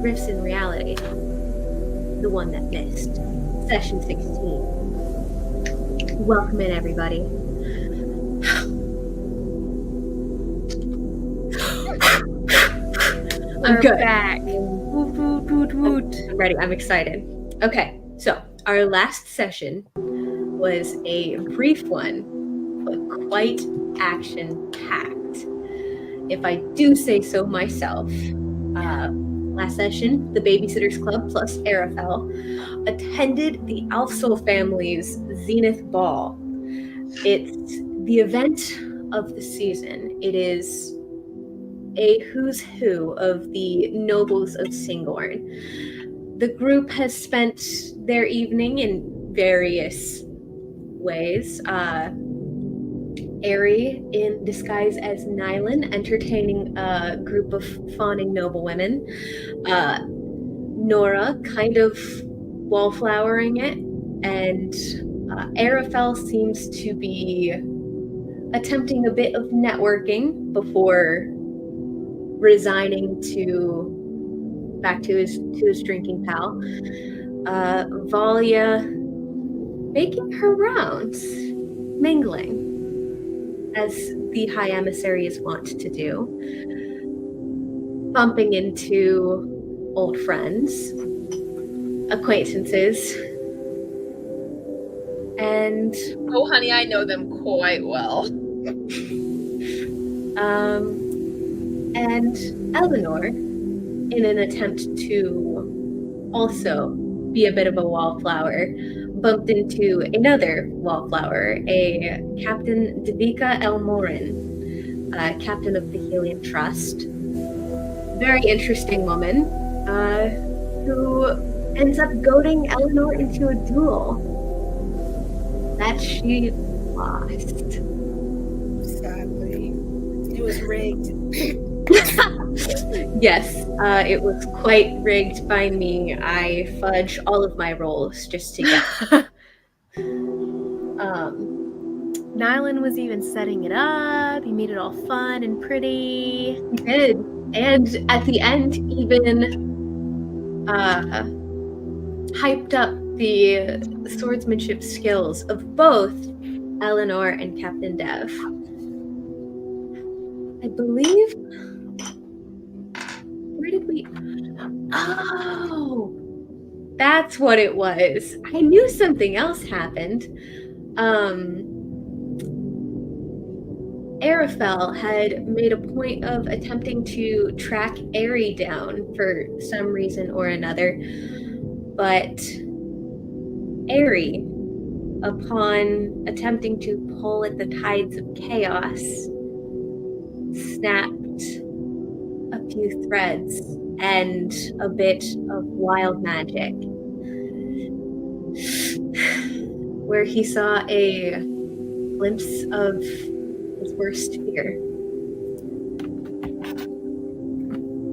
Rifts in Reality. The one that missed. Session 16. Welcome in, everybody. I'm good. Back. Woot, woot, woot, woot. I'm ready. I'm excited. Okay, so our last session was a brief one, but quite action-packed, if I do say so myself. Last session, the Babysitters Club plus Arafel attended the Alfsol family's Zenith ball. It's the event of the season. It is a who's who of the nobles of Singorn. The group has spent their evening in various ways. Airy, in disguise as Nylan, entertaining a group of fawning noblewomen. Nora, kind of wallflowering it. And Arafel seems to be attempting a bit of networking before resigning back to his drinking pal. Valia making her rounds, mingling, as the High Emissary is wont to do, bumping into old friends, acquaintances, and oh, honey, I know them quite well. And Eleanor, in an attempt to also be a bit of a wallflower, bumped into another wallflower, a Captain Devika Elmorin, captain of the Helium Trust. Very interesting woman, who ends up goading Eleanor into a duel that she lost. Sadly, it was rigged. Yes, it was quite rigged by me. I fudged all of my rolls just to get. Nylan was even setting it up. He made it all fun and pretty. He did, and at the end, even hyped up the swordsmanship skills of both Eleanor and Captain Dev. I believe. Where did we? Oh, that's what it was. I knew something else happened. Arafel had made a point of attempting to track Airy down for some reason or another, but Airy, upon attempting to pull at the tides of chaos, snapped a few threads and a bit of wild magic, where he saw a glimpse of his worst fear,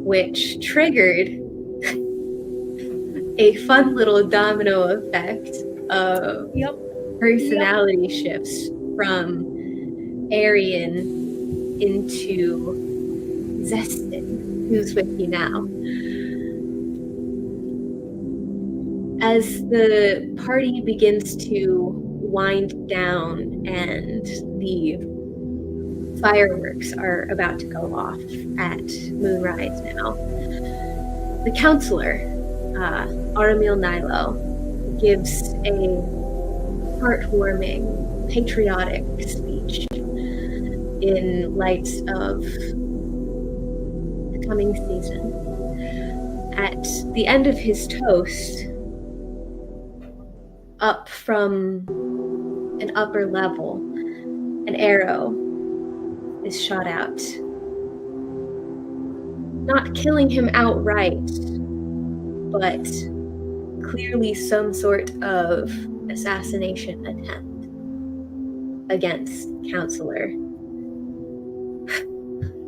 which triggered a fun little domino effect of personality shifts from Aryan into Zestin, who's with you now. As the party begins to wind down and the fireworks are about to go off at Moonrise now, the counselor, Aramil Nilo, gives a heartwarming, patriotic speech in light of the coming season. At the end of his toast, up from an upper level, an arrow is shot out. Not killing him outright, but clearly some sort of assassination attempt against Counselor.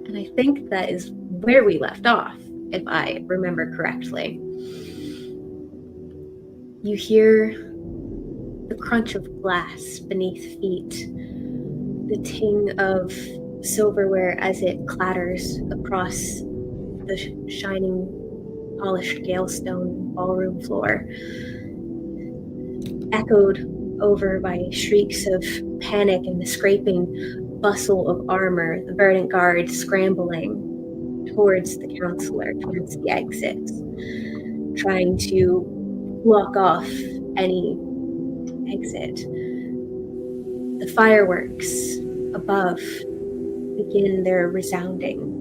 And I think that is where we left off, if I remember correctly. You hear the crunch of glass beneath feet, the ting of silverware as it clatters across the shining polished galestone ballroom floor, echoed over by shrieks of panic and the scraping bustle of armor, the verdant guard scrambling towards the counselor, towards the exits, trying to block off any exit. The fireworks above begin their resounding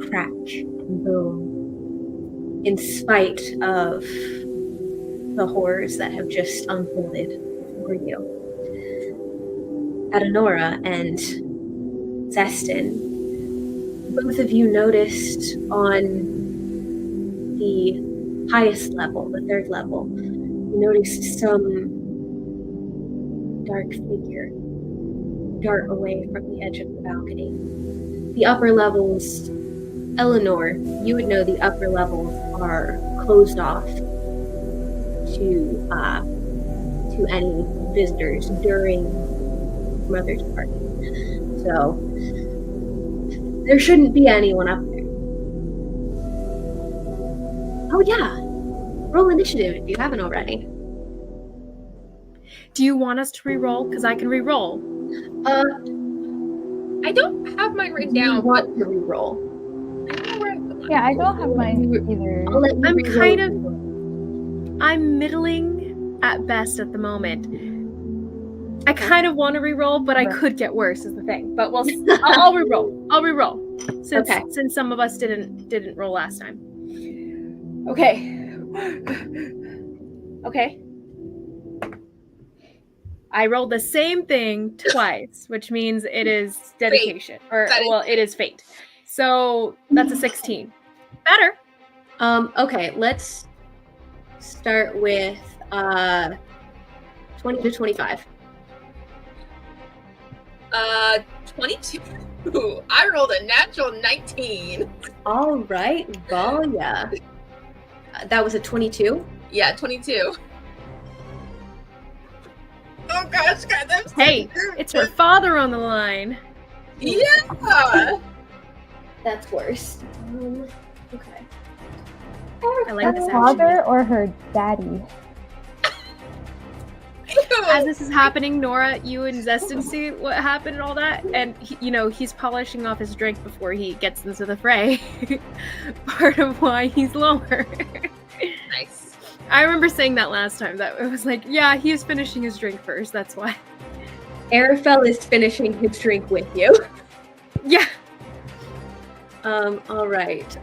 crack and boom, in spite of the horrors that have just unfolded before you. Adenora and Zestin, both of you noticed on the highest level, the third level, you noticed some dark figure dart away from the edge of the balcony. The upper levels, Eleanor, you would know the upper levels are closed off to any visitors during Mother's party. So there shouldn't be anyone up there. Oh yeah, roll initiative if you haven't already. Do you want us to re-roll? Because I can re-roll. I don't have mine written Do you down. want to re-roll? I don't know where I put mine. Yeah, I don't have mine either. I'll let you I'm re-roll. kind of... I'm middling at best at the moment. I kind of want to re-roll, but I could get worse is the thing. But I'll re-roll. I'll re-roll. Since some of us didn't roll last time. Okay. Okay. I rolled the same thing twice, which means it is dedication. It is fate. So that's a 16. Better. Okay, let's start with 20 to 25. 22. I rolled a natural 19. All right, Valia. That was a 22. Yeah, 22. Oh gosh, God, that's Hey, it's her father on the line. yeah. That's worse. Okay. I like Her this father actually. or her daddy? As this is happening, Nora, you and Zestin see what happened and all that, and he's polishing off his drink before he gets into the fray. Part of why he's lower. Nice. I remember saying that last time. That it was like, yeah, he is finishing his drink first. That's why. Arafel is finishing his drink with you. Yeah. All right.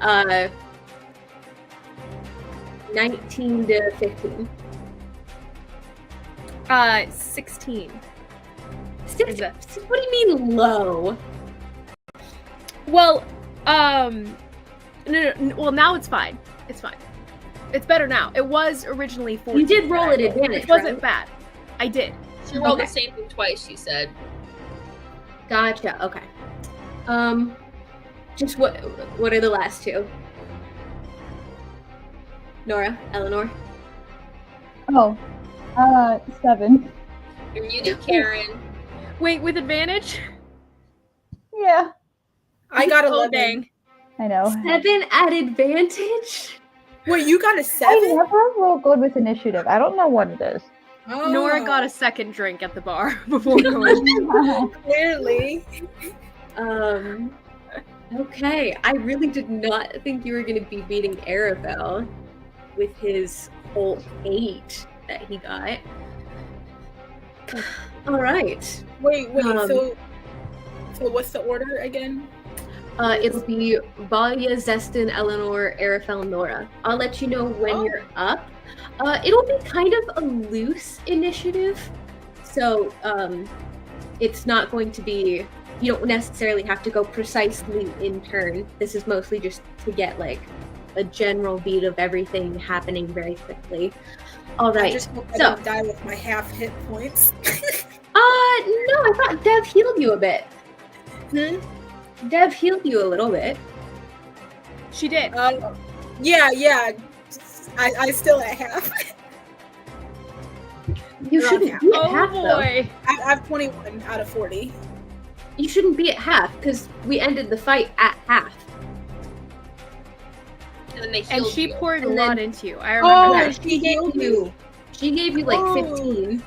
19 to 15. 16. What do you mean low? Well, no. Well, now it's fine. It's fine. It's better now. It was originally 14. You did roll at advantage, It wasn't right? bad. I did. She rolled Okay. the same thing twice, she said. Gotcha. Okay. Just what are the last two? Nora, Eleanor. Oh, 7. You're muted, Karen. Wait, with advantage? Yeah, I got 11. Oh, dang. I know. 7 at advantage? Wait, you got a I 7? never roll good with initiative. I don't know what it is. Oh, Nora got a second drink at the bar before going. clearly. Okay. I really did not think you were going to be beating Arabelle with his whole 8 that he got. All right. Wait. Um, So what's the order again? It'll be Valia, Zestin, Eleanor, Arafel, Nora. I'll let you know when you're up. It'll be kind of a loose initiative, so it's not going to be. You don't necessarily have to go precisely in turn. This is mostly just to get like a general beat of everything happening very quickly. All right. I just hope I So- don't die with my half hit points. No, I thought Dev healed you a bit. Dev healed you a little bit. She did. Yeah. I still at half. You You're shouldn't on be at Oh half, though. boy. I have 21 out of 40. You shouldn't be at half because we ended the fight at half. and then they And healed she you. poured a And lot then- into you. I remember Yeah, that. she gave you like Oh. 15.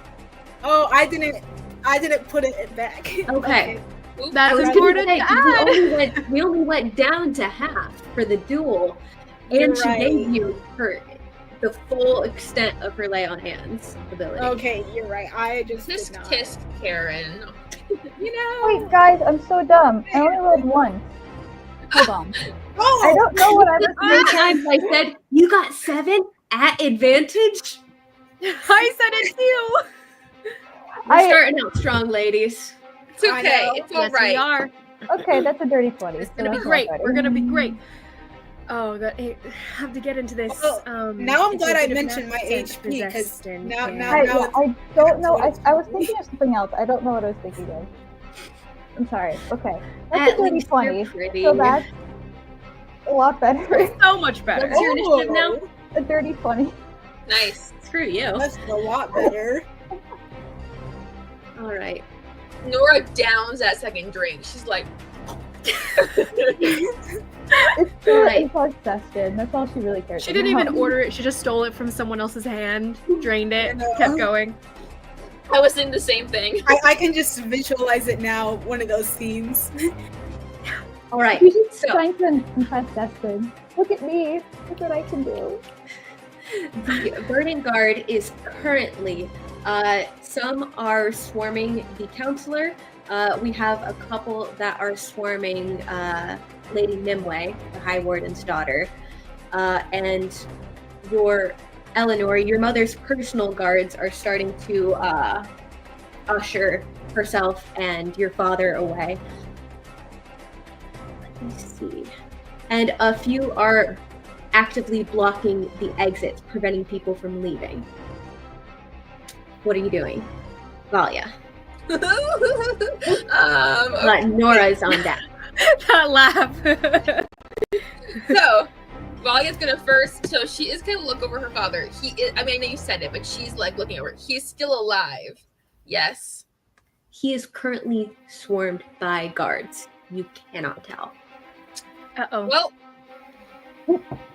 Oh, I didn't put it back. Okay. Oops. That's I was important gonna say, to 'cause add. we only went down to half for the duel, You're and she gave right. you the full extent of her lay on hands ability. Okay, you're right. I just did Tisk not. tisk, Karen. You know. Wait, guys, I'm so dumb. I only rolled once. Hold on. Oh, I don't know what I was Three times I said, you got 7 at advantage? I said it too. We're starting out strong, ladies. It's I okay. know. It's all Yes, we right. are. Okay, that's a dirty 20. It's so gonna be that's not great. better. We're gonna be great. Oh, I have to get into this. Well, now I'm it's a glad I bit of mentioned my nonsense HP, 'cause possession now- here. now- I, now yeah, it's- I don't know. that's I what was thinking of something else. I don't know what I was thinking of. I'm sorry. Okay. That's At a dirty least 20. you're pretty. So that's a lot better. so much better. What's your initiative now? A dirty 20. Nice. Screw you. That's a lot better. All right. Nora downs that second drink. She's like, It's still Right. impulse Dustin. That's all she really cares She didn't about. even order it. She just stole it from someone else's hand, drained it, I know. kept going. I was thinking the same thing. I can just visualize it now. One of those scenes. All right. She's just So trying to impress Dustin. Look at me. Look what I can do. the Verdant Guard is currently, some are swarming the counselor. We have a couple that are swarming Lady Nimue, the High Warden's daughter. And Eleanor, your mother's personal guards are starting to usher herself and your father away. Let me see. And a few are actively blocking the exits, preventing people from leaving. What are you doing? Valia. Nora's on deck. That laugh. So, Valia's gonna first. So she is gonna look over her father. He is. I mean, I know you said it, but she's like looking over. He's still alive. Yes. He is currently swarmed by guards. You cannot tell. Uh-oh. Well,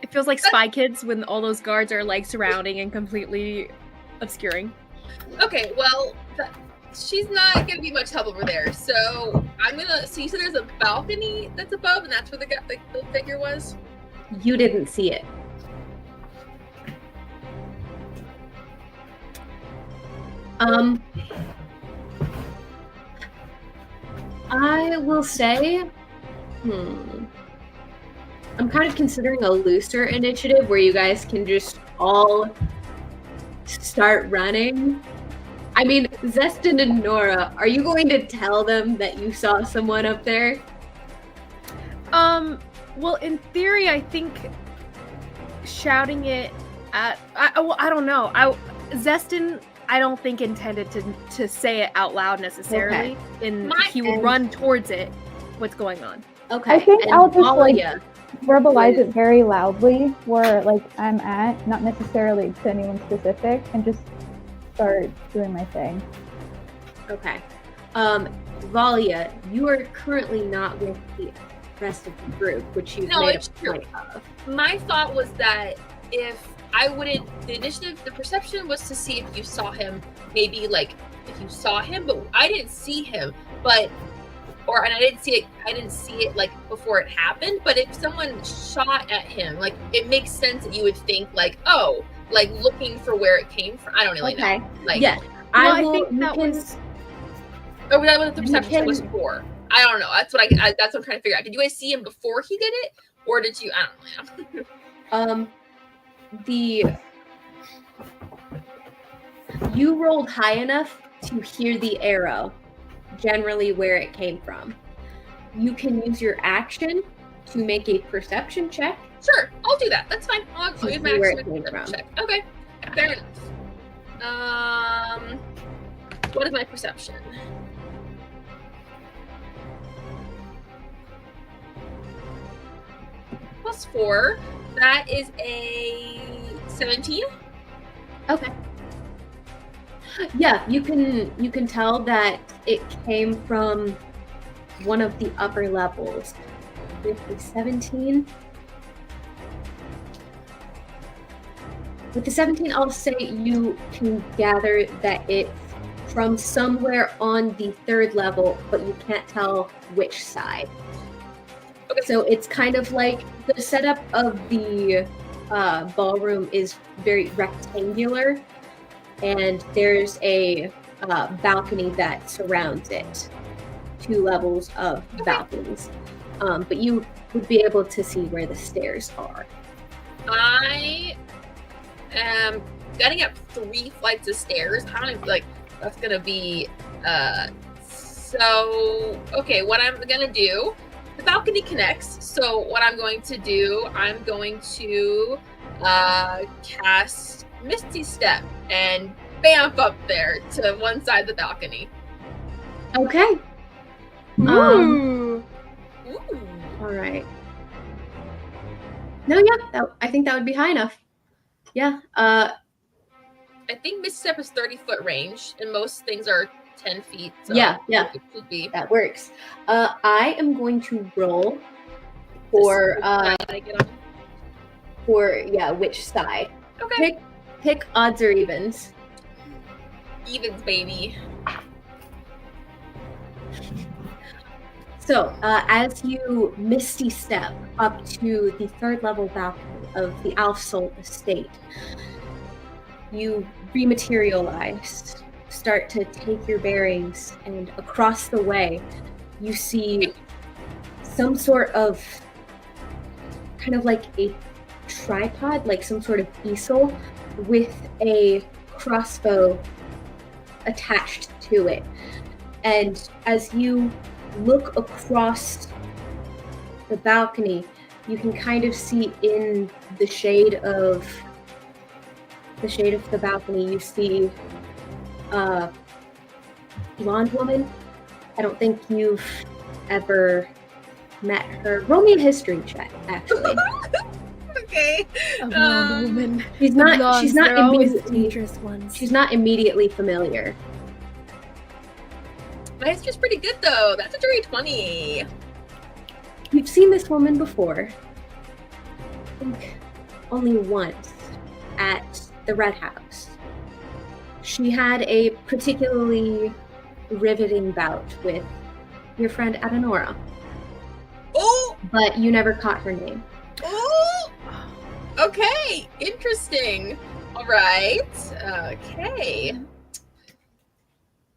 It feels like Spy Kids when all those guards are like surrounding and completely obscuring. okay. Well, she's not gonna be much help over there. So I'm gonna. So you said there's a balcony that's above, and that's where the figure was. You didn't see it. I will say, I'm kind of considering a looser initiative where you guys can just all start running. I mean, Zestin and Nora, are you going to tell them that you saw someone up there? Well, in theory, I think shouting it at I don't know. Zestin, I don't think intended to say it out loud necessarily. He would And- run towards it. What's going on? Okay. I think and I'll just, like, Valia, Verbalize it very loudly where like I'm at, not necessarily to anyone specific, and just start doing my thing. Okay. Valia, you are currently not with the rest of the group, which you've No, made it's a true. point of. My thought was that if I wouldn't, the initiative, the perception was to see if you saw him, maybe like if you saw him, but I didn't see him, and I didn't see it like before it happened, but if someone shot at him, like it makes sense that you would think like, oh, like looking for where it came from. I don't really Okay. know. Like, Yes. Well, I I will. think you that can- was- or that was the You perception can- was for. I don't know. That's what that's what I'm trying to figure out. Did you guys see him before he did it, or did you? I don't know. You rolled high enough to hear the arrow, generally where it came from. You can use your action to make a perception check. Sure, I'll do that. That's fine. I'll To use my see where action it to came from. check. Okay, fair enough. What is my perception? +4. That is a 17. Okay. Yeah, you can tell that it came from one of the upper levels. With the 17. With the 17, I'll say you can gather that it's from somewhere on the 3rd level, but you can't tell which side. Okay. So it's kind of like the setup of the ballroom is very rectangular, and there's a balcony that surrounds it. 2 levels of balconies. But you would be able to see where the stairs are. I am getting up 3 flights of stairs. How many, like, that's gonna be, so, okay, what I'm gonna do, the balcony connects, so what I'm going to do, I'm going to, cast Misty Step and bamf up there to one side of the balcony. Okay. Ooh. Ooh. All right. No, yeah, I think that would be high enough. Yeah. I think Misty Step is 30-foot range, and most things are 10 feet. So Yeah. it should be. That works. I am going to roll for which side. Okay. Pick odds or evens. Evens, baby. So, as you misty step up to the 3rd level balcony of the Alfsol estate, you rematerialize, start to take your bearings, and across the way, you see some sort of kind of like a tripod, like some sort of easel with a crossbow attached to it. And as you look across the balcony, you can kind of see in the shade of the balcony, you see a blonde woman. I don't think you've ever met her. Roll me a history check, actually. Okay. A blonde woman. She's The not blondes, she's not they're always the immediately dangerous ones. she's not immediately familiar. My history's pretty good, though. That's a dirty 20. You've seen this woman before. I think only once at the Red House. She had a particularly riveting bout with your friend Adenora, Oh! but you never caught her name. Oh! Okay. Interesting. All right. Okay.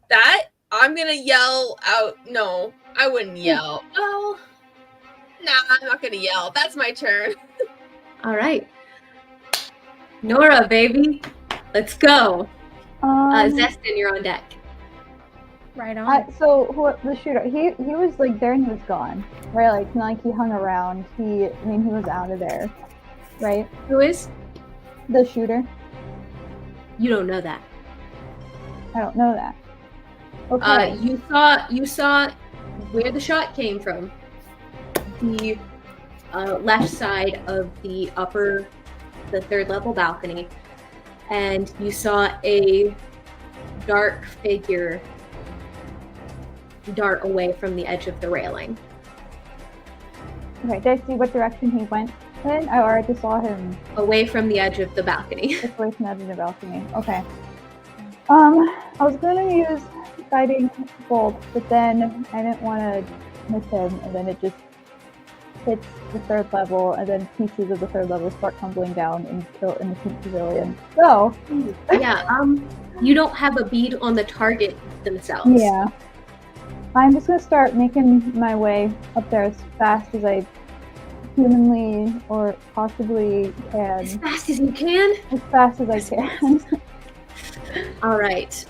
That, I'm gonna yell out. No, I wouldn't yell. Well, nah, I'm not gonna yell. That's my turn. All right. Nora, baby. Let's go. Zestin, you're on deck. Right on. So the shooter, he was like there and he was gone, right? Like he hung around. He was out of there, right? Who is? The shooter. You don't know that. I don't know that. Okay. You saw where the shot came from. The left side of the 3rd level balcony, and you saw a dark figure dart away from the edge of the railing. Okay. Did I see what direction he went in? I already saw him Away from the edge of the balcony. just away from the edge of the balcony. Okay. I was gonna use guiding bolt, but then I didn't want to miss him, and then it just hits the 3rd level, and then pieces of the 3rd level start tumbling down and kill innocent civilians. So, Yeah, you don't have a bead on the target themselves. yeah. I'm just gonna start making my way up there as fast as I humanly or possibly As can. fast as you can. As fast as I can. All right.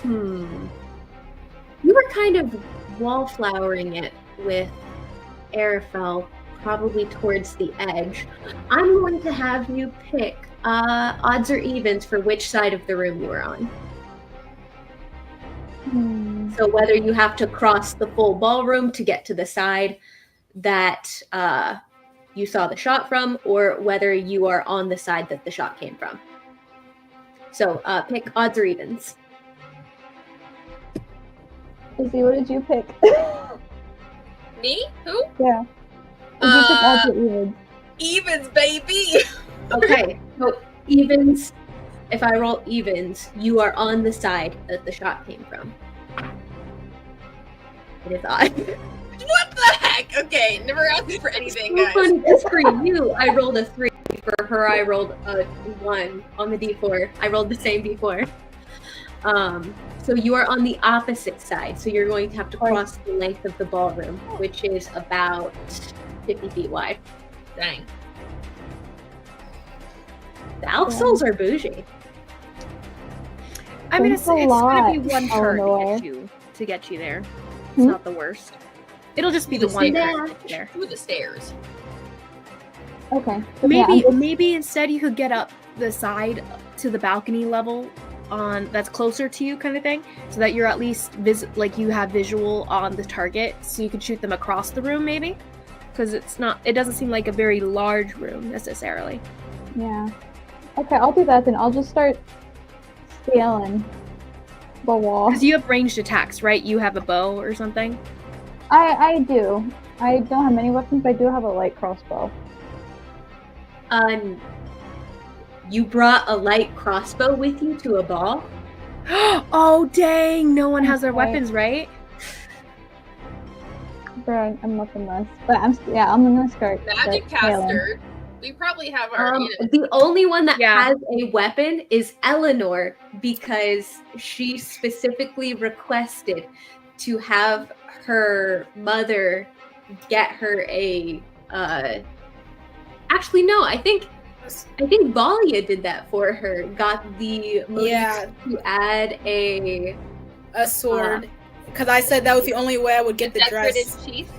You were kind of wallflowering it with Arafel, probably towards the edge. I'm going to have you pick odds or evens for which side of the room you were on. So whether you have to cross the full ballroom to get to the side that you saw the shot from, or whether you are on the side that the shot came from. So pick odds or evens. Izzy, what did you pick? Me? Who? Yeah. Did you pick odds or evens? Evens, baby. Okay, so Evens. If I roll evens, you are on the side that the shot came from. It is odd. What the heck? Okay, never asked for anything, So guys. funny, 'cause for you, I rolled a 3. For her, I rolled a 1 on the d4. I rolled the same d4. So you are on the opposite side. So you're going to have to cross the length of the ballroom, which is about 50 feet wide. Dang. The Alfsols are bougie. I mean, Thanks it's a gonna be lot, one turn Eleanor. to get you there. It's Hmm? not the worst. It'll just be the Just one do turn that. to get you there. Through the stairs. Okay. So yeah, I'm just- Maybe instead you could get up the side to the balcony level on that's closer to you, kind of thing, so that you're at least you have visual on the target, so you could shoot them across the room, maybe, because it doesn't seem like a very large room necessarily. Yeah. Okay, I'll do that then. I'll just start scaling the wall. Because you have ranged attacks, right? You have a bow or something. I do. I don't have many weapons, but I do have a light crossbow. You brought a light crossbow with you to a ball? Oh dang! No one has their Okay. weapons, right? Bro, I'm weaponless. But I'm gonna start Magic scaling. caster. We probably have our. The only one that Yeah. has a weapon is Eleanor, because she specifically requested to have her mother get her a actually no, I think Valia did that for her. Got the Maurice Yeah. to add a sword. Because I said that was the only way I would get the decorated dress. sheath.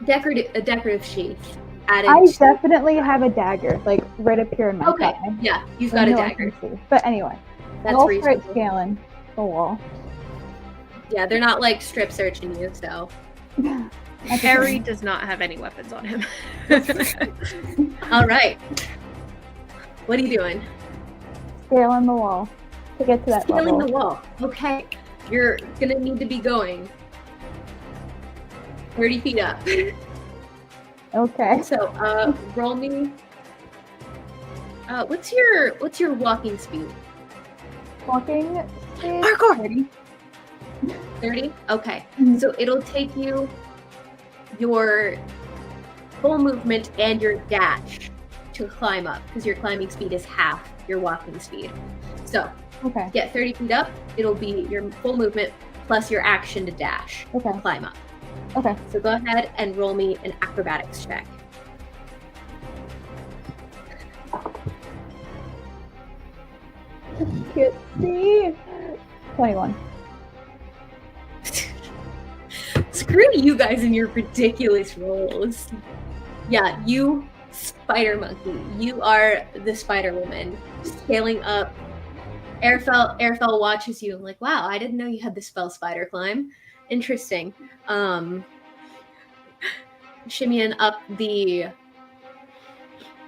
decorative sheath added. I to- definitely have a dagger, like right up here in my Okay, thigh. yeah, you've I got a know I dagger. can see. But anyway, That's I'll start reasonable. scaling the wall. Yeah, they're not like strip searching you, so. That's okay. Harry does not have any weapons on him. All right. What are you doing? Scaling the wall to get to that Scaling level. the wall. Okay. You're gonna need to be going 30 feet up. Okay. So, roll me. What's your walking speed? Walking speed. Parkour! 30. 30? Okay. Mhm. So it'll take you your full movement and your dash to climb up, because your climbing speed is half your walking speed. So Okay. get 30 feet up, it'll be your full movement plus your action to dash Okay. to climb up. Okay. So go ahead and roll me an acrobatics check. Can't see. 21. Screw you guys and your ridiculous rolls. Yeah, you spider monkey. You are the Spider Woman scaling up. Airfell watches you and like, wow, I didn't know you had the spell spider climb. Interesting. Shimmying up the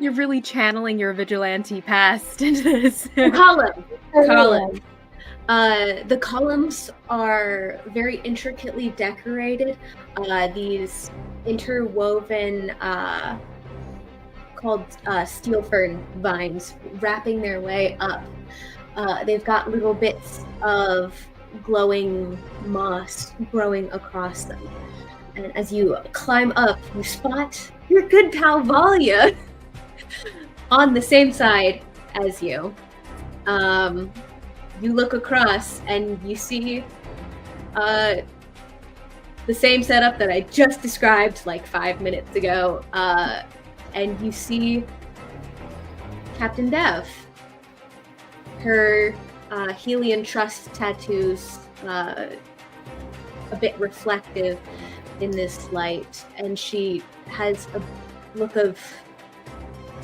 You're really channeling your vigilante past into this. column. The columns are very intricately decorated. These interwoven, called steel fern vines, wrapping their way up. They've got little bits of glowing moss growing across them. And as you climb up, you spot your good pal Valia on the same side as you. You look across and you see the same setup that I just described like 5 minutes ago. And you see Captain Dev. Her Helion Trust tattoos, a bit reflective in this light, and she has a look of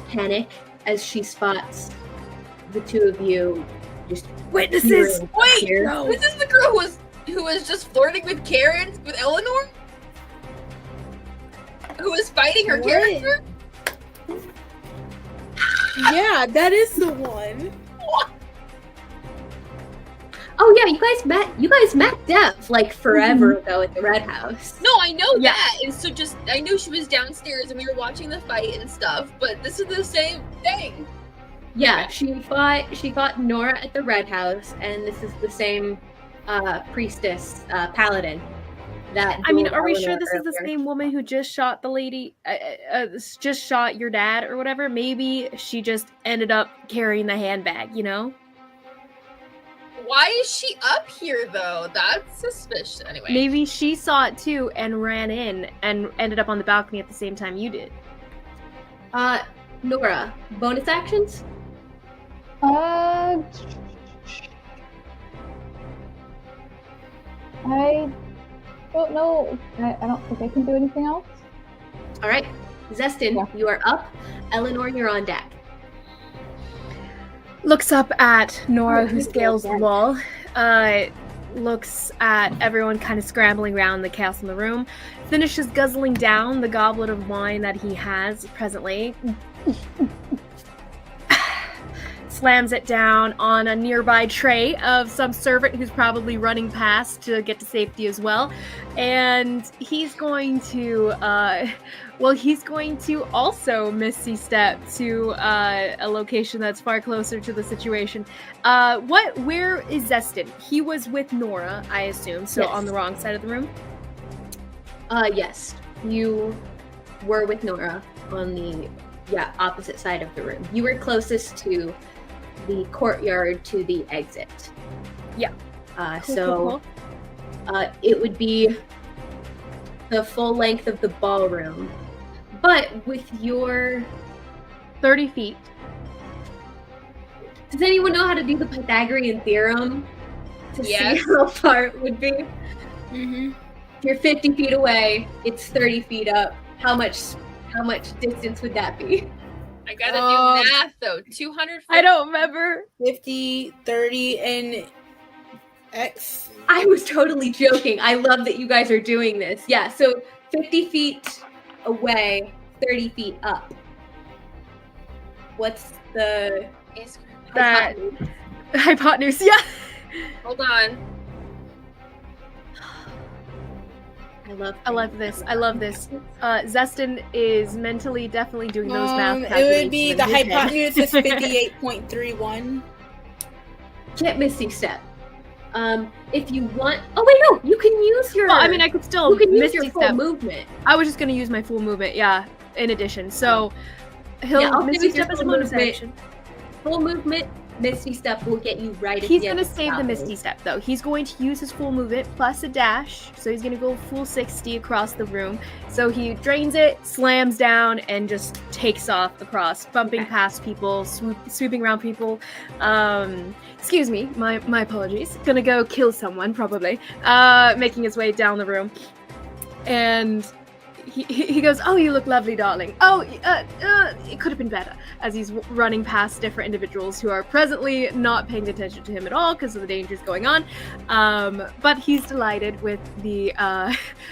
panic as she spots the two of you just Witnesses! peering Wait, here. no, is this the girl who was just flirting with Karen with Eleanor? Who was fighting her What? character? Yeah, that is the one. Oh yeah, you guys met Dev like forever ago at the Red House. No, I know Yeah. that. And so I knew she was downstairs and we were watching the fight and stuff, but this is the same thing. Yeah, she fought Nora at the Red House, and this is the same priestess, paladin. That I mean, dueled are we Eleanor sure this is the earlier. same woman who just shot the lady, just shot your dad or whatever? Maybe she just ended up carrying the handbag, you know? Why is she up here though? That's suspicious. Anyway. Maybe she saw it too and ran in and ended up on the balcony at the same time you did. Nora, bonus actions? I don't know. I don't think I can do anything else. All right, Zestin, Yeah. you are up. Eleanor, you're on deck. Looks up at Nora, Oh, who he's scales the dead. wall. Looks at everyone kind of scrambling around the chaos in the room. Finishes guzzling down the goblet of wine that he has presently. Slams it down on a nearby tray of some servant who's probably running past to get to safety as well. And he's going to, he's going to also Misty Step to a location that's far closer to the situation. Where is Zestin? He was with Nora, I assume, so Yes. on the wrong side of the room? Yes, you were with Nora on the opposite side of the room. You were closest to the courtyard to the exit. Yeah. So it would be the full length of the ballroom, but with your 30 feet. Does anyone know how to do the Pythagorean theorem to Yes. see how far it would be? Mm-hmm. If you're 50 feet away, it's 30 feet up. How much distance would that be? I gotta do math though. 200 I don't remember. 50, 30, and X. I was totally joking. I love that you guys are doing this. Yeah, so 50 feet away, 30 feet up. What's the That hypotenuse? hypotenuse, yeah. Hold on. I love this. Zestin is mentally definitely doing those math It calculations would be in the his head. hypotenuse is 58.31. Can't Misty Step. If you want, oh wait, no, you can use your. Well, I mean, I could still you can use Misty your full Step. movement. I was just gonna use my full movement, yeah. In addition, so he'll Yeah, I'll Misty use your Step as a full bonus movement. action. Full movement, Misty Step will get you right at He's the end gonna of save the balcony. Misty Step though. He's going to use his full movement plus a dash, so he's gonna go full 60 across the room. So he drains it, slams down, and just takes off across, bumping Okay. past people, sweeping around people. Excuse me, my apologies. Gonna go kill someone probably. Making his way down the room, and he goes, "Oh, you look lovely, darling. Oh, it could have been better." As he's running past different individuals who are presently not paying attention to him at all because of the dangers going on. But he's delighted with the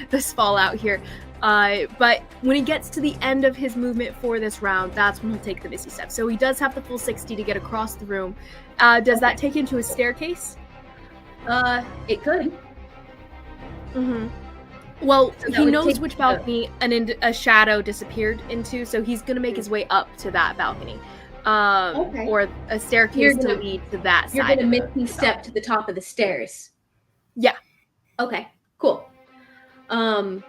this fallout here. But when he gets to the end of his movement for this round, that's when he'll take the Misty Step. So he does have the full 60 to get across the room. Does that take him to a staircase? It could. Mm-hmm. Well, So that he would knows take which the- balcony a shadow disappeared into, so he's gonna make his way up to that balcony, Okay. or a staircase You're to gonna- lead to that You're side. gonna of Misty the Step to the top of the stairs. Yeah. Okay. Cool. I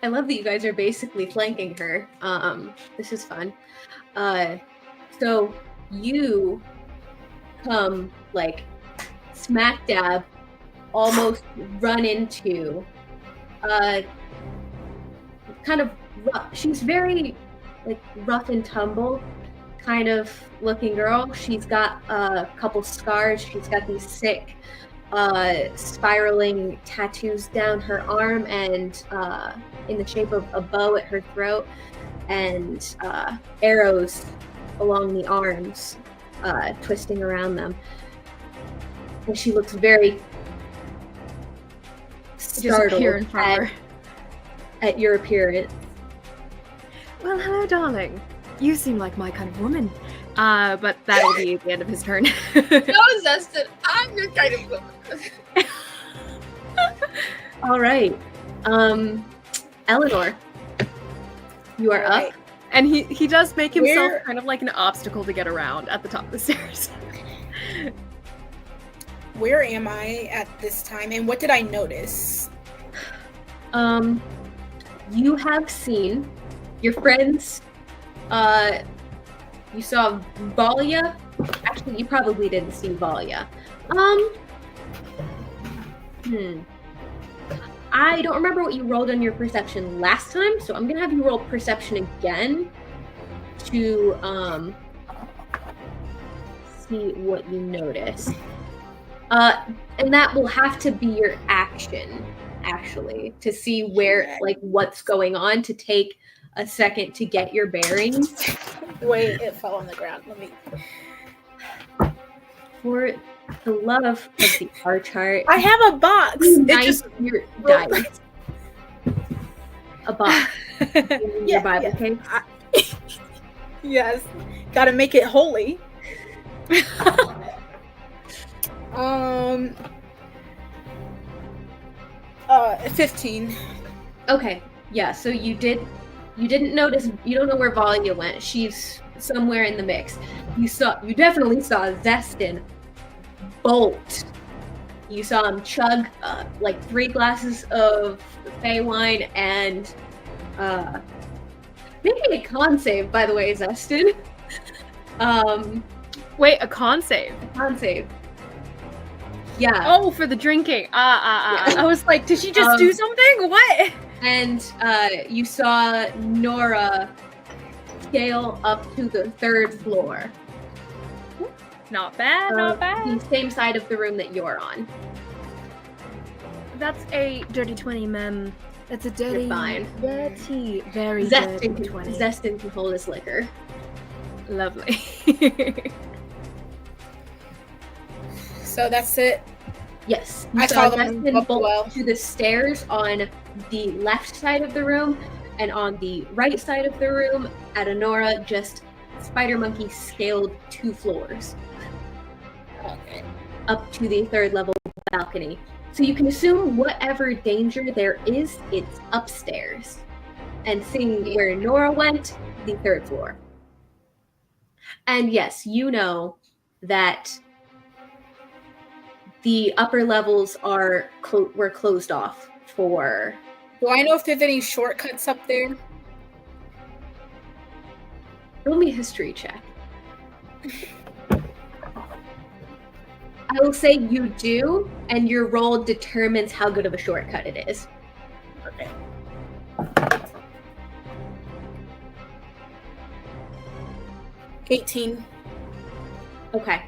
love that you guys are basically flanking her. This is fun. So you come like smack dab, almost run into kind of rough. She's very like rough and tumble kind of looking girl. She's got a couple scars. She's got these sick spiraling tattoos down her arm and in the shape of a bow at her throat, and arrows along the arms twisting around them. And she looks very startled Disappear in front of her. at your appearance. Well, hello, darling. You seem like my kind of woman. But that'll be the end of his turn. No, Zestin, I'm your kind of woman. All right. Eleanor, you are up. Alright. And he does make himself Where- kind of like an obstacle to get around at the top of the stairs. Where am I at this time, and what did I notice? You have seen your friends. You saw Valia. Actually, you probably didn't see Valia. I don't remember what you rolled on your perception last time, so I'm gonna have you roll perception again to see what you notice. And that will have to be your action, actually, to see where, like, what's going on, to take a second to get your bearings. Wait, it fell on the ground. Let me. For the love of the art chart, I have a box. It nice just your dice. A box in your Bible case. Yes, gotta make it holy. 15. Okay, yeah. So you didn't notice. You don't know where Valia went. She's somewhere in the mix. You definitely saw Zestin bolt. You saw him chug like 3 glasses of Fey wine and maybe a con save, by the way, Zestin. Wait, a con save? Con save. Yeah. Oh, for the drinking. Yeah. I was like, did she just do something? What? And you saw Nora scale up to the 3rd floor. Not bad, not bad. The same side of the room that you're on. That's a dirty 20, ma'am. That's a dirty, You're fine. dirty, very dirty 20. Zestin can hold his liquor. Lovely. So that's it. Yes. I saw saw them Zestin up bolt well. to the stairs on the left side of the room, and on the right side of the room, at Honora, just Spider Monkey scaled 2 floors. Okay. Up to the 3rd level balcony. So you can assume whatever danger there is, it's upstairs. And seeing where Nora went, the 3rd floor. And yes, you know that the upper levels were closed off for... Do I know if there's any shortcuts up there? Roll me a history check. I will say you do, and your roll determines how good of a shortcut it is. Okay. $18. Okay.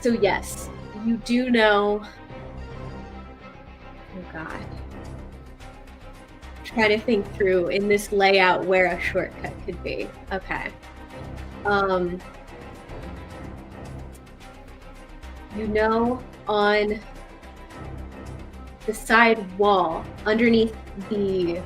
So yes, you do know... Oh god. Try to think through in this layout where a shortcut could be. Okay. You know, on the side wall, underneath the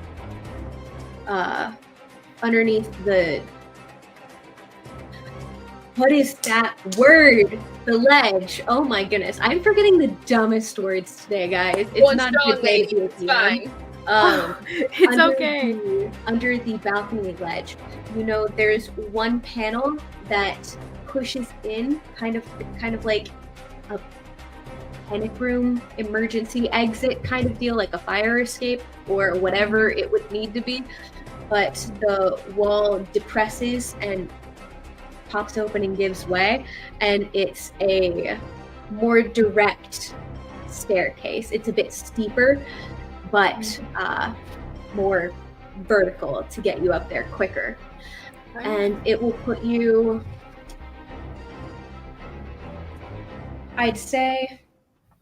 what is that word? The ledge. Oh my goodness. I'm forgetting the dumbest words today, guys. It's One not a strong good day to be lady, with it's you. fine. It's Under okay. under the balcony ledge, you know, there's one panel that pushes in, kind of like a panic room emergency exit kind of deal, like a fire escape or whatever it would need to be. But the wall depresses and pops open and gives way, and it's a more direct staircase. It's a bit steeper, but more vertical to get you up there quicker. And it will put you, I'd say,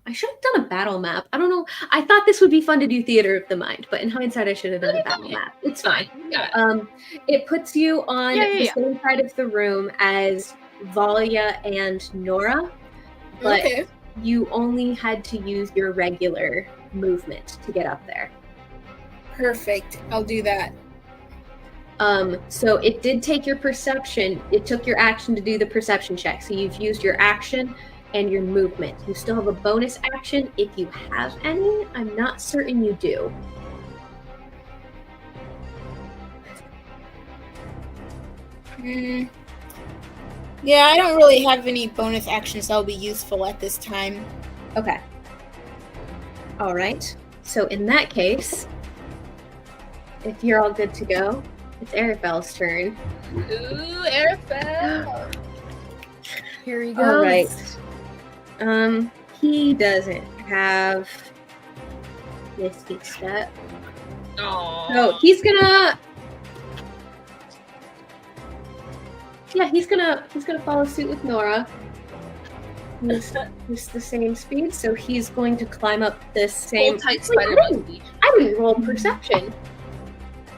I should have done a battle map. I don't know. I thought this would be fun to do Theater of the Mind, but in hindsight, I should have done a battle map. It's fine. Yeah. It puts you on the Yeah. same side of the room as Valia and Nora, but Okay. you only had to use your regular movement to get up there. Perfect. I'll do that. So it did take your perception. It took your action to do the perception check. So you've used your action and your movement. You still have a bonus action if you have any. I'm not certain you do. Yeah, I don't really have any bonus actions that'll be useful at this time. Okay. All right. So in that case, if you're all good to go, it's Arafel's turn. Ooh, Arafel. Here he goes. All right. He doesn't have Misty Step. Aww. So he's gonna. Yeah, he's gonna follow suit with Nora. He's the same speed, so he's going to climb up this same. Hold tight, Wait, Spider-Man speed. I didn't roll perception.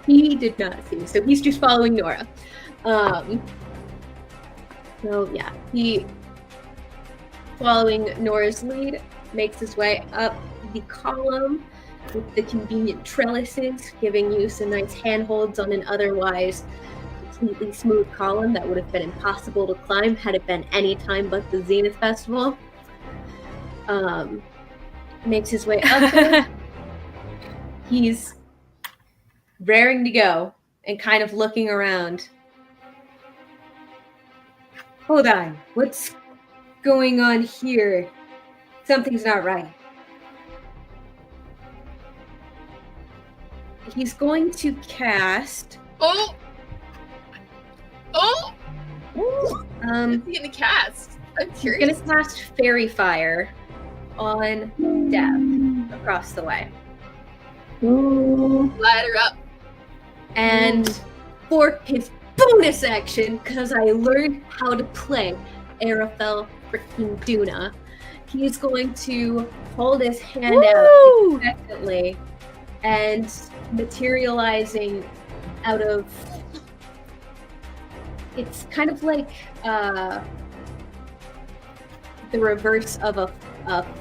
He did not see, so he's just following Nora. So yeah, he, following Nora's lead, makes his way up the column with the convenient trellises, giving you some nice handholds on an otherwise completely smooth column that would have been impossible to climb had it been any time but the Zenith Festival. Makes his way up there. He's raring to go and kind of looking around. Hold on, what's going on here? Something's not right. He's going to cast. Oh! Um, What's he gonna cast? I'm he's curious. gonna cast Fairy Fire on Dev across the way. Ooh. Light her up. And for his bonus action, because I learned how to play Arafel freaking Duna, he's going to hold his hand Woo! out expectantly and materializing out of. It's kind of like the reverse of a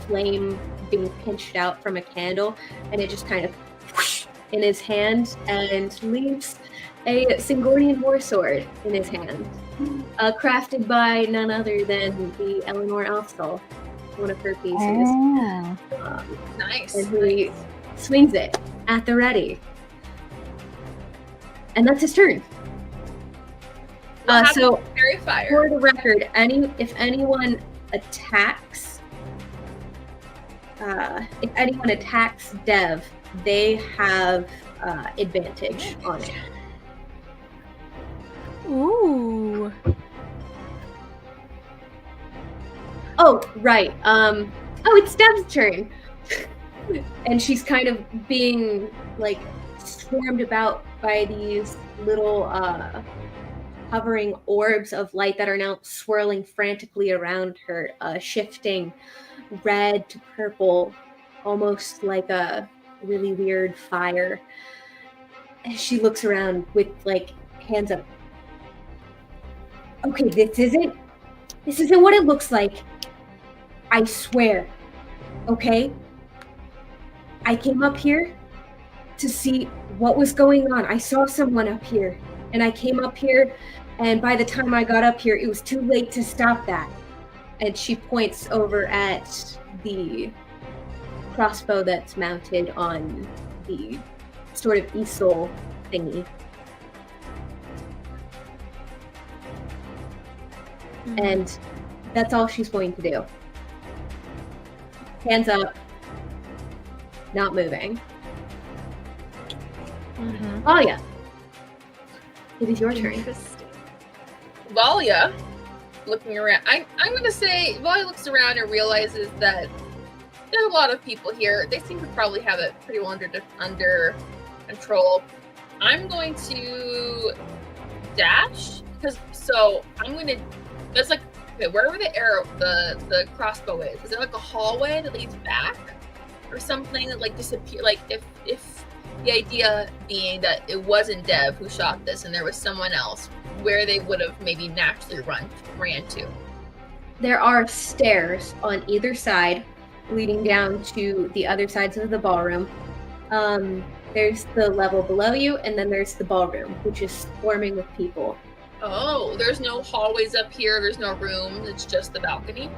flame being pinched out from a candle, and it just kind of whoosh in his hand and leaves a Singordian war sword in his hand, crafted by none other than the Eleanor Alfsol, one of her pieces. Oh. Nice. And he swings it at the ready. And that's his turn. So Fairy Fire. for the record, if anyone attacks Dev, they have advantage on it. Ooh. Oh, right. It's Dev's turn. And she's kind of being like swarmed about by these little hovering orbs of light that are now swirling frantically around her, shifting red to purple, almost like a really weird fire. And she looks around with like hands up. Okay, this isn't what it looks like. I swear. Okay? I came up here to see what was going on. I saw someone up here, and I came up here, and by the time I got up here, it was too late to stop that. And she points over at the crossbow that's mounted on the sort of easel thingy. And that's all she's going to do. Hands up, not moving. Oh yeah. It is your turn. Interesting. Valia, looking around. I'm gonna say Valia looks around and realizes that there's a lot of people here. They seem to probably have it pretty well under control. I'm going to dash That's like, okay, wherever the arrow, the crossbow is there like a hallway that leads back, or something that like disappear? Like if the idea being that it wasn't Dev who shot this and there was someone else, where they would have maybe naturally ran to. There are stairs on either side leading down to the other sides of the ballroom. There's the level below you, and then there's the ballroom, which is swarming with people. Oh, there's no hallways up here. There's no rooms. It's just the balcony.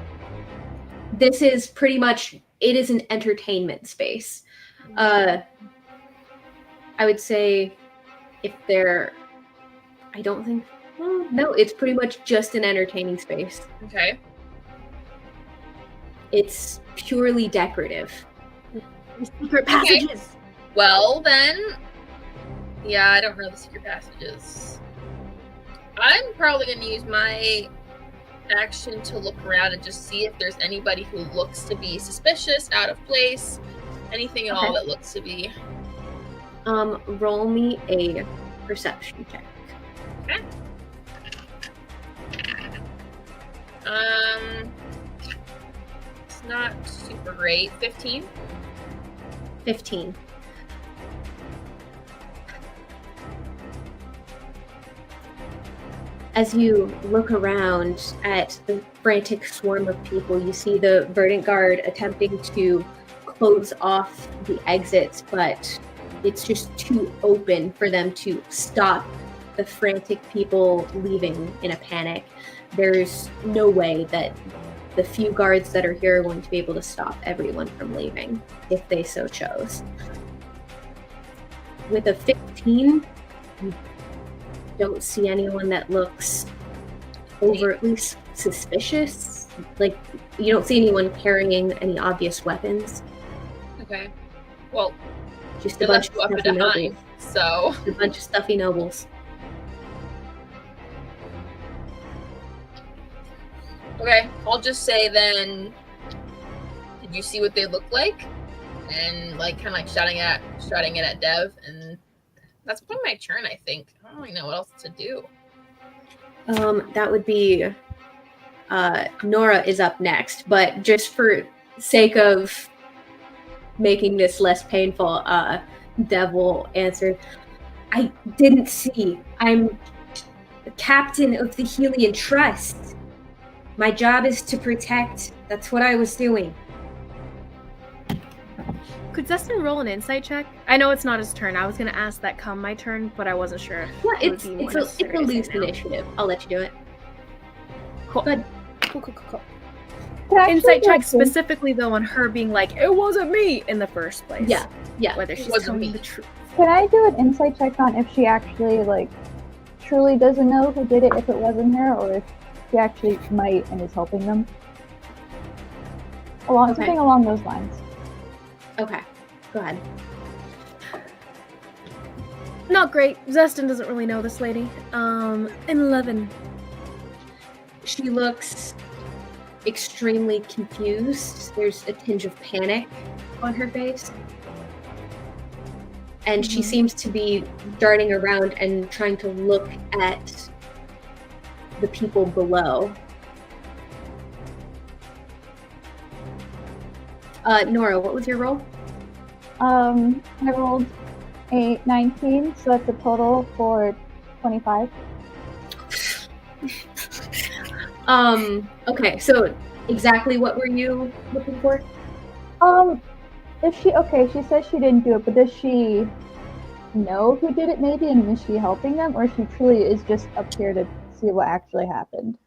This is pretty much, it is an entertainment space. I would say I don't think Well, no, it's pretty much just an entertaining space. Okay. It's purely decorative. Secret passages. Well, then. Yeah, I don't know the secret passages. I'm probably going to use my action to look around and just see if there's anybody who looks to be suspicious, out of place, anything at all that looks to be. Roll me a perception check. Okay. It's not super great. 15. 15. As you look around at the frantic swarm of people, you see the Verdant Guard attempting to close off the exits, but it's just too open for them to stop the frantic people leaving in a panic. There's no way that the few guards that are here are going to be able to stop everyone from leaving if they so chose. With a 15, you don't see anyone that looks overtly suspicious. Like, you don't see anyone carrying any obvious weapons. Okay. Well, Just they a bunch left of you up stuffy behind, nobles. so. A bunch of stuffy nobles. Okay, I'll just say then, did you see what they look like? And like kind of like shouting it at Dev, and that's probably my turn, I think. I don't really know what else to do. That would be Nora is up next, but just for sake of making this less painful, Dev will answer. I didn't see. I'm the captain of the Helian Trust. My job is to protect. That's what I was doing. Could Zestin roll an insight check? I know it's not his turn. I was going to ask that come my turn, but I wasn't sure. If Yeah, it would it's be more a necessary to say loose now. initiative. I'll let you do it. Cool. Good. Cool. Can I actually Insight do a check thing? specifically though on her being like, it wasn't me in the first place. Yeah. Whether she's wasn't telling me. the truth. Can I do an insight check on if she actually like truly doesn't know who did it if it wasn't her, or if she actually might and is helping them? Something along those lines. Okay. Go ahead. Not great. Zestin doesn't really know this lady. An 11. She looks extremely confused. There's a tinge of panic on her face. And she seems to be darting around and trying to look at the people below. Nora, what was your roll? I rolled a 19, so that's a total for 25. Okay, so exactly what were you looking for? She says she didn't do it, but does she know who did it maybe, and is she helping them, or she truly is just up here to see what actually happened?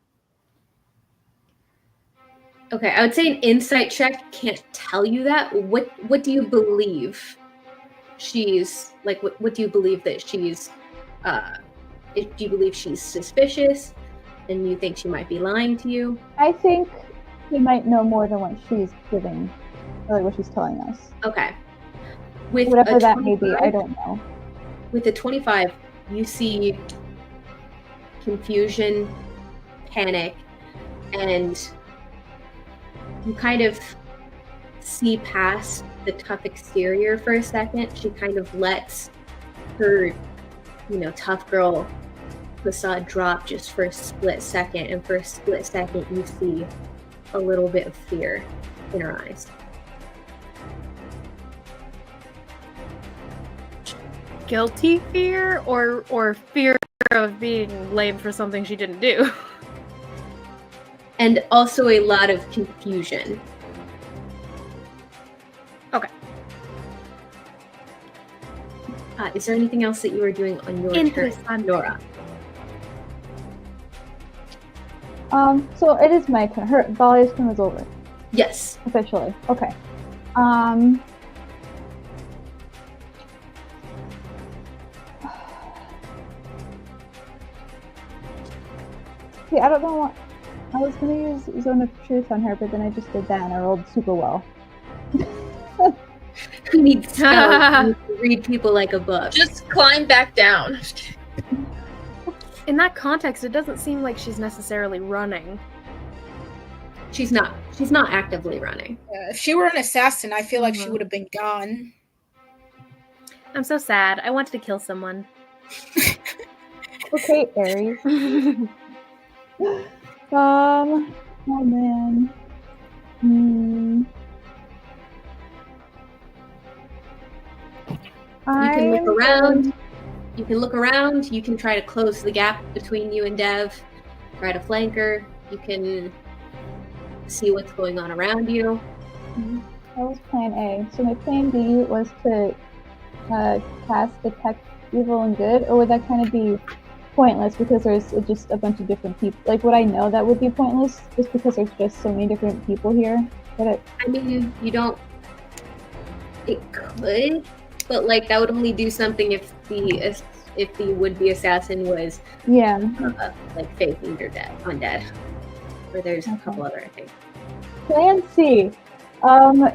Okay, I would say an insight check can't tell you that. What do you believe she's like? What do you believe that she's? Do you believe she's suspicious, and you think she might be lying to you? I think she might know more than what she's giving, or what she's telling us. Okay. With Whatever a that may be, 25 I don't know. With a 25, you see confusion, panic, and you kind of see past the tough exterior for a second. She kind of lets her, tough girl facade drop just for a split second, and for a split second you see a little bit of fear in her eyes. Guilty fear or fear of being blamed for something she didn't do? And also a lot of confusion. Okay. Is there anything else that you are doing on your turn, Nora? So it is my turn. Her Dahlia's turn was over. Yes. Officially. Okay. See, I don't know what. I was gonna use Zone of Truth on her, but then I just did that and I rolled super well. Who needs spells? You can read people like a book. Just climb back down. In that context, it doesn't seem like she's necessarily running. She's not actively running. If she were an assassin, I feel like she Mhm. would have been gone. I'm so sad. I wanted to kill someone. Okay, Aries. Oh man. You can look around. You can look around. You can try to close the gap between you and Dev. Try to flank her. You can see what's going on around you. That was plan A. So my plan B was to cast Detect Evil and Good, or would that kind of be pointless because there's just a bunch of different people? Like, would I know that would be pointless just because there's just so many different people here? I mean, you don't. It could, but like that would only do something if the would-be assassin was like faking your undead. Or there's a couple other, I think. Plan C. Plan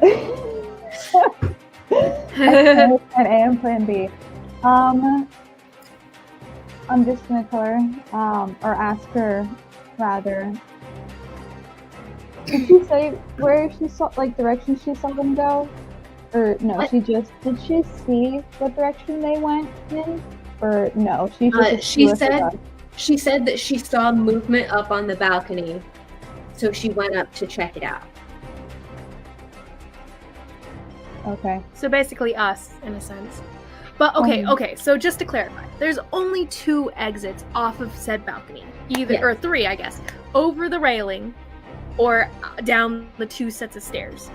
A and Plan B. I'm just gonna tell her, or ask her, rather. Did she say where she saw, like, direction she saw them go? Or no, What? did she see what direction they went in? Or no, she just She said that she saw movement up on the balcony, so she went up to check it out. Okay. So basically us, in a sense. But okay, so just to clarify, there's only 2 exits off of said balcony. Either, Yes. or 3, I guess. Over the railing, or down the 2 sets of stairs.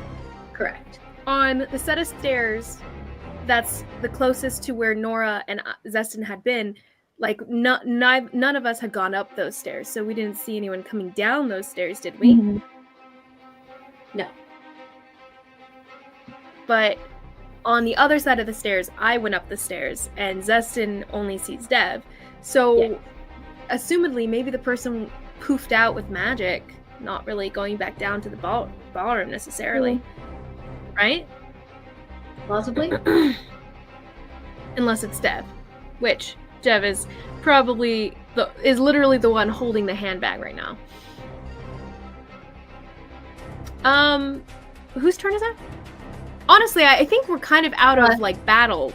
Correct. On the set of stairs that's the closest to where Nora and Zestin had been, like, none of us had gone up those stairs, so we didn't see anyone coming down those stairs, did we? Mhm. No. But on the other side of the stairs, I went up the stairs, and Zestin only sees Dev. So, Yeah. assumedly, maybe the person poofed out with magic, not really going back down to the ballroom necessarily. Right? Possibly. Unless it's Dev, which Dev is probably literally the one holding the handbag right now. Whose turn is that? Honestly, I think we're kind of out of like battle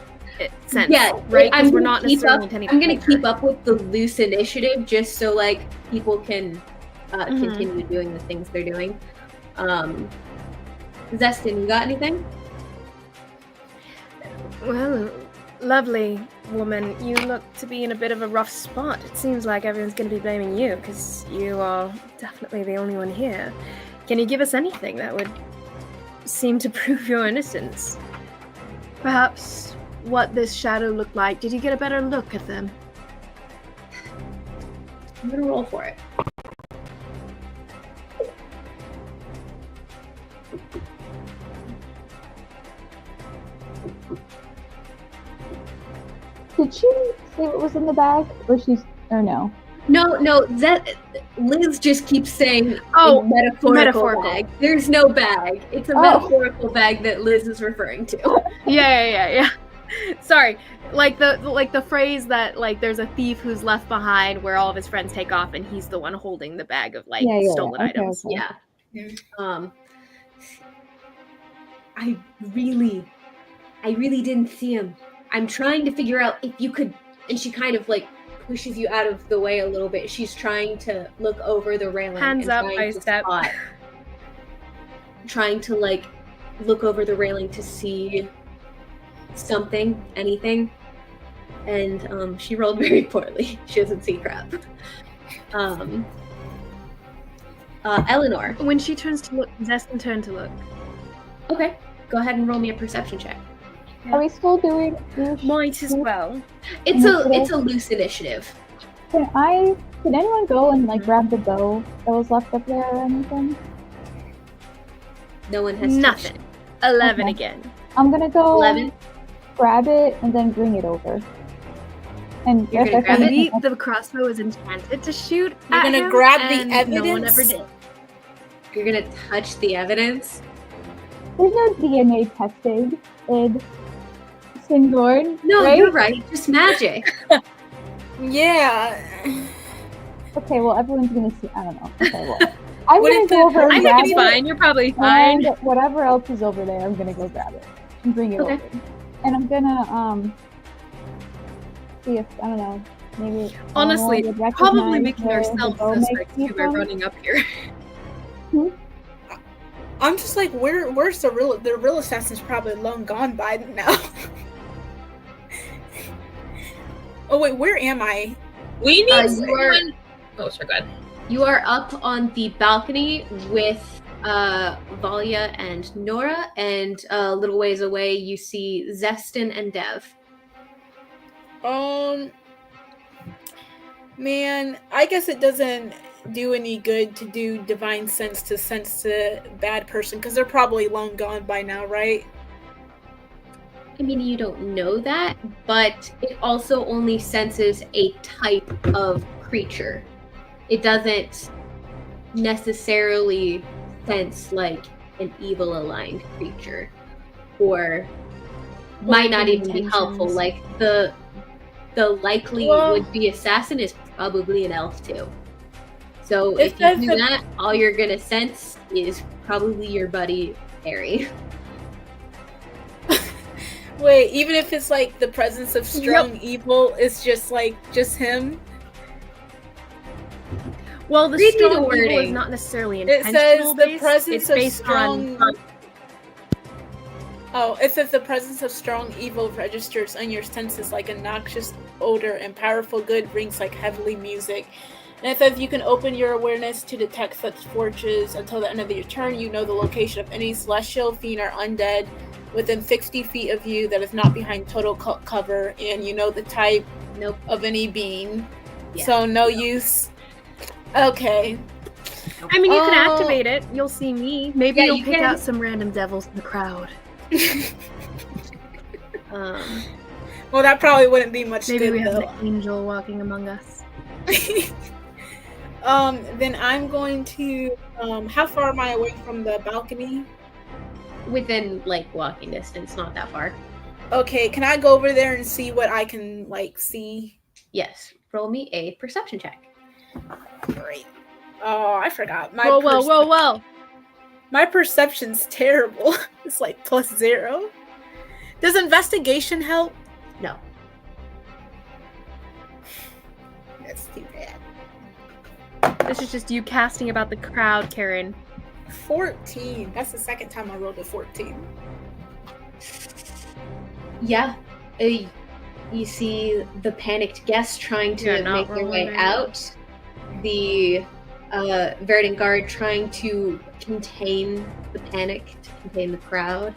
sense, right? Because we're not necessarily intending. I'm gonna keep up with the loose initiative just so like people can continue doing the things they're doing. Zestin, you got anything? Well, lovely woman, you look to be in a bit of a rough spot. It seems like everyone's going to be blaming you, because you are definitely the only one here. Can you give us anything that would seem to prove your innocence? Perhaps what this shadow looked like. Did you get a better look at them? I'm gonna roll for it. Did she say what was in the bag, or no? No, that Liz just keeps saying metaphorical. bag. There's no bag. It's a metaphorical bag that Liz is referring to. Yeah. Sorry, like the phrase that like there's a thief who's left behind where all of his friends take off and he's the one holding the bag of like stolen items. Okay. Yeah. I really didn't see him. I'm trying to figure out if you could, and she kind of like pushes you out of the way a little bit. She's trying to look over the railing. Hands up, I step. Trying to like look over the railing to see anything. And she rolled very poorly. She doesn't see crap. Eleanor. When she turns to look, Zestin turned to look. Okay, go ahead and roll me a perception check. Are we still doing? Might as well. It's a loose initiative. Can anyone go and like grab the bow that was left up there or anything? No one has nothing. 11 Okay. again. I'm gonna go 11. grab it and then bring it over. And You're if gonna I grab find Maybe anything- the crossbow is enchanted to shoot You're at gonna him, grab the and no one ever evidence? did. You're gonna touch the evidence. there's no DNA testing in Singborn, No, right? you're right. Just magic. Yeah. Okay, well, everyone's gonna see. I don't know. Okay, well, I'm What gonna if go the- over I and think grab it's it, fine. You're probably fine. and whatever else is over there, I'm gonna go grab it and bring it Okay. over. And I'm gonna see if I don't know, maybe Honestly, Eleanor would probably recognize making where ourselves the bow makes suspects me too by from. running up here. I'm just like, where's the real assassin's probably long gone by now. Oh wait, where am I? We need you are- someone. Oh, sorry, go ahead. You are up on the balcony with Valia and Nora, and a little ways away you see Zestin and Dev. Man, I guess it doesn't do any good to do divine sense to bad person because they're probably long gone by now, right? I mean, you don't know that, but it also only senses a type of creature. It doesn't necessarily sense like an evil aligned creature, or might not even be helpful. intentions. Like the likely Well- would be assassin is probably an elf too. So It if you says do that- that, all you're gonna sense is probably your buddy Harry. Wait, even if it's like the presence of strong evil, it's just him. Well, the Read me the strong evil is wording. not necessarily It intentional. says the based. presence It's of based strong. on Oh, it says the presence of strong evil registers on your senses like a noxious odor, and powerful good rings like heavenly music. And it says you can open your awareness to detect such forces until the end of your turn. You know the location of any celestial, fiend, or undead within 60 feet of you that is not behind total cover, and you know the type Nope. of any being. Yeah. So no use. Okay. I mean, you can Oh. activate it. You'll see me. Maybe Yeah, you'll you pick can. out some random devils in the crowd. Well, that probably wouldn't be much Maybe good we have though. an angel walking among us. Then I'm going to. How far am I away from the balcony? Within like walking distance, not that far. Okay, can I go over there and see what I can like see? Yes. Roll me a perception check. Great. Oh, I forgot. Whoa. My perception's terrible. It's like +0. Does investigation help? No. That's too bad. This is just you casting about the crowd, Karen. 14. That's the second time I rolled a 14. Yeah. You see the panicked guests trying to You're not make their way rolling. out. The Verdant Guard trying to contain the panic, to contain the crowd.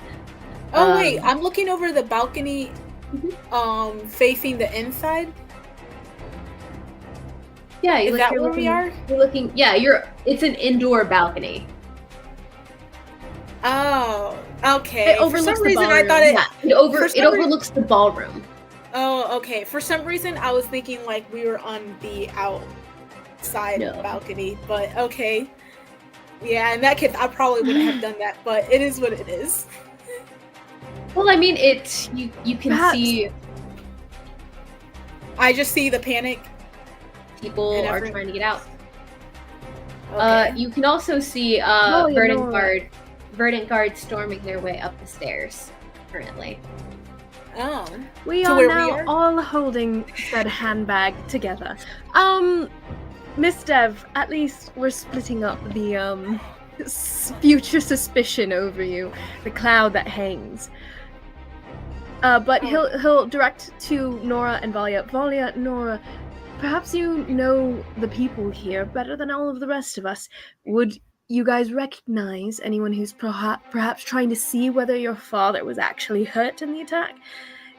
Oh wait, I'm looking over the balcony, Mhm. facing the inside. Yeah, Is that you're where we looking- are? You're looking. Yeah, it's an indoor balcony. Oh, okay. It overlooks For some the reason, I ballroom. thought it. Yeah, for it some overlooks the ballroom. Oh, okay. For some reason, I was thinking like we were on the outside No. balcony, but okay. Yeah, in that case, I probably wouldn't have done that, but it is what it is. Well, I mean, you can Perhaps- see I just see the panic. people And are every- trying to get out. Okay. You can also see Oh, yeah, Verdant Guard storming their way up the stairs currently. Oh. We To are where we now are? all holding said handbag together. Miss Dev, at least we're splitting up the future suspicion over you, the cloud that hangs. But he'll direct to Nora and Valia. Valia, Nora, perhaps you know the people here better than all of the rest of us. Would you guys recognize anyone who's perhaps trying to see whether your father was actually hurt in the attack?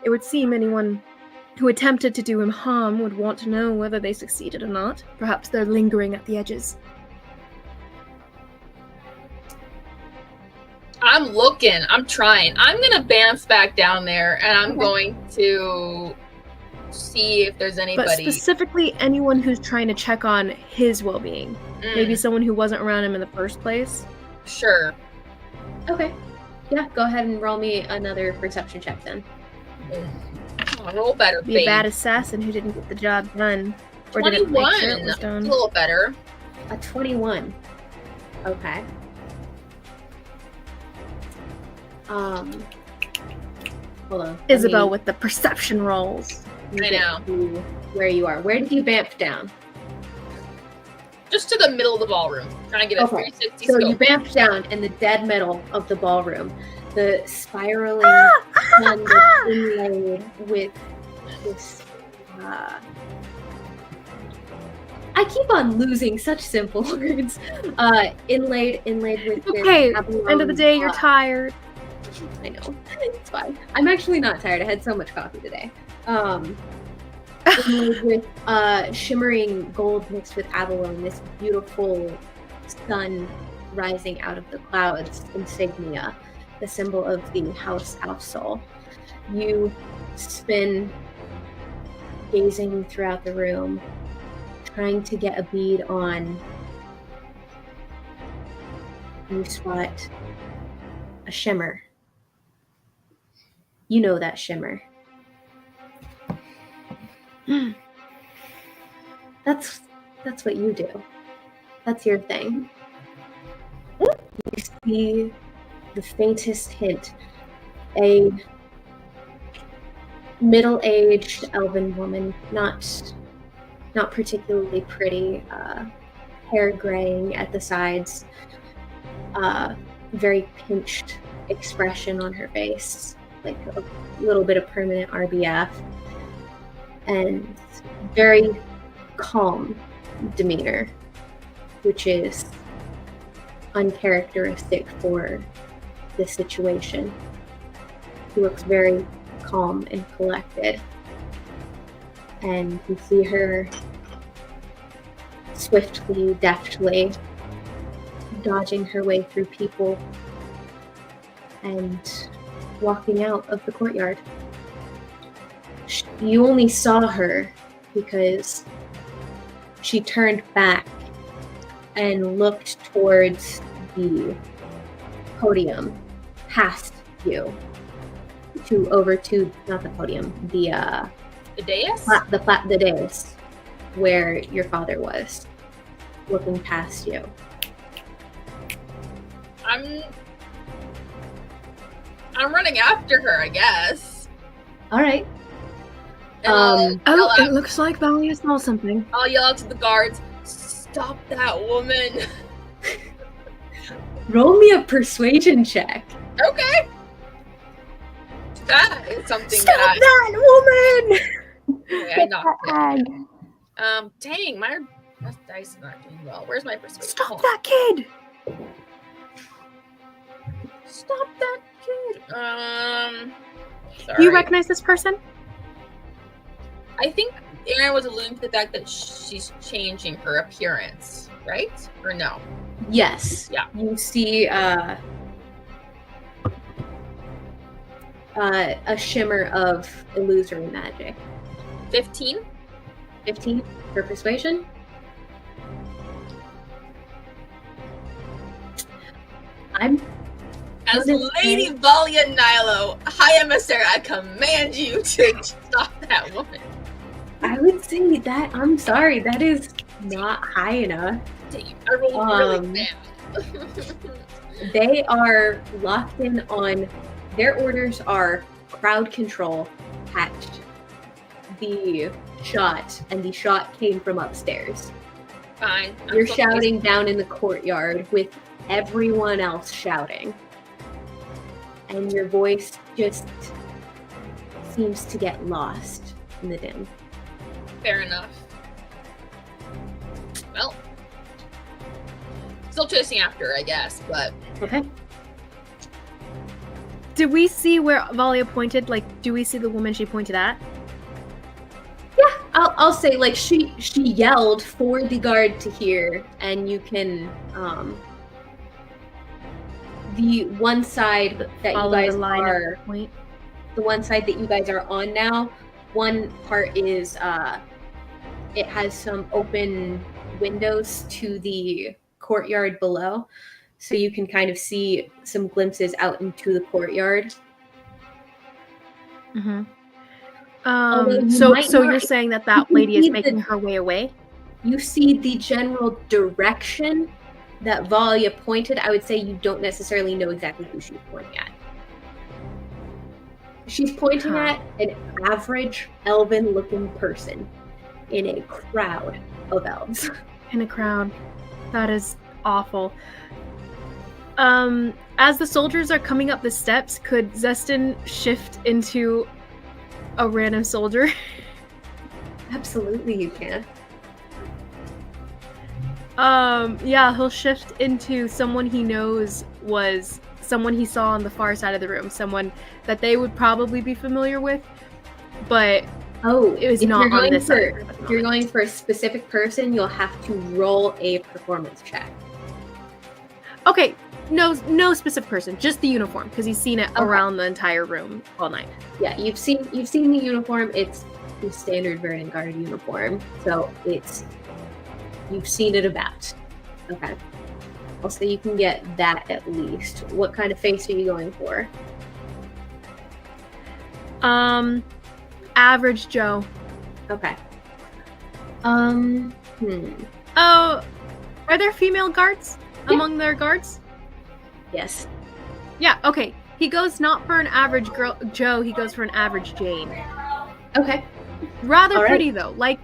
It would seem anyone who attempted to do him harm would want to know whether they succeeded or not. Perhaps they're lingering at the edges. I'm looking. I'm trying. I'm gonna bounce back down there, and I'm going to see if there's But anybody. specifically anyone who's trying to check on his well-being. Maybe someone who wasn't around him in the first place. Sure. Okay. Yeah, go ahead and roll me another perception check then. Roll better, Be a babe. bad assassin who didn't get the job done. Or didn't 21. make sure it was A done. little better. A 21. Okay. Hold on. Isabel with the perception rolls. I know. Where you are. Where did you vamp down? Just to the middle of the ballroom. Trying to get a Okay. 360 So you scope. vamped down in the dead middle of the ballroom. The spiraling sun that's inlaid with this. I keep on losing such simple words. Inlaid with. Okay, this end of the day, you're abalone, tired. I know. It's fine. I'm actually not tired. I had so much coffee today. Inlaid with shimmering gold mixed with abalone, this beautiful sun rising out of the clouds insignia, the symbol of the house Alfsol. You spin gazing throughout the room, trying to get a bead on. You spot a shimmer. You know that shimmer. That's what you do. That's your thing. You see the faintest hint. A middle-aged elven woman, not particularly pretty, hair graying at the sides, very pinched expression on her face, like a little bit of permanent RBF, and very calm demeanor, which is uncharacteristic for this situation. She looks very calm and collected, and you see her swiftly, deftly dodging her way through people and walking out of the courtyard. You only saw her because she turned back and looked towards the podium past you to not the podium, the dais? the dais where your father was, looking past you. I'm running after her, I guess. All right. And I'll yell Oh, out- it looks like Valia saw something. I'll yell out to the guards, "Stop that woman!" Roll me a persuasion check. Okay. That is something Stop that that woman! I knocked it. Ag. Dang, my dice is not doing well. Where's my persuasion? Stop Hold on. that kid! Stop that kid. Do Sorry. you recognize this person? I think Aaron was alluding to the fact that she's changing her appearance, right? Or no? Yes. Yeah. You see a shimmer of illusory magic. 15? 15 for persuasion. I'm As What is Lady it? Valia Nilo, High Emissary, I command you to stop that woman. I would say that I'm sorry, that is not high enough. Dang, I rolled really bad. They are locked in on their orders are crowd control patched the shot, and the shot came from upstairs. Fine. I'm You're so shouting down in the courtyard with everyone else shouting. And your voice just seems to get lost in the dim. Fair enough. Well, still chasing after her, I guess, but Okay. Did we see where Valia pointed? Like, do we see the woman she pointed at? Yeah, I'll say like she yelled for the guard to hear, and you can the one side that Follow you guys the line are of point. the one side that you guys are on now one part is it has some open windows to the courtyard below, so you can kind of see some glimpses out into the courtyard. Mm-hmm. Although you So might you're not- saying that you lady is see making her way away? You see the general direction that Valia pointed. I would say you don't necessarily know exactly who she's pointing at. She's pointing at an average elven-looking person in a crowd of elves. In a crowd. That is awful. As the soldiers are coming up the steps, could Zestin shift into a random soldier? Absolutely, you can. Yeah, he'll shift into someone he knows was someone he saw on the far side of the room, someone that they would probably be familiar with, but it was not on this side. If you're going for a specific person, you'll have to roll a performance check. Okay, no specific person, just the uniform, because he's seen it around the entire room all night. Yeah, you've seen the uniform. It's the standard Verdant Guard uniform, so you've seen it about. Okay. I'll say you can get that at least. What kind of face are you going for? Average Joe. Okay. Oh, are there female guards among their guards? Yes. Yeah, okay. He goes not for an average girl Joe, he goes for an average Jane. Okay. Rather All right. pretty though. Like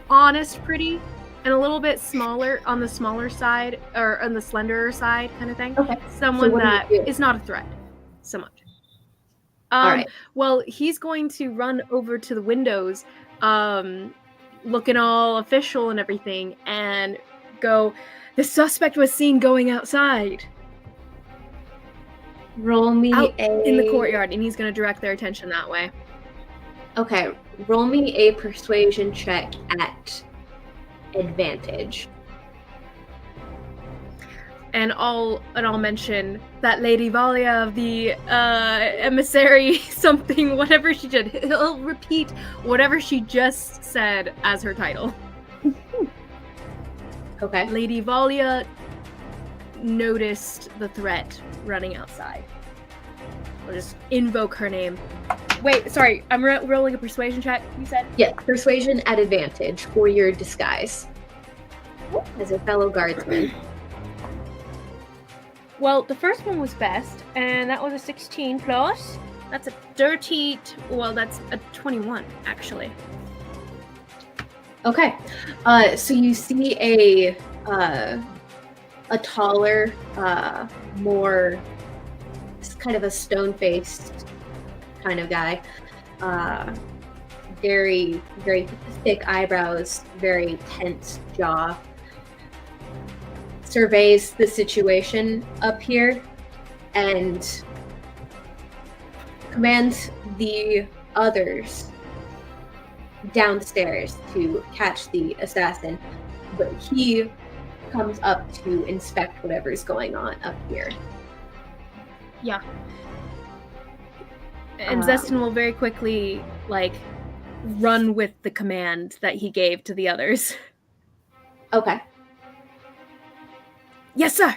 honest pretty. And a little bit smaller, on the smaller side, or on the slenderer side kind of thing. Okay. Someone what do you that do? is not a threat so much. All right. Well, he's going to run over to the windows, looking all official and everything, and go, "The suspect was seen going outside." Roll me Out in the courtyard, and he's going to direct their attention that way. Okay. Roll me a persuasion check at advantage. And I'll mention that Lady Valia of the emissary something, whatever she did. He'll repeat whatever she just said as her title. Okay. Lady Valia noticed the threat running outside. I'll just invoke her name. Wait, sorry, I'm rolling a persuasion check, you said? Yeah, persuasion at advantage for your disguise as a fellow guardsman. Well, the first one was best, and that was a 16 plus. That's a dirty, that's a 21, actually. Okay. So you see a taller, more kind of a stone-faced kind of guy. Very, very thick eyebrows, very tense jaw. Surveys the situation up here and commands the others downstairs to catch the assassin, but he comes up to inspect whatever's going on up here. Yeah. And Zestin will very quickly, run with the command that he gave to the others. Okay. Yes, sir!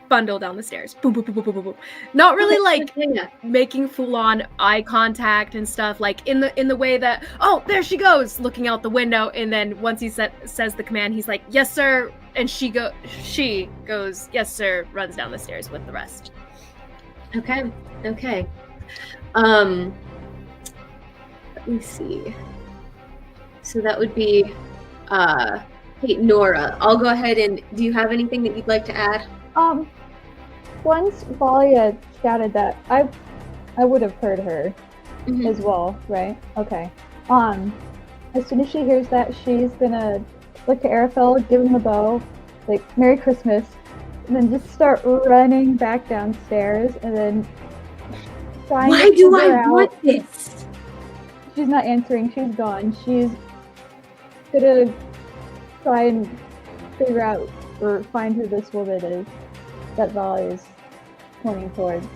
Bundle down the stairs. Boom, boom, boom, boom, boom, boom. Not really, Yeah. making full-on eye contact and stuff, in the way that, oh, there she goes, looking out the window, and then once he says the command, he's like, yes, sir, and she goes, yes, sir, runs down the stairs with the rest. Okay. Let me see. So that would be, hey, Nora, I'll go ahead and, do you have anything that you'd like to add? Once Valia shouted that, I would have heard her Mhm. as well, right? Okay. As soon as she hears that, she's gonna look to Arafel, give him a bow, Merry Christmas, and then just start running back downstairs, and then trying Why to do figure I out. want this? She's not answering. She's gone. She's gonna try and figure out or find who this woman is that Valia is pointing towards.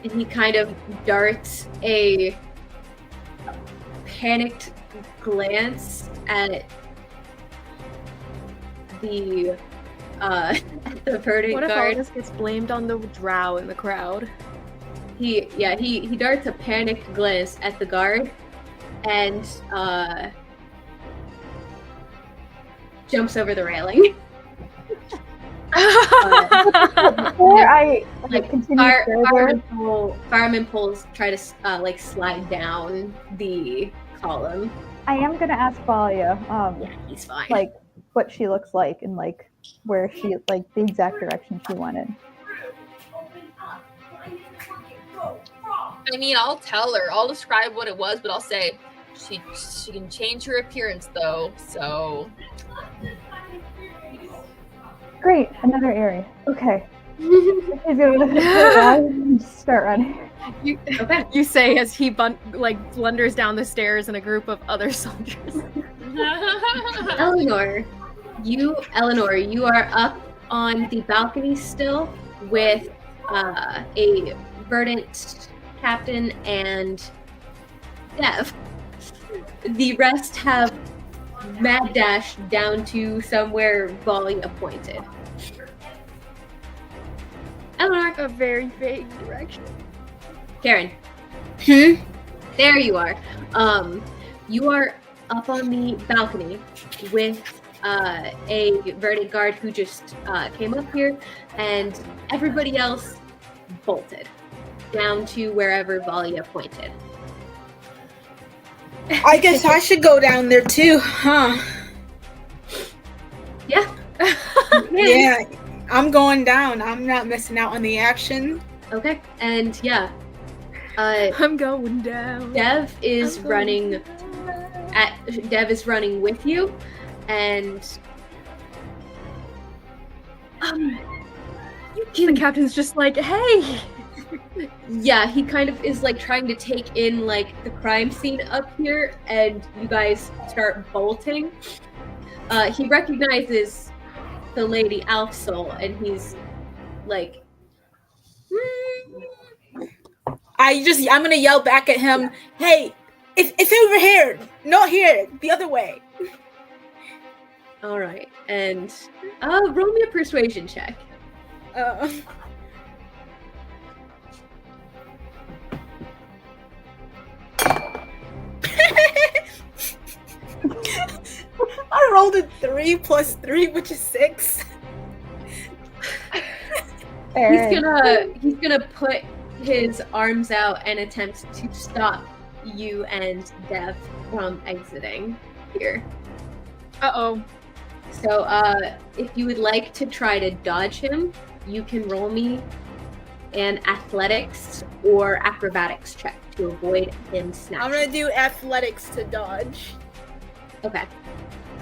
and he kind of darts a panicked glance at the verdant What if all guard. this gets blamed on the drow in the crowd? He darts a panicked glance at the guard and jumps over the railing. Before I continue further, Fireman pulls try to slide down the column. I am gonna ask Valia, Yeah, he's fine. like what she looks like and like where she the exact direction she wanted. I mean, I'll tell her. I'll describe what it was, but I'll say she can change her appearance though. So Great, another area. Okay. He's gonna start running. You say as he blunders down the stairs in a group of other soldiers. Eleanor, you are up on the balcony still with a verdant captain and Dev. The rest have mad dash down to somewhere Volley appointed. Eleanor, A very vague direction. Karen. There you are. You are up on the balcony with a verdant guard who just came up here, and everybody else bolted down to wherever Valia pointed. I guess I should go down there too, huh? Yeah. Yeah, I'm going down. I'm not missing out on the action. Okay. And yeah, I'm going down. Dev is I'm going running. Dev is running with you, and The captain's just like, hey! yeah, he kind of is like trying to take in like the crime scene up here, and you guys start bolting. He recognizes the lady Alfsol, and he's like, I'm gonna yell back at him, hey, it's over here, not here, the other way. all right, and roll me a persuasion check. I rolled a 3 plus 3, which is 6. He's gonna put his arms out and attempt to stop you and Dev from exiting here. Uh-oh. So if you would like to try to dodge him, you can roll me an athletics or acrobatics check to avoid him snatching. I'm gonna do athletics to dodge. Okay.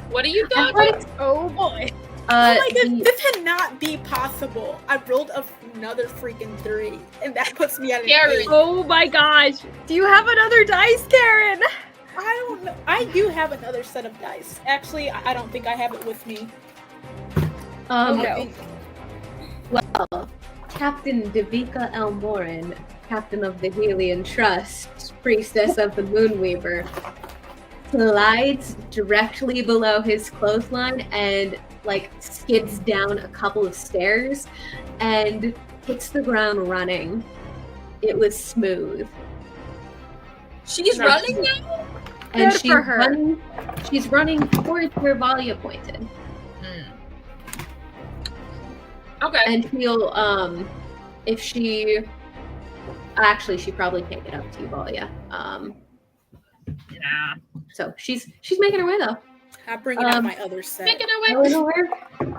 what are you dodging? Athletics. Oh boy. Oh my god, this cannot be possible. I rolled another freaking 3, and that puts me at an Karen. 8. Oh my gosh. Do you have another dice, Karen? I don't know. I do have another set of dice. Actually, I don't think I have it with me. No. Well, Captain Devika Elmoran, captain of the Helian Trust, priestess of the Moonweaver, slides directly below his clothesline and skids down a couple of stairs and hits the ground running. It was smooth. She's Nice. running now? And Good for her. She's running towards where Valia pointed. Okay. And she'll if she probably can't get up to you, Valia. Nah. So she's making her way though. I'm bringing out my other set. Make it away. Eleanor,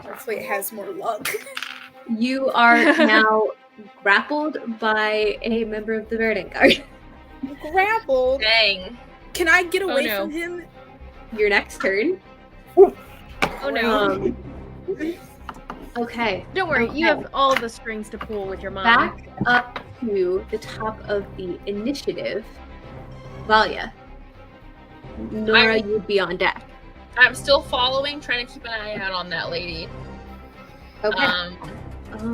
Hopefully it has more luck. you are now grappled by a member of the Verdant Guard. Grappled? Dang. Can I get away no. from him? Your next turn. Oh no. Okay. Don't worry, you okay. have all the strings to pull with your mom. Back up to the top of the initiative. Valia. Nora, you'd be on deck. I'm still following, trying to keep an eye out on that lady. Okay.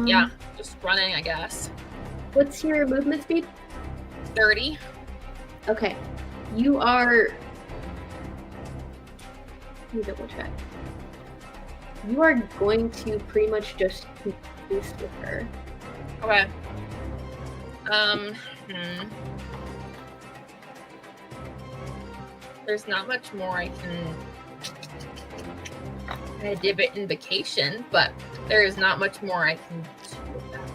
Yeah, just running, I guess. What's your movement speed? 30. Okay. You are. Let me double check. You are going to pretty much just keep pace with her. Okay. There's not much more I can. I did it in vacation, but there is not much more I can do with that.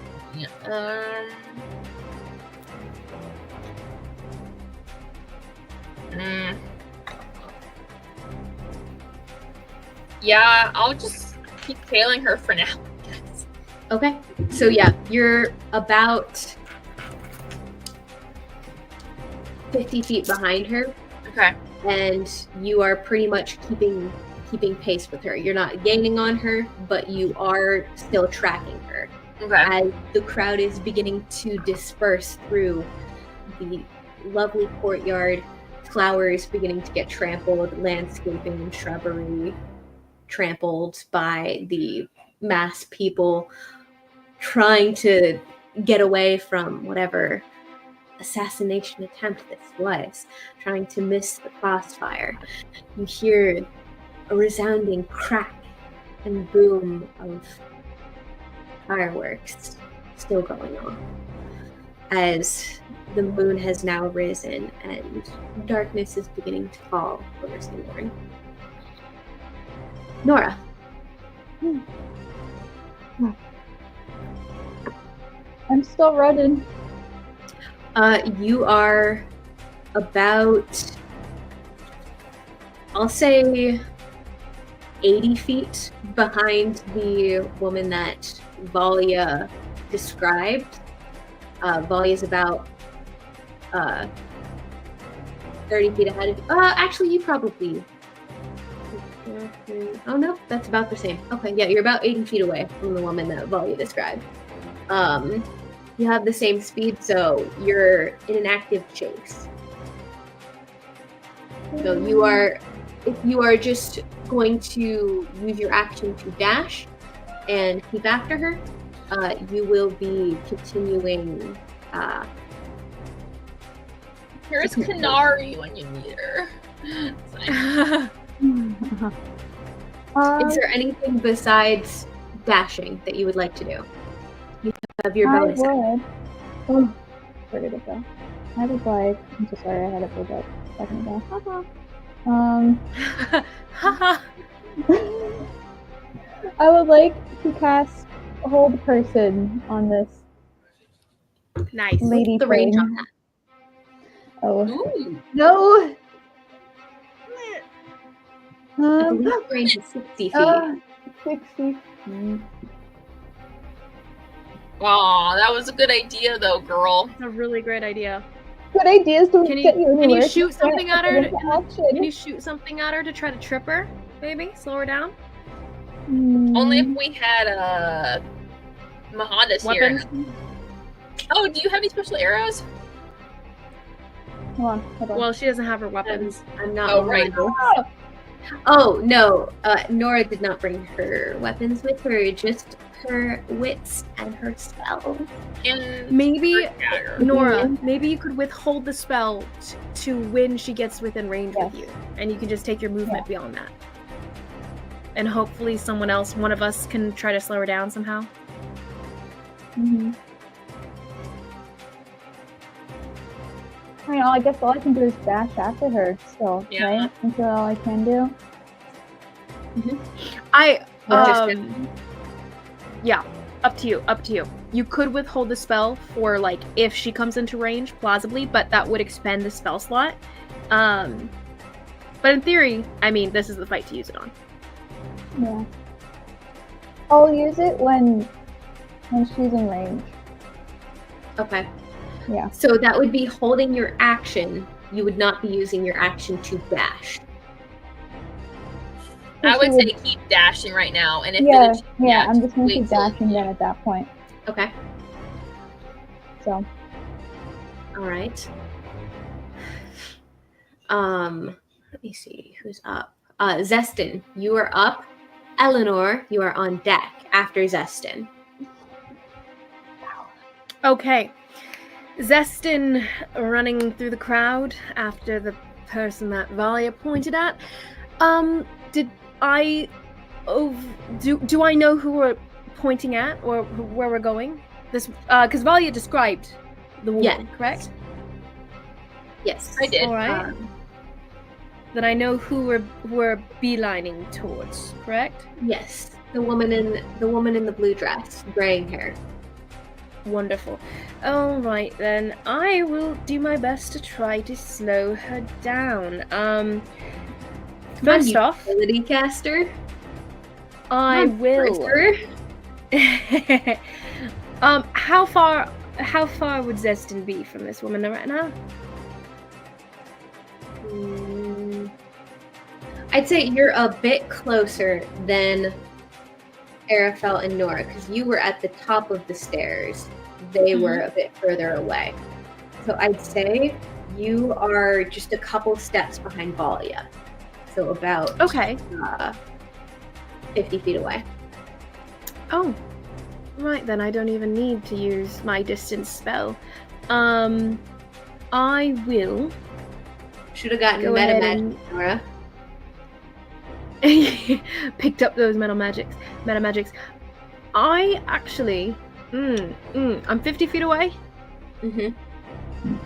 Yeah, I'll just keep tailing her for now. Yes. Okay. So yeah, you're about 50 feet behind her, Okay. and you are pretty much keeping pace with her. You're not gaining on her, but you are still tracking her. Okay. As the crowd is beginning to disperse through the lovely courtyard, flowers beginning to get trampled, landscaping and shrubbery trampled by the mass people trying to get away from whatever assassination attempt this was, trying to miss the crossfire. You hear a resounding crack and boom of fireworks still going on as the moon has now risen and darkness is beginning to fall over Seymour. Nora. I'm still running. You are about, I'll say, 80 feet behind the woman that Valia described. Valia is about 30 feet ahead of you. Actually, you probably... Oh no, that's about the same. Okay, yeah, you're about 80 feet away from the woman that Valia described. You have the same speed, so you're in an active chase. So you are, if you are just going to use your action to dash and keep after her, you will be continuing. Here's Canary when you need her. Is there anything besides dashing that you would like to do? You have your I bonus. would. Oh, where did it go? I was like, I'm so sorry, I had it pulled up a second ago. Haha. I would like to cast Hold Person on this Nice. lady The range thing. on that. Oh, Ooh. no! I believe the range is 60 feet. 60 feet. Aw, that was a good idea though, girl. That's a really great idea. Good ideas don't Can you- get you can you anywhere. shoot something at her Into to- action. Can you shoot something at her to try to trip her? Maybe? Slow her down? Only if we had Mahanda's here. Weapons? Oh, do you have any special arrows? Hold on. Well, she doesn't have her weapons. I'm not. Oh, right. Oh no, Nora did not bring her weapons with her, just her wits and her spell. And Maybe, dagger. Nora, maybe you could withhold the spell to when she gets within range Yes. with you. And you can just take your movement beyond that. And hopefully someone else, one of us, can try to slow her down somehow. Mm-hmm. I guess all I can do is dash after her still, Yeah. right? Is that all I can do? Yeah, up to you. You could withhold the spell for, like, if she comes into range, plausibly, but that would expend the spell slot. But in theory, I mean, this is the fight to use it on. Yeah. I'll use it when she's in range. Okay. Yeah. So that would be holding your action. You would not be using your action to dash. I would say keep dashing right now, and if Yeah, it, I'm just gonna keep wait till- dashing then at that point. Okay. So All right. Let me see who's up. Zestin, you are up. Eleanor, you are on deck after Zestin. Okay. Zestin running through the crowd after the person that Valia pointed at. Did I... do I know who we're pointing at or where we're going? This, because Valia described the woman, correct? Yes, I did. All right. Then I know who we're beelining towards, correct? Yes, the woman in the blue dress, graying hair. Wonderful. All right then, I will do my best to try to slow her down. First off, ability caster. I will. How far would Zestin be from this woman right now? I'd say you're a bit closer than Arafel and Nora, because you were at the top of the stairs. They were a bit further away. So I'd say you are just a couple steps behind Valia. So about 50 feet away. Oh, right then. I don't even need to use my distance spell. I will. Should have gotten Go meta ahead magic, and- Nora. Picked up those meta magics. I actually, I'm 50 feet away. Mm-hmm.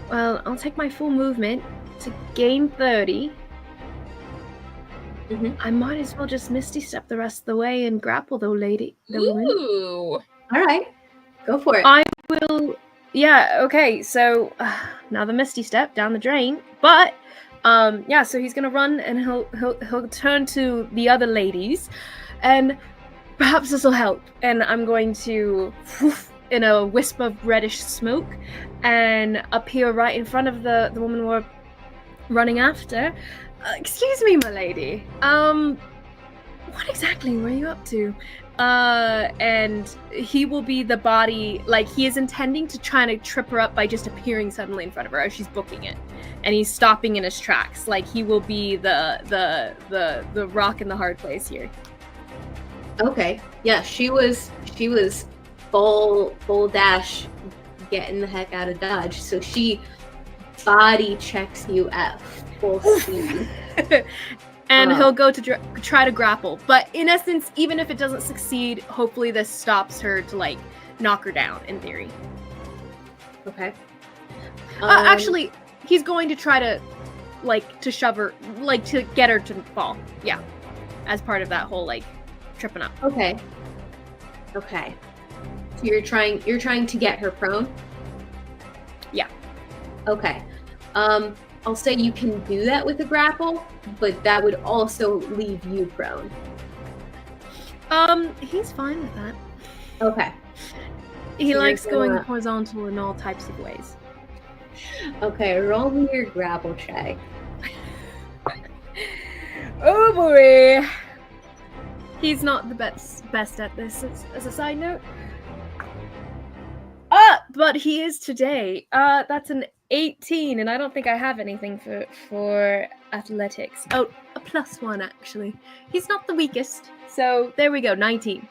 Well, I'll take my full movement to gain 30. Mm-hmm. I might as well just Misty Step the rest of the way and grapple the woman. Ooh. All right, go for it. I will. Yeah. Okay. So now the Misty Step down the drain, but yeah. So he's gonna run and he'll turn to the other ladies, and perhaps this will help. And I'm going to, in a wisp of reddish smoke, and appear right in front of the woman we're running after. Excuse me, my lady. What exactly were you up to? And he will be the body, like he is intending to try to trip her up by just appearing suddenly in front of her as she's booking it, and he's stopping in his tracks. Like he will be the rock in the hard place here. Okay. Yeah, she was full dash, getting the heck out of Dodge. So she body checks you at full speed. And he'll go to try to grapple. But in essence, even if it doesn't succeed, hopefully this stops her to like knock her down in theory. Okay. Actually, he's going to try to like to shove her, like to get her to fall. Yeah. As part of that whole like tripping up. Okay. Okay. So you're trying to get her prone? Yeah. Okay. I'll say you can do that with a grapple, but that would also leave you prone. He's fine with that. Okay. He So likes you're gonna- going horizontal in all types of ways. Okay, roll me your grapple check. Oh boy! He's not the best at this, as a side note. But he is today. That's an 18, and I don't think I have anything for athletics. Oh, a +1 actually. He's not the weakest. So there we go, 19.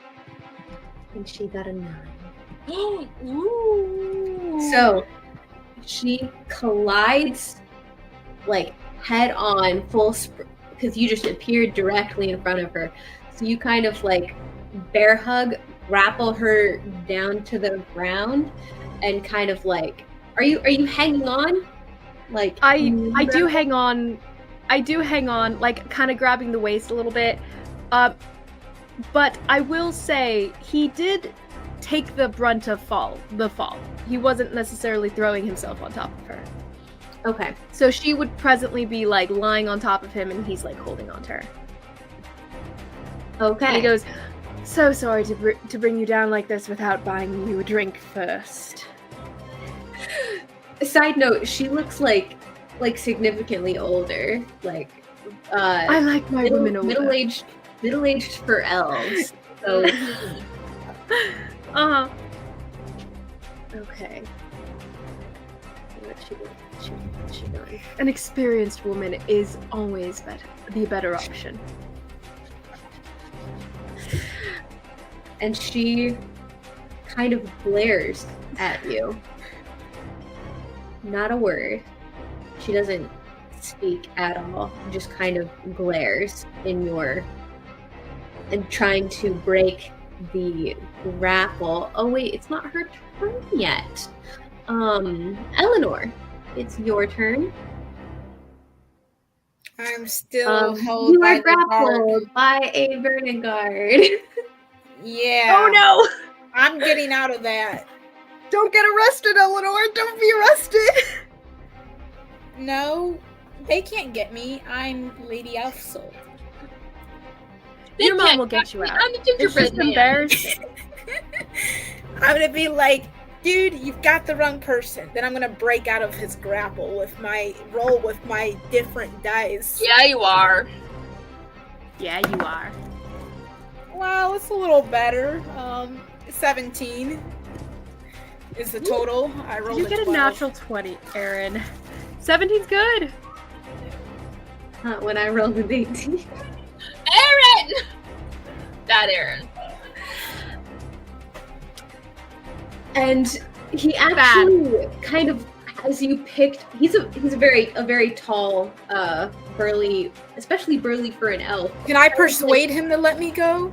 And she got a 9. Ooh. So she collides like head on, full because you just appeared directly in front of her. So you kind of like bear hug, grapple her down to the ground, and kind of like, are you hanging on? Like I do hang on. I do hang on, like kind of grabbing the waist a little bit. But I will say he did take the brunt of the fall. He wasn't necessarily throwing himself on top of her. Okay. So she would presently be like lying on top of him, and he's like holding on to her. Okay. And he goes, "So sorry to bring you down like this without buying you a drink first." Side note, she looks like significantly older. Like I like my women older. middle-aged for elves. So Uh-huh. okay. What she done? An experienced woman is always the better option. And she kind of glares at you. not a word. She doesn't speak at all. Just kind of glares in your and trying to break the grapple. Oh wait, it's not her turn yet. Eleanor, it's your turn. I'm still held You by are the guard. grappled by a Vernon guard. Yeah. Oh no! I'm getting out of that. Don't get arrested, Eleanor! Don't be arrested! No, they can't get me. I'm Lady Alfsol. Your mom can't will get catch you me. out. I'm the It's gingerbread just man. embarrassing. I'm gonna be like, dude, you've got the wrong person. Then I'm gonna break out of his grapple with my different dice. Yeah, you are. Yeah, you are. Wow, it's a little better. 17 is the total. I rolled You get a 12. natural 20, Aaron. 17's good. When I rolled an 18. Aaron! That Aaron. And he actually kind of has you picked. He's a very tall, burly, especially burly for an elf. Can I persuade him to let me go?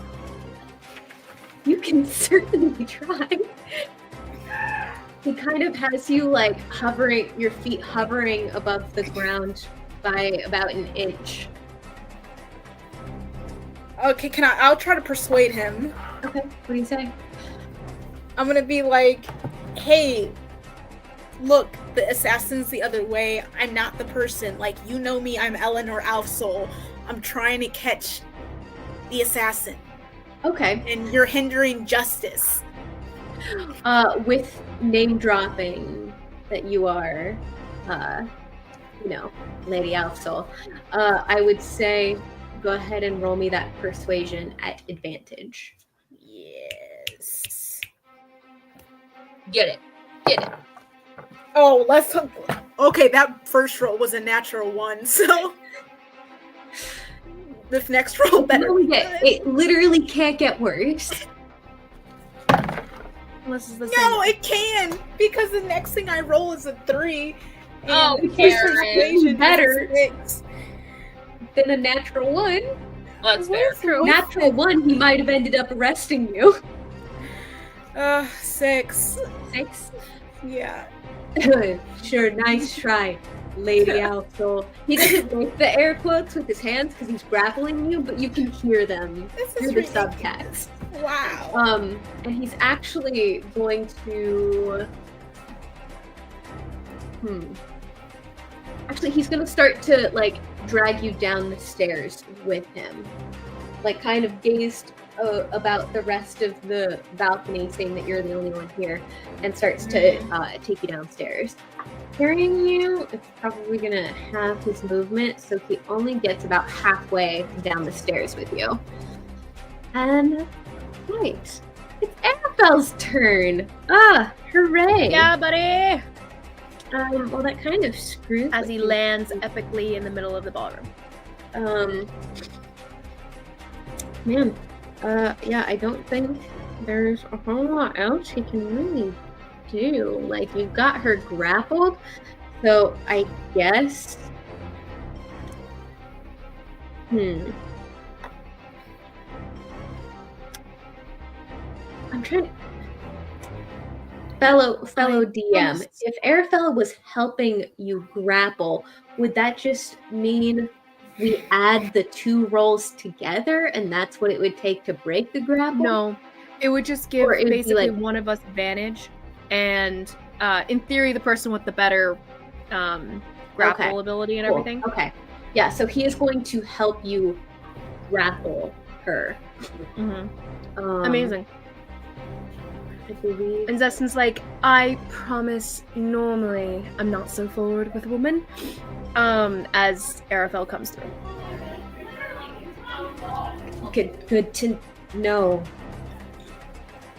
You can certainly try. He kind of has you like hovering, your feet hovering above the ground by about an inch. Okay, I'll try to persuade him. Okay, what do you say? I'm gonna be like, hey, look, the assassin's the other way. I'm not the person. Like, you know me, I'm Eleanor Alfsol. I'm trying to catch the assassin. Okay. And you're hindering justice. With name dropping that you are, Lady Alfsol, I would say go ahead and roll me that persuasion at advantage. Yes. Get it. Get it. Oh, okay, that first roll was a natural 1, so this next roll better be good. It literally can't get worse. This is the No, it can, because the next thing I roll is a 3. And Oh, the Karen. persuasion is Better. 6. Then a natural 1. Well, that's fair. True. Natural 1, he might have ended up arresting you. 6. 6. Yeah. Sure, nice try, Lady Alfsol. He doesn't make the air quotes with his hands because he's grappling you, but you can hear them This through is the ridiculous. subtext. Wow. And he's actually going to. Actually, he's going to start to like drag you down the stairs with him, like kind of gazed about the rest of the balcony, saying that you're the only one here, and starts to take you downstairs. Carrying you, it's probably going to have his movement, so he only gets about halfway down the stairs with you. And right, it's Annabelle's turn. Hooray! Yeah, buddy! Well, that kind of screws As he lands epically in the middle of the ballroom. Man, yeah, I don't think there's a whole lot else he can really do. Like, you've got her grappled, so I guess. I'm trying to. Fellow DM, if Arafella was helping you grapple, would that just mean we add the 2 rolls together and that's what it would take to break the grapple? No, it would just give Or it would be basically like- one of us advantage, and in theory, the person with the better grapple Okay. ability and Cool. everything. Okay. Yeah, so he is going to help you grapple her. Amazing. I believe. And Zestin's like, I promise normally I'm not so forward with a woman. As Arafel comes through. Good to know.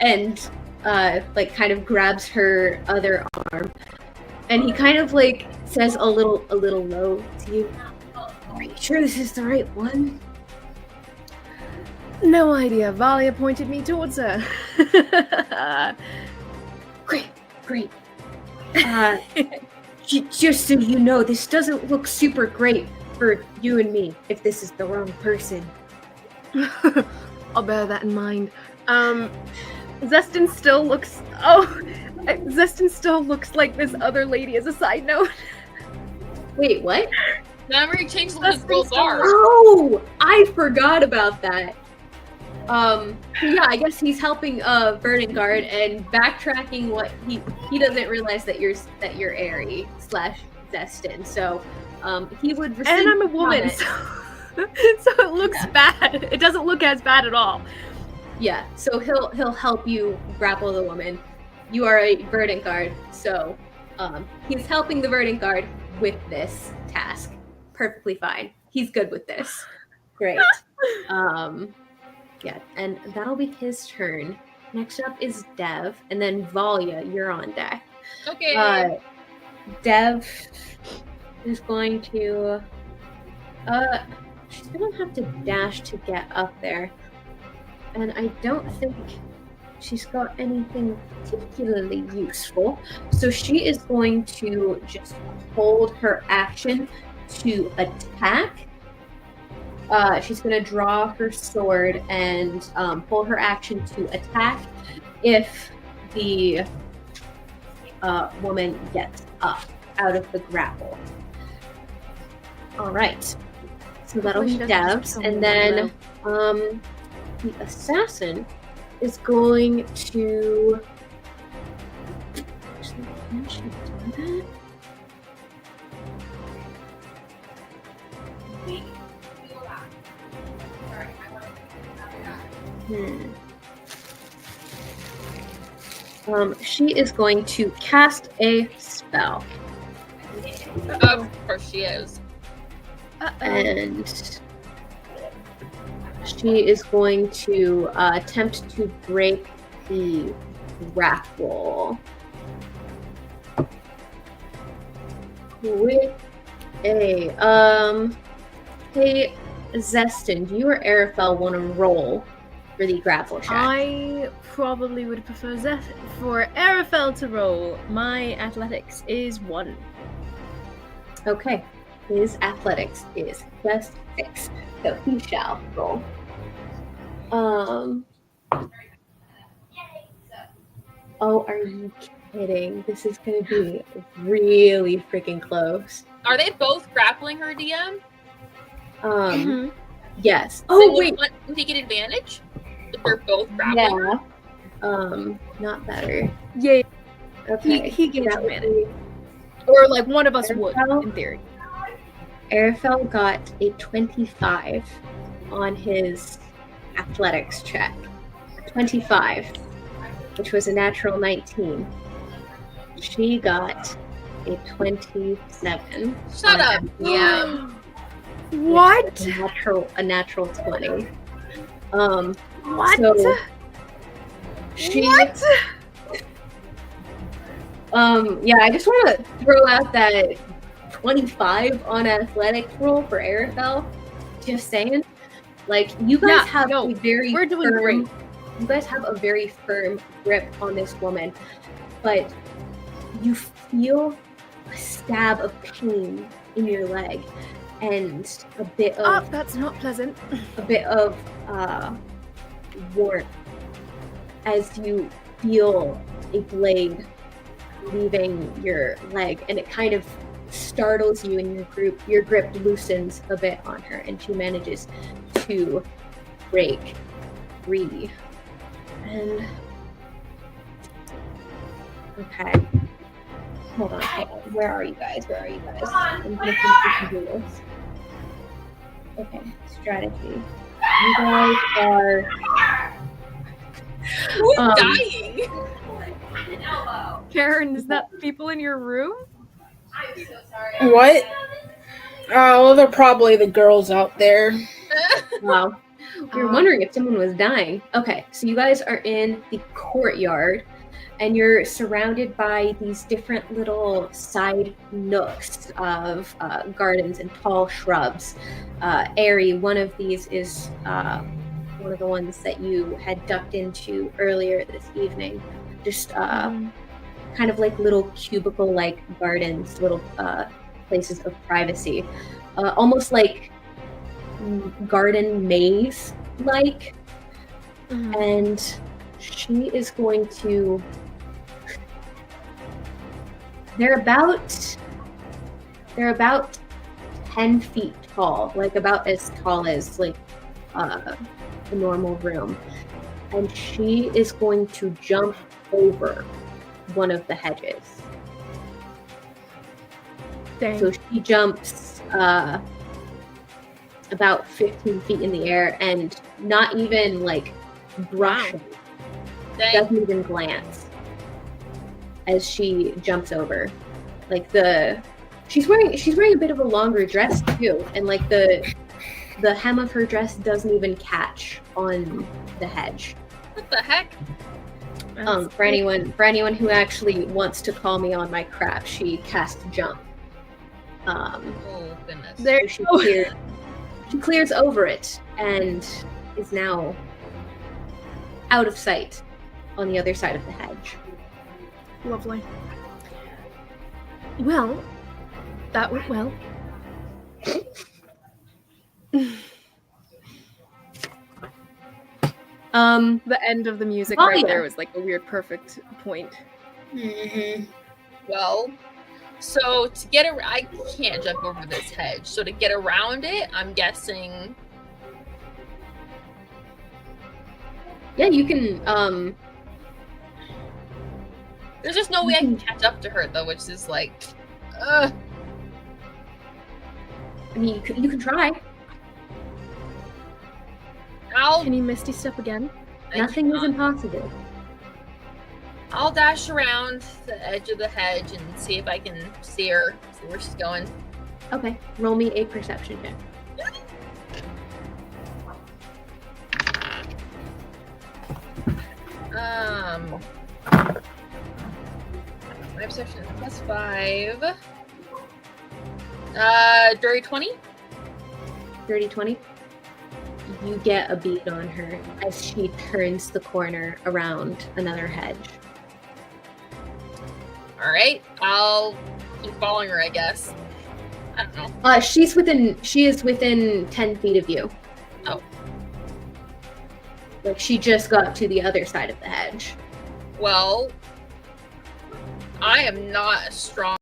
And like kind of grabs her other arm. And he kind of like says a little low to you. Are you sure this is the right one? No idea. Valia pointed me towards her. Great. Just so you know, this doesn't look super great for you and me if this is the wrong person. I'll bear that in mind. Zestin still looks. Oh, Zestin still looks like this other lady. As a side note. Wait, what? Remember, you changed the girls are. Oh, I forgot about that. Yeah, I guess he's helping Verdant Guard and backtracking what he doesn't realize that you're Aerie / Zestin. So he would rescind And I'm a woman, comment. so it looks bad. It doesn't look as bad at all. Yeah, so he'll help you grapple the woman. You are a Verdant Guard, so he's helping the Verdant Guard with this task. Perfectly fine. He's good with this. Great. Yeah, and that'll be his turn. Next up is Dev, and then Valya, you're on deck. Okay. Dev is going to she's gonna have to dash to get up there. And I don't think she's got anything particularly useful. So she is going to just hold her action to attack. She's going to draw her sword and hold her action to attack if the woman gets up out of the grapple. All right. So that'll be Dev's. And then the assassin is going to... Actually, can she do that? She is going to cast a spell. Of course she is. And she is going to attempt to break the grapple with a hey Zestin, do you or Arafel want to roll for the grapple check? I probably would prefer for Arafel to roll. My athletics is 1. Okay, his athletics is plus 6, so he shall roll. Oh, are you kidding? This is going to be really freaking close. Are they both grappling her, DM? Yes. Oh, Oh, wait. Would they get advantage? If they're both grappling? Yeah. Not better. Yeah, Okay. he gets that would advantage. be- Or like one of us would, Arafel? in theory. Arafel got a 25 on his athletics check. 25, which was a natural 19. She got a 27. Shut up. on Yeah. What? A natural 20. What? So she, What? yeah, I just want to throw out that 25 on athletics roll for Arafel. Just saying. Like, you guys have a very we're doing firm, great. You guys have a very firm grip on this woman, but you feel a stab of pain in your leg and a bit of that's not pleasant. warmth as you feel a blade leaving your leg, and it kind of startles you, and your grip loosens a bit on her, and she manages to break free. And okay, hold on. Where are you guys? I'm gonna think we can do this. Okay, strategy. You guys are Who's dying? Karen, is that people in your room? What? Oh, they're probably the girls out there. wow. We were wondering if someone was dying. Okay, so you guys are in the courtyard, and you're surrounded by these different little side nooks of gardens and tall shrubs. Aerie, one of these is one of the ones that you had ducked into earlier this evening. Just kind kind of like little cubicle-like gardens, little places of privacy, almost like garden maze-like. And she is going to. They're about 10 feet tall, like about as tall as like a normal room. And she is going to jump over one of the hedges. Dang. So she jumps about 15 feet in the air and not even like brushing, doesn't even glance as she jumps over. Like she's wearing a bit of a longer dress too, and like the hem of her dress doesn't even catch on the hedge. What the heck? For anyone who actually wants to call me on my crap, she cast jump. Oh goodness. There So she clears over it and is now out of sight on the other side of the hedge. Lovely. Well, that went well. The end of the music right there was like a weird perfect point. Well, so to get around, I can't jump over this hedge. So to get around it, I'm guessing. Yeah, you can. There's just no way I can catch up to her though, which is like, ugh. I mean, you can try. Can you Misty Step again? Nothing is impossible. I'll dash around the edge of the hedge and see if I can see her, see where she's going. Okay, roll me a perception check. My perception is +5. Dirty 20? Dirty 20. You get a beat on her as she turns the corner around another hedge. Alright, I'll keep following her, I guess. I don't know. She is within 10 feet of you. Oh. Like, she just got to the other side of the hedge. Well, I am not a strong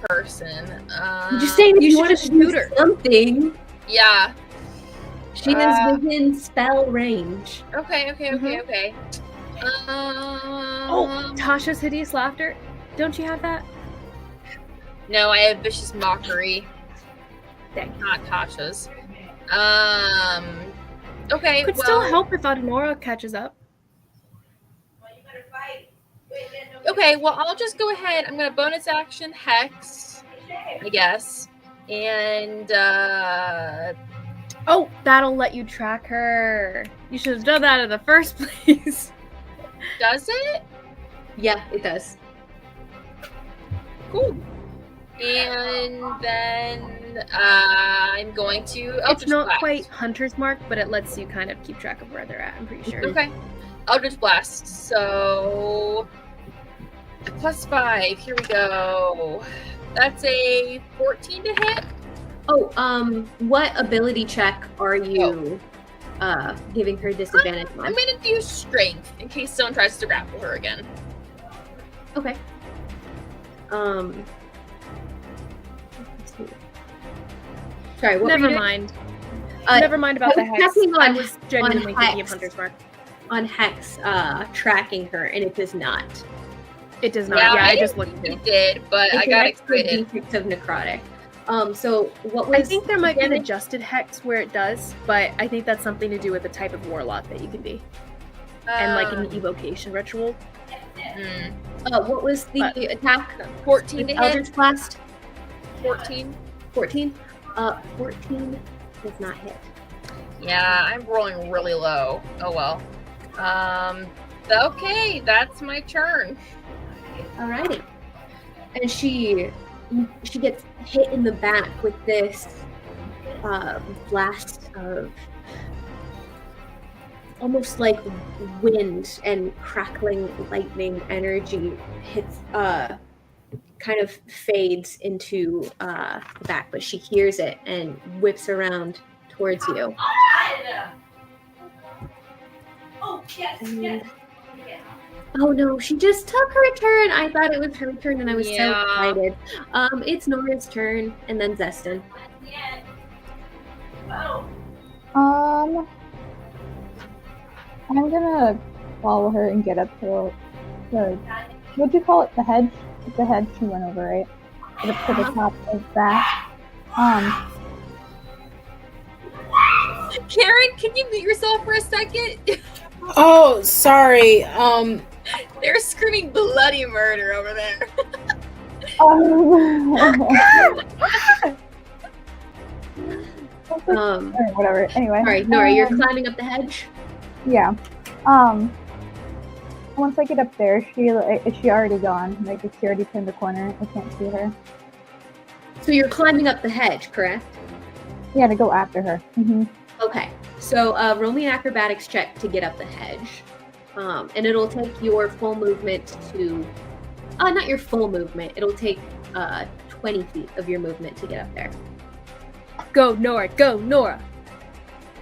person. I'm just saying, if you want to shoot her something. Yeah. She is within spell range. Okay. Oh, Tasha's Hideous Laughter. Don't you have that? No, I have Vicious Mockery. Dang. Not Tasha's. Okay, Could still help if Adenora catches up. Okay, well, I'll just go ahead. I'm going to bonus action Hex, I guess. And, Oh, that'll let you track her. You should have done that in the first place. Does it? Yeah, it does. Cool. And then I'm going to Eldritch It's not Blast. quite Hunter's Mark, but it lets you kind of keep track of where they're at, I'm pretty sure. Okay. Eldritch Blast. So +5. Here we go. That's a 14 to hit. Oh, what ability check are you giving her disadvantage on? I'm gonna do Strength in case someone tries to grapple her again. Okay. Let's see. Sorry, what Never were you doing? mind. Never mind about I the was Hex. checking I on- was genuinely on thinking of Hex. Hunter's Mark. On Hex, tracking her, and it does not. It does not. Yeah, I just looked It too. did, but I It's got an extra excited. D6 of necrotic. So what was? I think there might be an damage? adjusted Hex where it does, but I think that's something to do with the type of warlock that you can be. And like an evocation ritual. What was the But- attack? 14 to hit. Eldritch Blast. 14. 14. 14 does not hit. Yeah, I'm rolling really low. Oh well. Okay, that's my turn. Alrighty. And she gets hit in the back with this blast of almost like wind and crackling lightning energy hits, kind of fades into the back, but she hears it and whips around towards you. And, oh no, she just took her turn. I thought it was her turn and I was so excited. It's Nora's turn and then Zestin. I'm gonna follow her and get up to the what'd you call it? The hedge? The hedge she went over, right? Get up to the top of that. Karen, can you mute yourself for a second? Oh, sorry. They're screaming bloody murder over there. Whatever. Anyway. Sorry, Nora, you're climbing up the hedge? Yeah. Once I get up there, is she already gone? Like, is she already turned the corner? I can't see her. So you're climbing up the hedge, correct? Yeah, to go after her. Mm-hmm. Okay. So roll me an acrobatics check to get up the hedge. And it'll take your full movement to... not your full movement. It'll take 20 feet of your movement to get up there. Go, Nora. Go, Nora.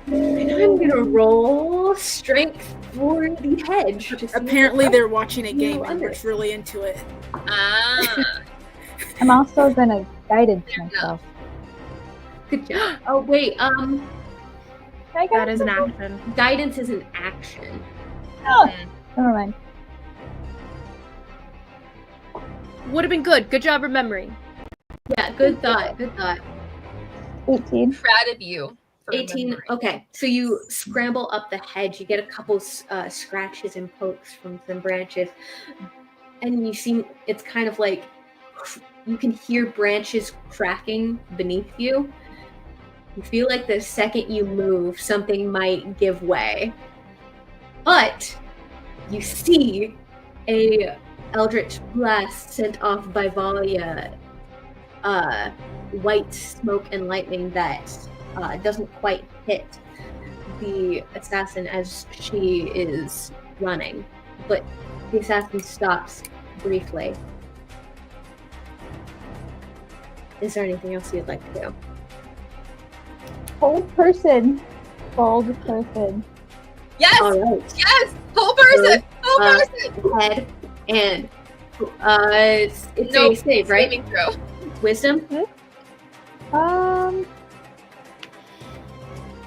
And I'm going to roll strength for the hedge. to see Apparently if- they're watching a game You and we're really into it. I'm also gonna guidance myself. Good job. Oh, wait. Can I That is an action. Guidance is an action. Oh, never mind. Would have been good. Good job remembering. Yeah, good thought. Good thought. 18. Proud of you. for 18. remembering. Okay, so you scramble up the hedge. You get a couple scratches and pokes from some branches, and you see it's kind of like you can hear branches cracking beneath you. You feel like the second you move, something might give way, but you see a eldritch blast sent off by Valia, white smoke and lightning that doesn't quite hit the assassin as she is running, but the assassin stops briefly. Is there anything else you'd like to do? Bold person. Bold person. Yes! All right. Yes! Whole person! Whole person! Head and it's Nope. a save, right? Saving throw. Wisdom.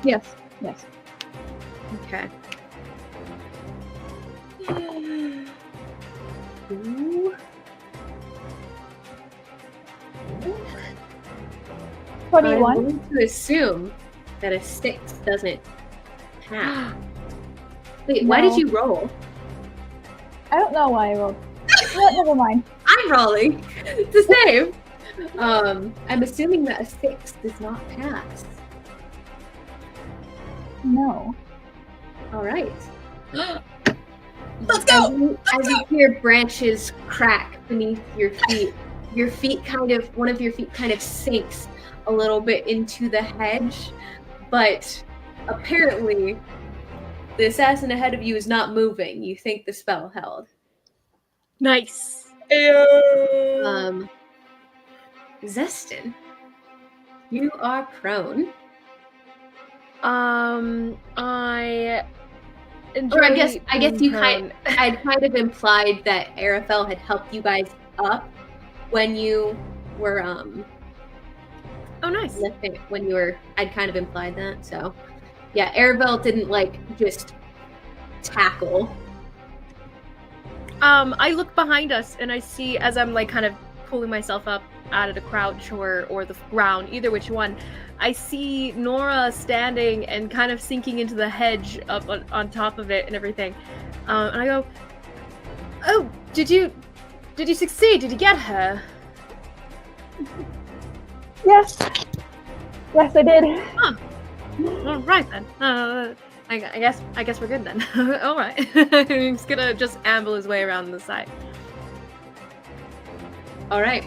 Yes. Yes. Okay. Ooh. 21. I'm going to assume that a 6 doesn't pass. Wait, why did No. you roll? I don't know why I rolled. Never mind. I'm rolling to save. I'm assuming that a 6 does not pass. No. All right. Let's go! As you hear branches crack beneath your feet one of your feet kind of sinks a little bit into the hedge, but apparently the assassin ahead of you is not moving. You think the spell held. Nice. Zestin, you are prone. I enjoy Or I guess you being I'd kind of implied that Arafel had helped you guys up when you were Oh, nice. lifting when you were I'd kind of implied that. So yeah, Arafel didn't like just tackle. I look behind us and I see, as I'm like kind of pulling myself up out of the crouch or the ground, either which one, I see Nora standing and kind of sinking into the hedge up on top of it and everything. And I go, "Oh, did you succeed? Did you get her?" Yes. Yes, I did. All right then. I guess we're good then. All right. He's gonna just amble his way around the side. All right.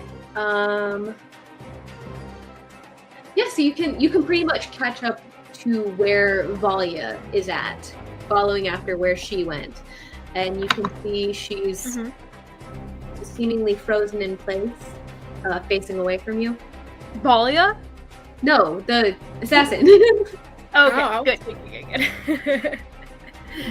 Yeah, so you can pretty much catch up to where Valia is at. following after where she went. And you can see she's seemingly frozen in place, facing away from you. Balia? No, the assassin. Okay, good.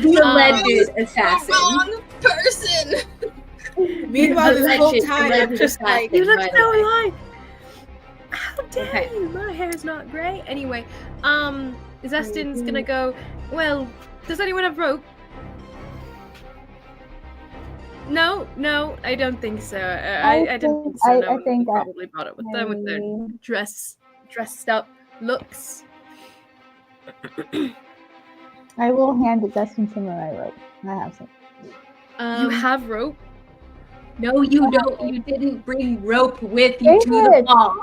The alleged assassin. Wrong person. Meanwhile, this whole Alleged- time, I'm alleged just like, You look by the so way. alive. How dare Okay. you? My hair's not grey. Anyway, Zestin's gonna go, well, does anyone have rope? No, I don't think so. I don't think so. No, I think they probably brought it with them with their dressed up looks. I will hand Dustin some of my rope. I have some. You have rope? No, you don't. You didn't bring rope with you They to the did. ball.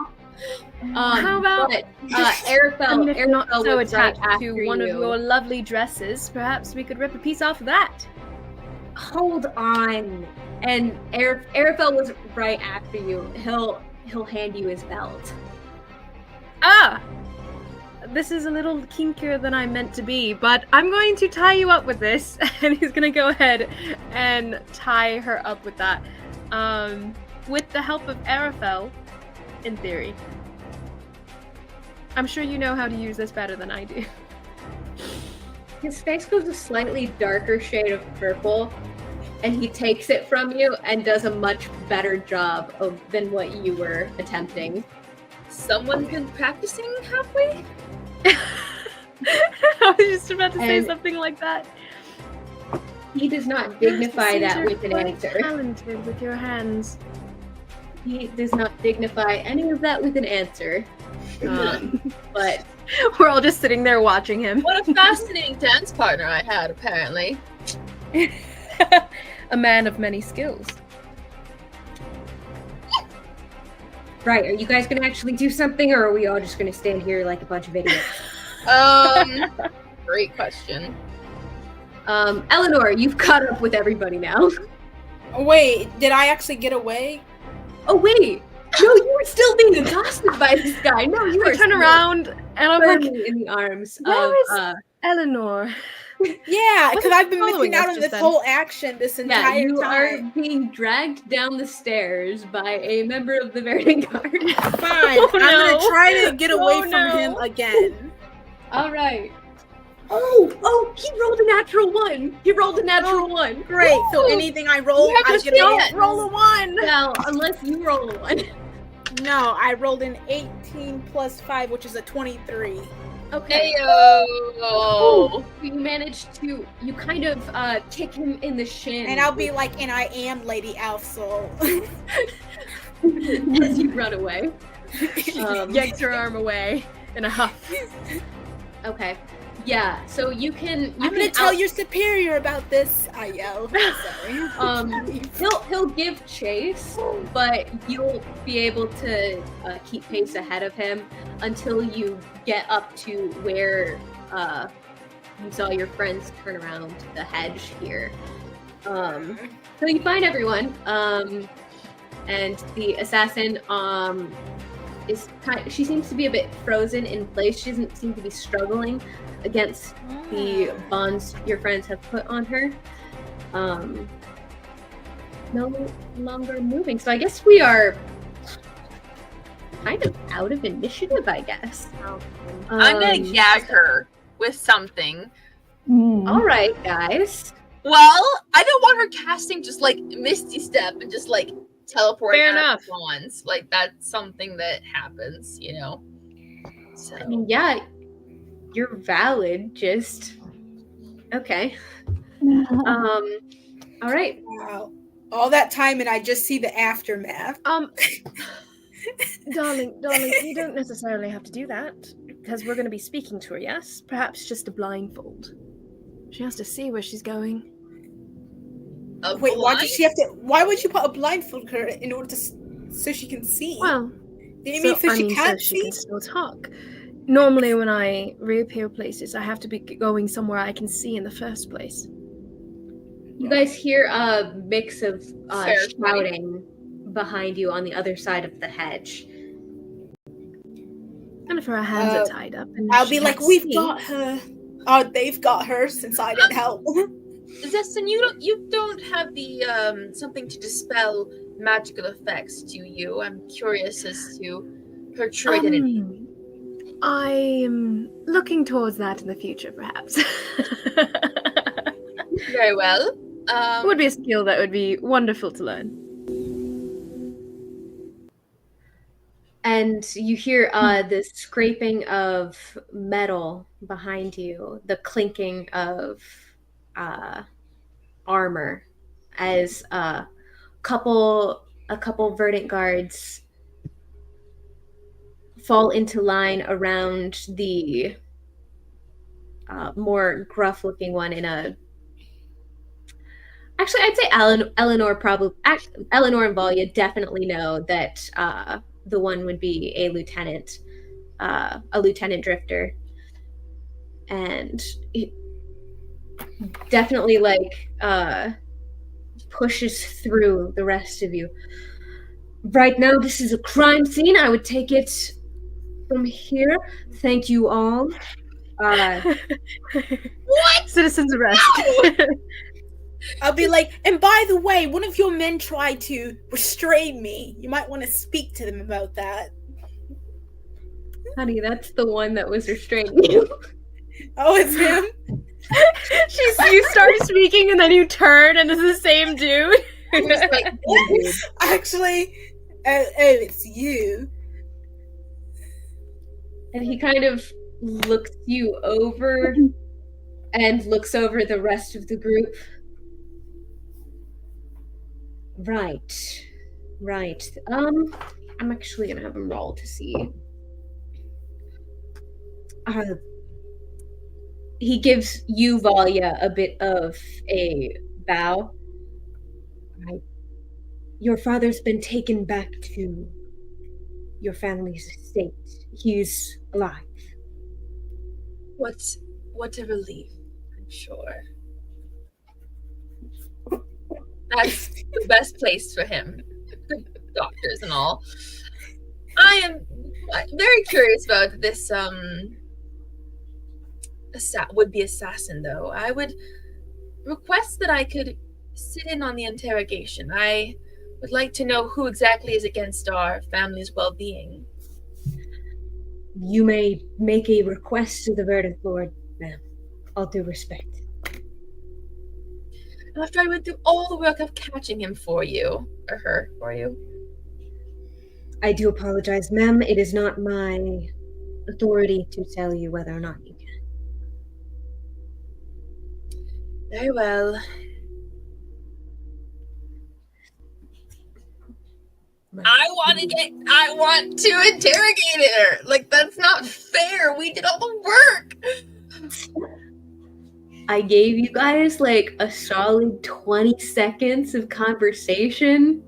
How about- But, Arafel, I mean, if you're not Arafel so was right attached after to one of you. your lovely dresses, perhaps we could rip a piece off of that. Hold on. And Arafel was right after you. He'll hand you his belt. Ah! This is a little kinkier than I meant to be, but I'm going to tie you up with this. And he's going to go ahead and tie her up with that. With the help of Arafel, in theory. I'm sure you know how to use this better than I do. His face goes a slightly darker shade of purple, and he takes it from you and does a much better job than what you were attempting. Someone's been practicing, have we? I was just about to say And- something like that. He does not dignify Seems that you're with an quite answer. talented with your hands. He does not dignify any of that with an answer. But We're all just sitting there watching him. What a fascinating dance partner I had, apparently. A man of many skills. right, are you guys gonna actually do something, or are we all just gonna stand here like a bunch of idiots? Great question. Eleanor, you've caught up with everybody now. wait, did I actually get away? Oh wait, no, you were still being accosted by this guy. No, you I were turn still around and I'm like, firmly in the arms where of. is Eleanor? Yeah, because Wasn't I've been following missing out us on just this then. whole action this Yeah, entire you time. are being dragged down the stairs by a member of the Vernon Guard. Fine, Oh, I'm no. gonna try to get away Oh, from no. him again. All right. Oh, he rolled a natural one. He rolled a natural one. Great. So Woo! anything I roll, You have I to get say a it. roll a 1. Well, unless you roll a one. No, I rolled an 18 plus 5, which is a 23. Okay. Heyo! You managed to, you kind of kick him in the shin. And I'll be like, and I am Lady Alfsol. as you run away. Yanks her arm away in a huff. Okay. Yeah, so you can. I'm gonna tell your superior about this. I yell. Sorry. He'll give chase, but you'll be able to keep pace ahead of him until you get up to where you saw your friends turn around the hedge here. So you find everyone, and the assassin is she seems to be a bit frozen in place. She doesn't seem to be struggling against the bonds your friends have put on her. No longer moving. So I guess we are kind of out of initiative, I guess. I'm gonna gag her with something. All right, guys. Well, I don't want her casting just like Misty Step and just like teleporting Fair out enough. of wands. Like that's something that happens, you know. So I mean, yeah, you're valid. Just okay. All right. Wow. All that time and I just see the aftermath. Darling, you don't necessarily have to do that because we're going to be speaking to her. Yes, perhaps just a blindfold. She has to see where she's going. a Wait, why blind? does she have to? Why would you put a blindfold her in order to so she can see? Well, do you mean so she can't she see? can still talk. Normally, when I reappear places, I have to be going somewhere I can see in the first place. You guys hear a mix of Fair shouting behind you on the other side of the hedge. And if her hands are tied up, and I'll she be like, can't we've see, got her. They've got her since I didn't help. Zestin, you don't have the something to dispel magical effects, do you? I'm curious as to her true identity. I'm looking towards that in the future, perhaps. Very well. It would be a skill that would be wonderful to learn. And you hear the scraping of metal behind you, the clinking of armor, as a couple verdant guards fall into line around the more gruff-looking one in a. Actually, I'd say Eleanor and Valia definitely know that the one would be a lieutenant drifter, and he definitely pushes through the rest of you. Right now, this is a crime scene. I would take it from here. Thank you all. What? Citizen's arrest. I'll be like, and by the way, one of your men tried to restrain me. You might want to speak to them about that. Honey, that's the one that was restraining you. Oh, it's him? You start speaking and then you turn and it's the same dude. Just like, Actually, it's you. And he kind of looks you over and looks over the rest of the group. Right. I'm actually gonna have him roll to see. He gives you, Valia, a bit of a bow. Right. Your father's been taken back to your family's estate. He's alive. What a relief, I'm sure. That's the best place for him. Doctors and all. I am very curious about this would-be assassin, though. I would request that I could sit in on the interrogation. I would like to know who exactly is against our family's well-being. You may make a request to the Verdant Lord, ma'am. All due respect. After I went through all the work of catching him for you, or her for you. I do apologize, ma'am. It is not my authority to tell you whether or not you can. Very well. I want to interrogate her. Like, that's not fair. We did all the work. I gave you guys like a solid 20 seconds of conversation,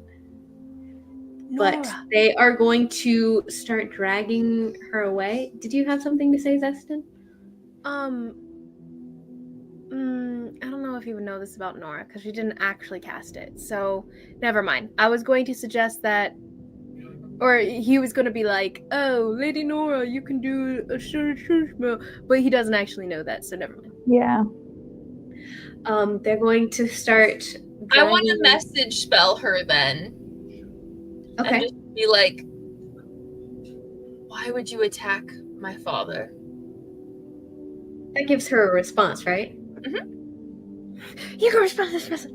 but they are going to start dragging her away. Did you have something to say, Zestin? I don't know if you would know this about Nora, because she didn't actually cast it, so never mind. I was going to suggest that, or he was going to be like, oh, Lady Nora, you can do a shurishma, but he doesn't actually know that, so never mind. Yeah. They're going to start I want to message spell her then. Okay. And just be like, why would you attack my father? That gives her a response, right? Mm-hmm. You can respond to this message.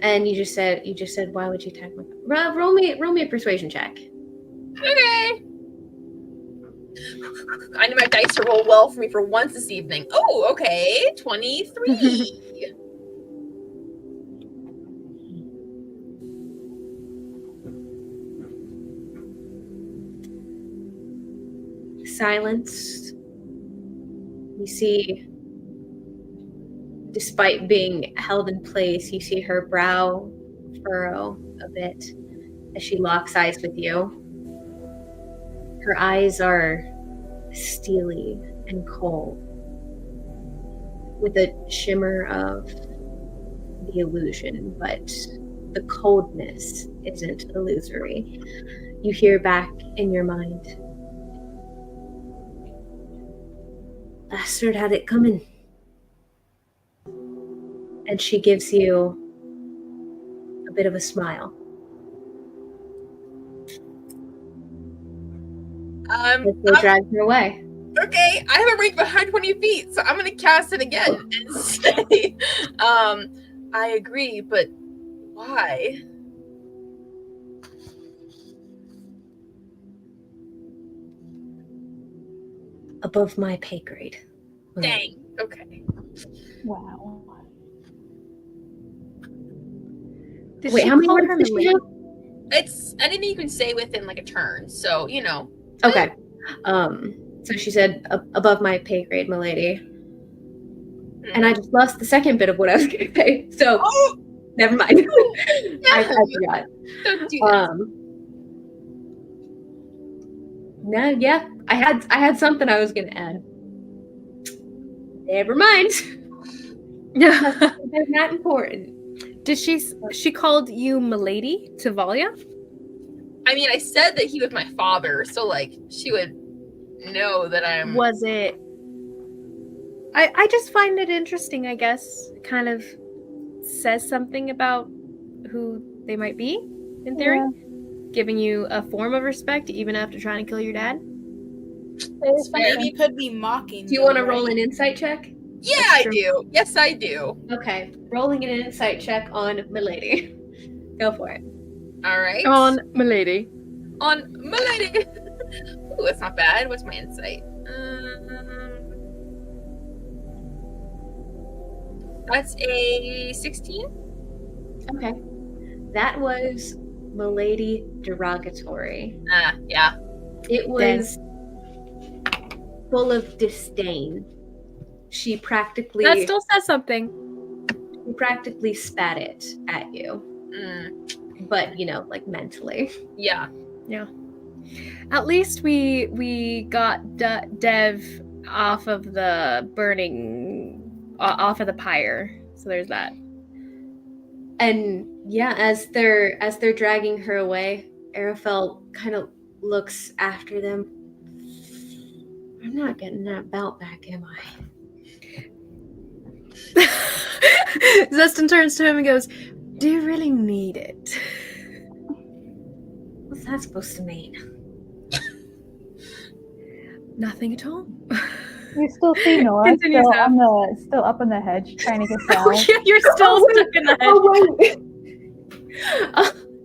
And you just said, why would you attack my roll me a persuasion check. Okay. I need my dice to roll well for me for once this evening. Oh, okay. 23. Silenced. You see, despite being held in place, you see her brow furrow a bit as she locks eyes with you. Her eyes are steely and cold, with a shimmer of the illusion, but the coldness isn't illusory. You hear back in your mind, Bastard had it coming. And she gives you a bit of a smile. As they drag her away. Okay, I have a range of 120 feet, so I'm gonna cast it again and say, I agree, but why? Above my pay grade. Dang. Okay. Wow. Did Wait, she how many call words her did she milady? have? It's anything you can say within like a turn, so you know. Okay. So she said above my pay grade, milady. And I just lost the second bit of what I was going to say. So never mind. I forgot. Don't do that. No, yeah. I had something I was going to add. Never mind. They're not important. Did she called you milady to Valia? I mean, I said that he was my father, so like she would know that I'm. Was it? I just find it interesting. I guess it kind of says something about who they might be in theory, giving you a form of respect even after trying to kill your dad. Maybe you could be mocking. Do you want to roll an insight check? Yeah, I do. Yes, I do. Okay, rolling an insight check on milady. Go for it. All right. On milady. On milady. Ooh, that's not bad. What's my insight? That's a 16. Okay. That was milady derogatory. Yeah. It was full of disdain. She practically That still says something. Spat it at you. But, like mentally. Yeah. Yeah. At least we got Dev off of the off of the pyre. So there's that. And yeah, as they're dragging her away, Arafel kind of looks after them. I'm not getting that belt back, am I? Zestin turns to him and goes, "Do you really need it?" What's that supposed to mean? Nothing at all. You still see Nora Continues still up on the hedge trying to get down. Oh, yeah, you're still stuck in the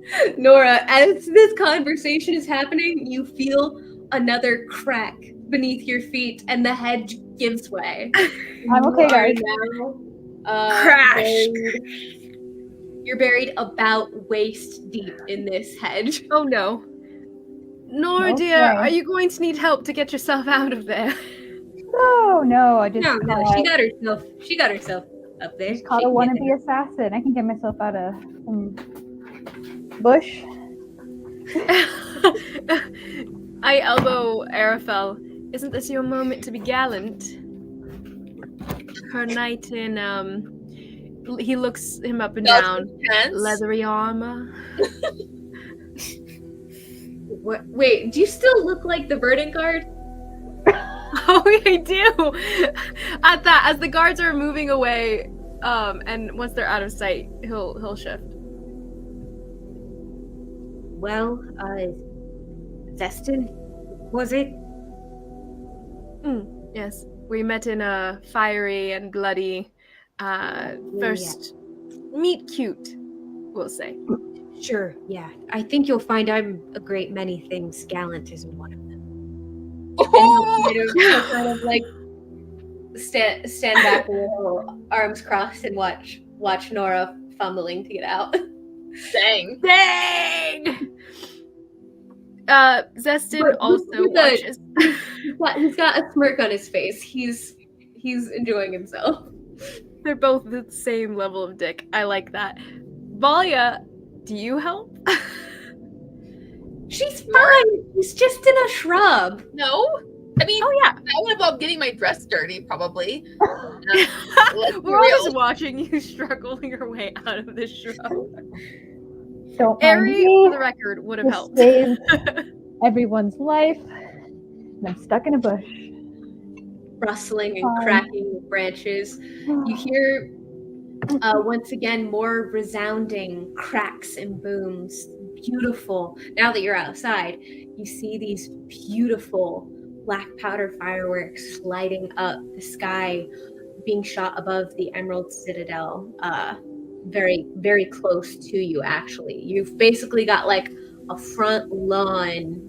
hedge. Nora, as this conversation is happening, you feel another crack beneath your feet, and the hedge gives way. I'm okay, guys. Crash. You're buried about waist deep in this hedge. Oh no. Nora, No dear, way. are you going to need help to get yourself out of there? No, I just No, she got herself up there. caught a wannabe assassin. I can get myself out of some bush. I elbow Arafel. Isn't this your moment to be gallant? Her knight in he looks him up and down. Leathery armor. What? Wait, do you still look like the Verdant Guard? Oh, I do. At that, as the guards are moving away, and once they're out of sight, he'll shift. Well, Zestin, was it? Yes, we met in a fiery and bloody first meet cute, we'll say. Sure, yeah. I think you'll find I'm a great many things. Gallant isn't one of them. Oh! And he'll kind of like stand back a little, arms crossed, and watch Nora fumbling to get out. Dang. Zestin But also watches. He's got a smirk on his face. He's enjoying himself. They're both the same level of dick. I like that. Valia, do you help? She's fine. She's just in a shrub. No? I mean, Oh yeah. I would involve getting my dress dirty, probably. We're all just watching you struggle your way out of this shrub. Don't mind Ari, me. for the record, would have Just helped. saved everyone's life. And I'm stuck in a bush. rustling and cracking of branches. You hear once again more resounding cracks and booms. Beautiful. Now that you're outside, you see these beautiful black powder fireworks lighting up the sky, being shot above the Emerald Citadel, very, very close to you, actually. You've basically got like a front lawn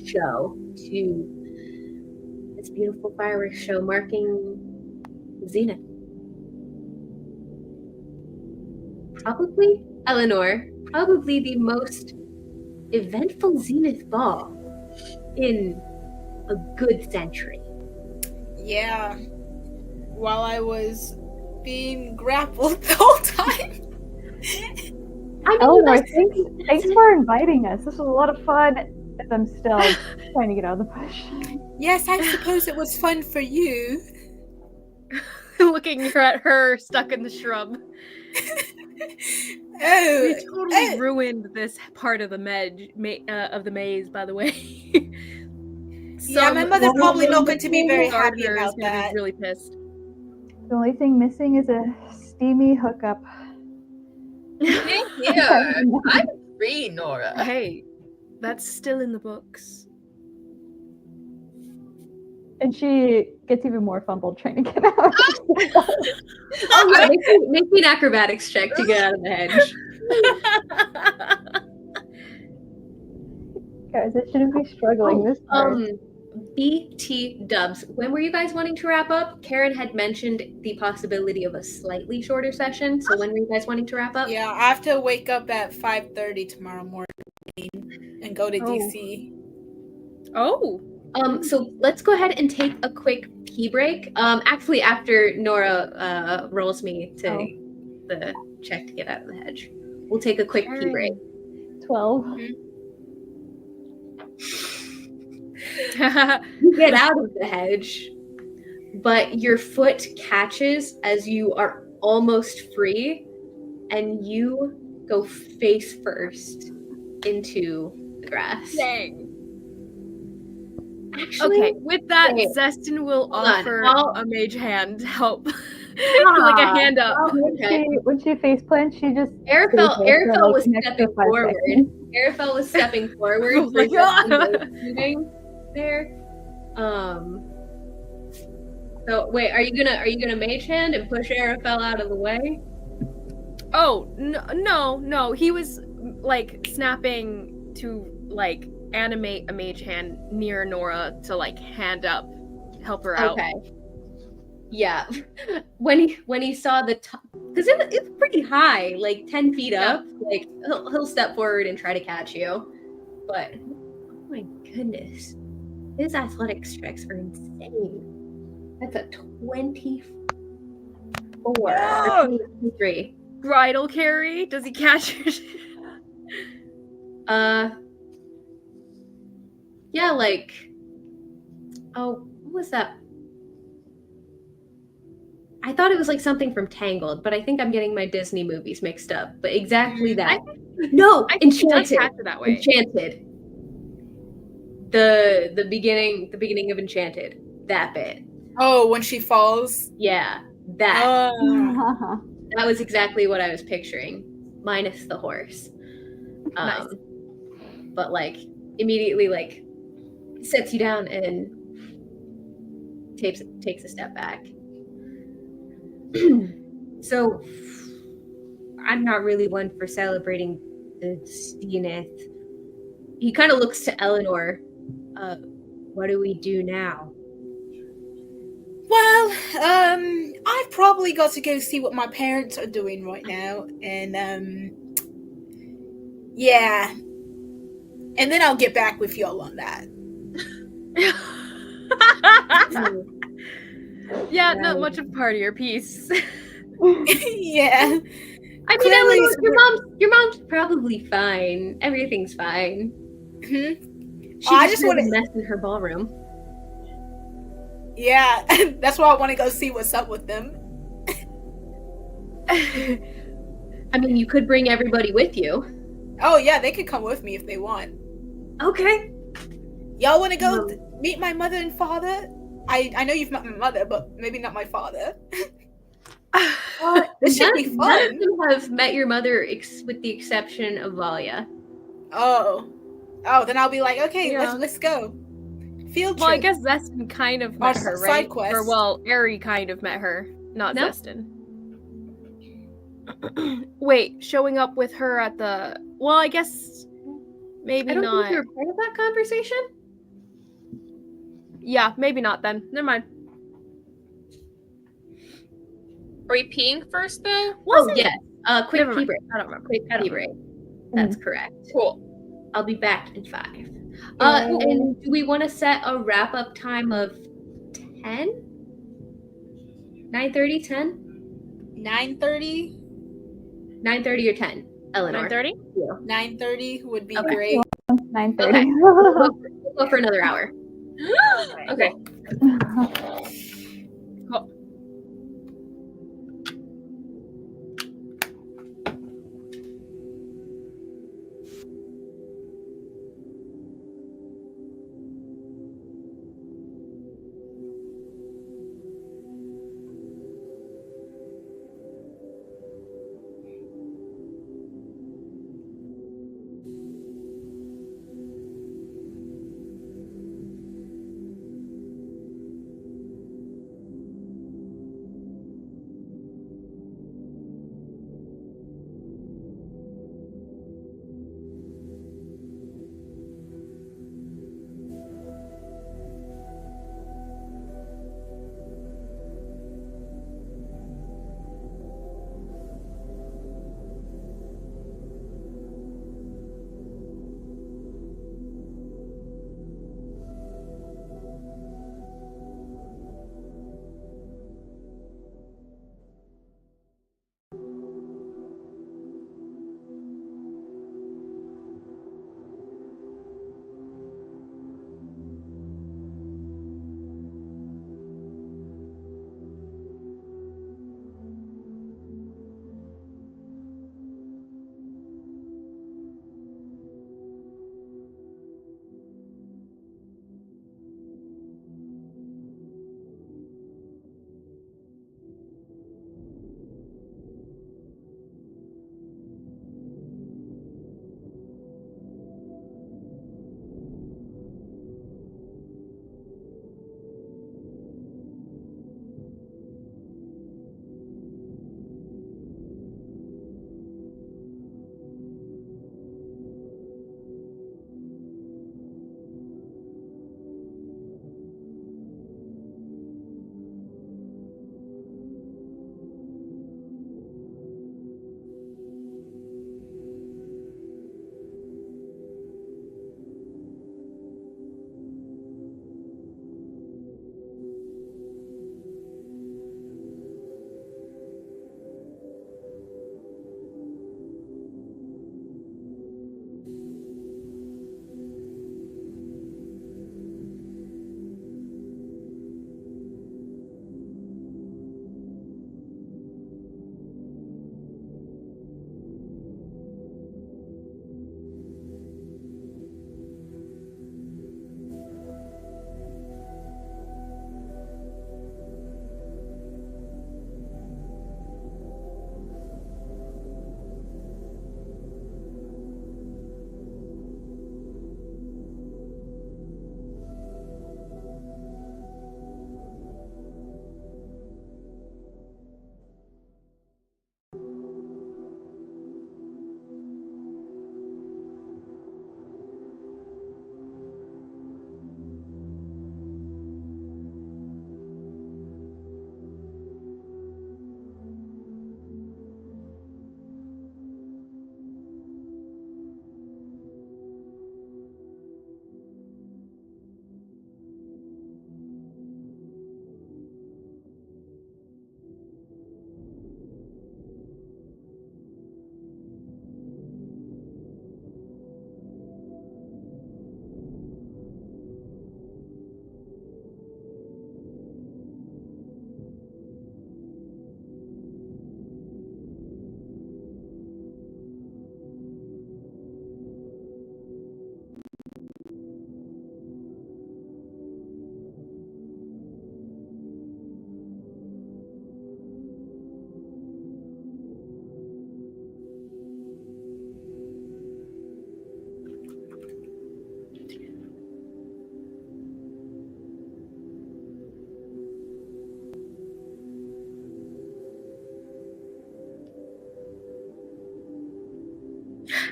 show to this beautiful fireworks show marking Zenith. Probably, Eleanor, probably the most eventful Zenith ball in a good century. Yeah. While I was being grappled the whole time. Eleanor, thanks for inviting us. This was a lot of fun. As I'm still trying to get out of the bush. Yes, I suppose it was fun for you. Looking at her stuck in the shrub. Oh, We totally ruined this part of the maze, by the way. yeah, my mother's probably not going to be very happy gardener is about gonna that. be really pissed. The only thing missing is a steamy hookup. Thank you. I'm free, Nora. Hey, that's still in the books. And she gets even more fumbled trying to get out. Oh, make me an acrobatics check to get out of the hedge. Guys, I shouldn't be struggling this hard. BT dubs. When were you guys wanting to wrap up? Karen had mentioned the possibility of a slightly shorter session. So when were you guys wanting to wrap up? Yeah, I have to wake up at 5:30 tomorrow morning and go to DC. Oh. So let's go ahead and take a quick pee break. Actually, after Nora rolls me to the check to get out of the hedge, we'll take a quick pee break. 12. You get out of the hedge, but your foot catches as you are almost free, and you go face first into the grass. Dang. Actually, Okay, with that, wait. Zestin will Hold on, offer I'll- a mage hand help. Like a hand up. Okay. When she face plants, she just Arafel was an extra stepping 5 forward. seconds. Arafel was stepping forward. Oh my for God. Justin moving there. So wait, are you gonna mage hand and push Arafel out of the way? Oh, no. He was like snapping to like animate a mage hand near Nora to like hand up, help her out. Okay. Yeah. When he saw the top, because it's pretty high, like 10 feet up. Like he'll step forward and try to catch you, but oh my goodness, his athletics checks are insane. That's a 24 or 23. Bridal carry? Does he catch her? Yeah, like, oh, what was that? I thought it was like something from Tangled, but I think I'm getting my Disney movies mixed up. But exactly that. No, I think he does Enchanted. catch her that way. Enchanted. The beginning of Enchanted. That bit. Oh, when she falls. Yeah, that. Oh. That was exactly what I was picturing, minus the horse. Nice. But like immediately like sets you down and takes a step back. So I'm not really one for celebrating the Zenith. He kind of looks to Eleanor. What do we do now? Well, I've probably got to go see what my parents are doing right now, and yeah, and then I'll get back with y'all on that. Yeah, not much of part of your piece. Yeah, I mean, Clearly Eleanor, your mom's probably fine. Everything's fine. Mhm. She I just just wanted wanna- to mess in her ballroom. Yeah, that's why I want to go see what's up with them. I mean, you could bring everybody with you. Oh yeah, they could come with me if they want. Okay. Y'all want to go meet my mother and father? I know you've met my mother, but maybe not my father. Well, This should be none fun. of them have met your mother, with the exception of Valia. Oh, then I'll be like, okay, Yeah. let's go. Field Well, I trip. guess Zestin kind of met her, side right? quest. Or well, Eri kind of met her, not No. Zestin. Wait, showing up with her at the. Well, I guess maybe I don't not. think you were part of that conversation. Yeah, maybe not then. Never mind. Are we peeing first though? Wasn't yes. Quick Never pee mind. break. I don't remember. Quick I don't pee break. That's correct. Cool. I'll be back in 5. And do we want to set a wrap up time of 10? 9:30, 10? 9:30. 9:30 or 10? Eleanor. 9:30? 9:30 would be Okay. great. 9:30. We'll go for another hour. Okay.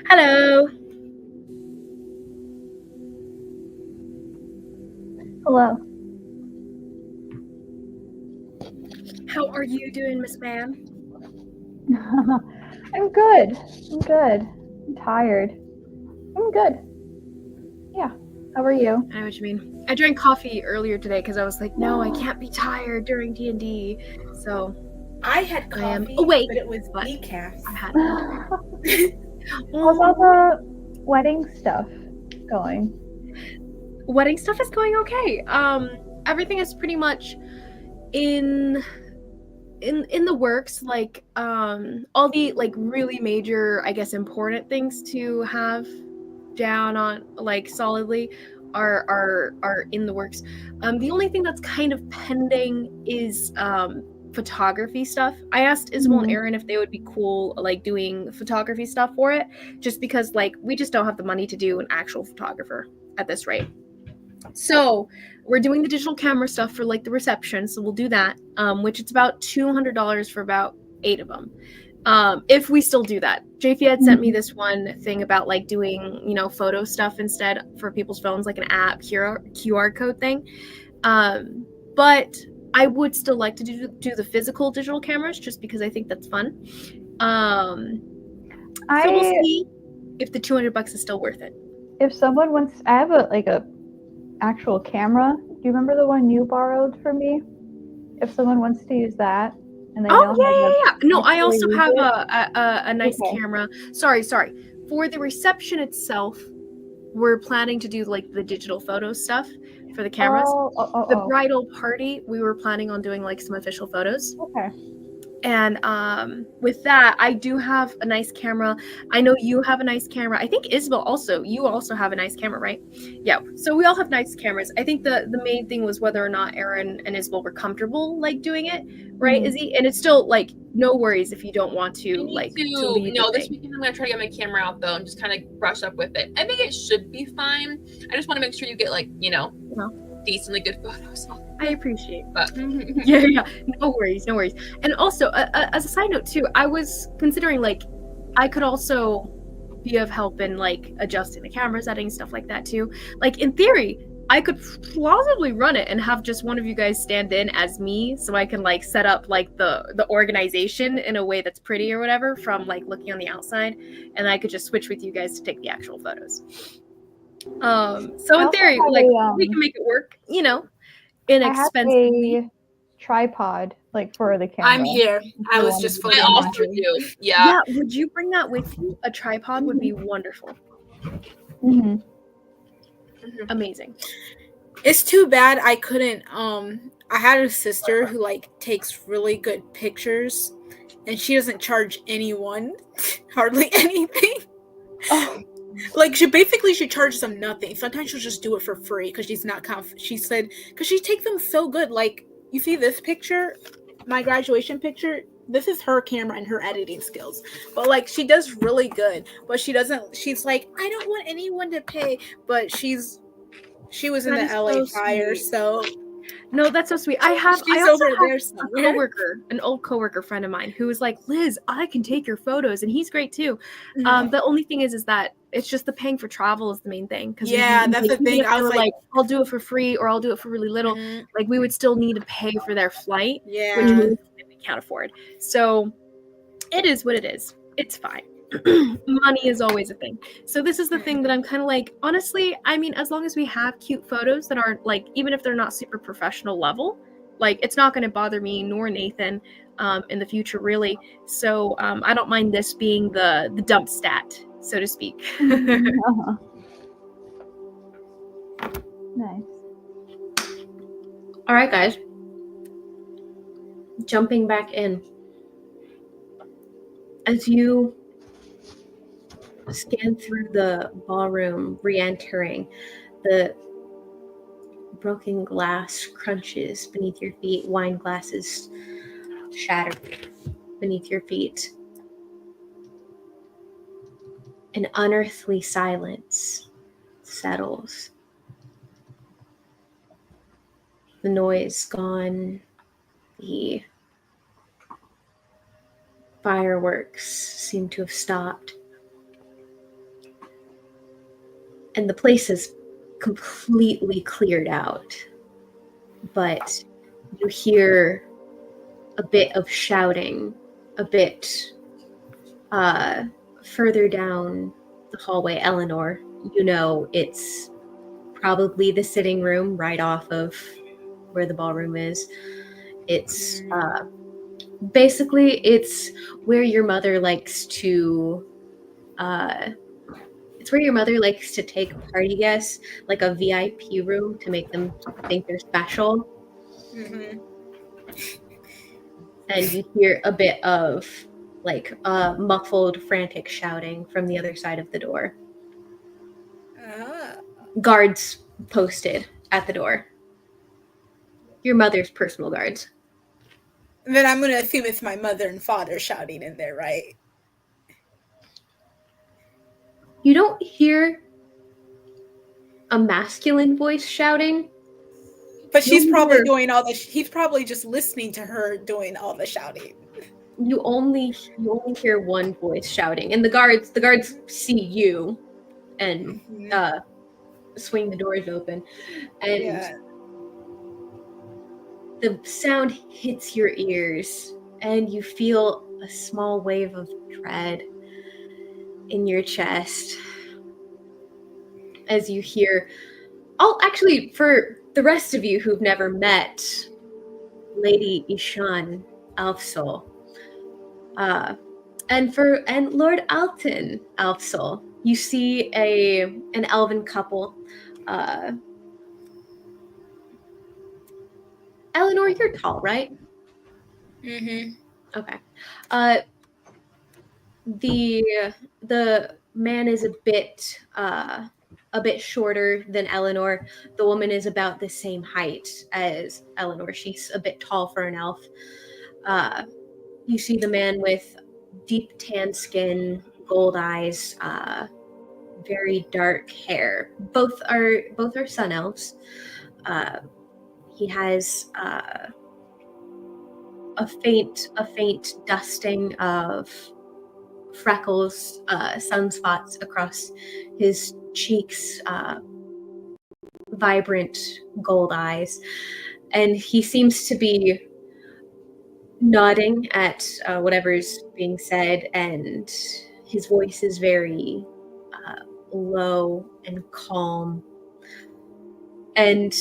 Hello. Hello. How are you doing, Miss Man? I'm good. I'm tired. I'm good. Yeah. How are you? I know what you mean. I drank coffee earlier today because I was like, no, I can't be tired during D&D. So I had I am coffee, awake, but it was but decaf. I had. How's all the wedding stuff going? Wedding stuff is going okay. Everything is pretty much in the works. Like all the like really major, I guess, important things to have down on like solidly are in the works. The only thing that's kind of pending is photography stuff. I asked Isabel and Aaron if they would be cool like doing photography stuff for it, just because like we just don't have the money to do an actual photographer at this rate. So we're doing the digital camera stuff for like the reception, so we'll do that, which it's about $200 for about 8 of them. If we still do that. JP had sent me this one thing about like doing, you know, photo stuff instead for people's phones, like an app QR code thing. But I would still like to do the physical digital cameras just because I think that's fun. So we'll see if the $200 is still worth it. If someone wants, I have a actual camera. Do you remember the one you borrowed from me? If someone wants to use that, and they know how to No, I actually also use have it. a nice Okay. camera. Sorry. For the reception itself, we're planning to do like the digital photo stuff for the cameras. The bridal party, we were planning on doing like some official photos. Okay. And with that, I do have a nice camera. I know you have a nice camera. I think Isabel also. You also have a nice camera, right? Yeah. So we all have nice cameras. I think the main thing was whether or not Aaron and Isabel were comfortable like doing it, right? Izzy? And it's still like no worries if you don't want to like to lead the this thing. weekend I'm gonna try to get my camera out though and just kind of brush up with it. I think it should be fine. I just want to make sure you get like, you know, decently good photos. I appreciate but yeah, no worries. And also as a side note too, I was considering like I could also be of help in like adjusting the camera settings, stuff like that too. Like in theory I could plausibly run it and have just one of you guys stand in as me, so I can like set up like the organization in a way that's pretty or whatever from like looking on the outside, and I could just switch with you guys to take the actual photos. So in theory, like we can make it work, you know, inexpensively. I have a tripod like for the camera. I'm here. I was just I also do. Yeah. Would you bring that with you? A tripod would be wonderful. Amazing. It's too bad I couldn't. I had a sister who like takes really good pictures, and she doesn't charge anyone hardly anything. Like she charges them nothing. Sometimes she'll just do it for free because she's not she said because she takes them so good. Like you see this picture, my graduation picture. This is her camera and her editing skills. But like she does really good. But she doesn't. She's like, I don't want anyone to pay. But she was in the LA fire, so. No, that's so sweet. I also have a coworker, an old coworker friend of mine, who was like, Liz, I can take your photos, and he's great too. The only thing is that it's just the paying for travel is the main thing. Yeah, that's the thing. I was like, I'll do it for free, or I'll do it for really little. Like we would still need to pay for their flight, which we can't afford. So it is what it is. It's fine. Money is always a thing. So this is the thing that I'm kind of like, honestly, I mean, as long as we have cute photos that aren't like, even if they're not super professional level, like it's not going to bother me nor Nathan in the future, really. So I don't mind this being the dump stat, so to speak. Nice. All right, guys. Jumping back in. As you scan through the ballroom, re-entering, the broken glass crunches beneath your feet, wine glasses shatter beneath your feet. An unearthly silence settles. The noise gone, the fireworks seem to have stopped. and the place is completely cleared out. But you hear a bit of shouting, a bit further down the hallway. Eleanor, you know it's probably the sitting room right off of where the ballroom is. It's basically it's where your mother likes to take party guests, like a VIP room to make them think they're special. Mm-hmm. And you hear a bit of like muffled, frantic shouting from the other side of the door. Guards posted at the door. Your mother's personal guards. Then I'm gonna assume it's my mother and father shouting in there, right? You don't hear a masculine voice shouting. But she's You probably hear- doing all the. He's probably just listening to her doing all the shouting. You only hear one voice shouting, and the guards see you, and swing the doors open, and the sound hits your ears, and you feel a small wave of dread in your chest as you hear. Actually, for the rest of you who've never met Lady Ishan Alfsol, and Lord Alton Alfsol, you see an elven couple. Eleanor, you're tall, right? Mm-hmm. Okay. The man is a bit shorter than Eleanor. The woman is about the same height as Eleanor. She's a bit tall for an elf. You see the man with deep tan skin, gold eyes, very dark hair. Both are sun elves. He has a faint dusting of freckles, sunspots across his cheeks, vibrant gold eyes, and he seems to be nodding at whatever's being said, and his voice is very low and calm, and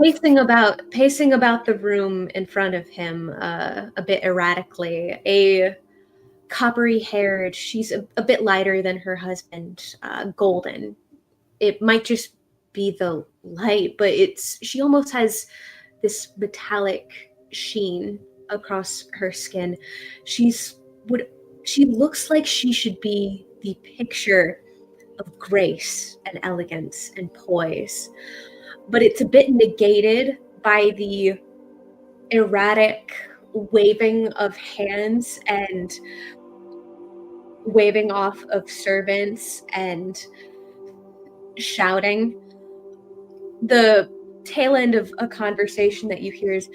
pacing about the room in front of him a bit erratically. A coppery haired, she's a bit lighter than her husband, golden. It might just be the light, but she almost has this metallic sheen across her skin. She looks like she should be the picture of grace and elegance and poise, but it's a bit negated by the erratic waving of hands and waving off of servants and shouting. The tail end of a conversation that you hear is,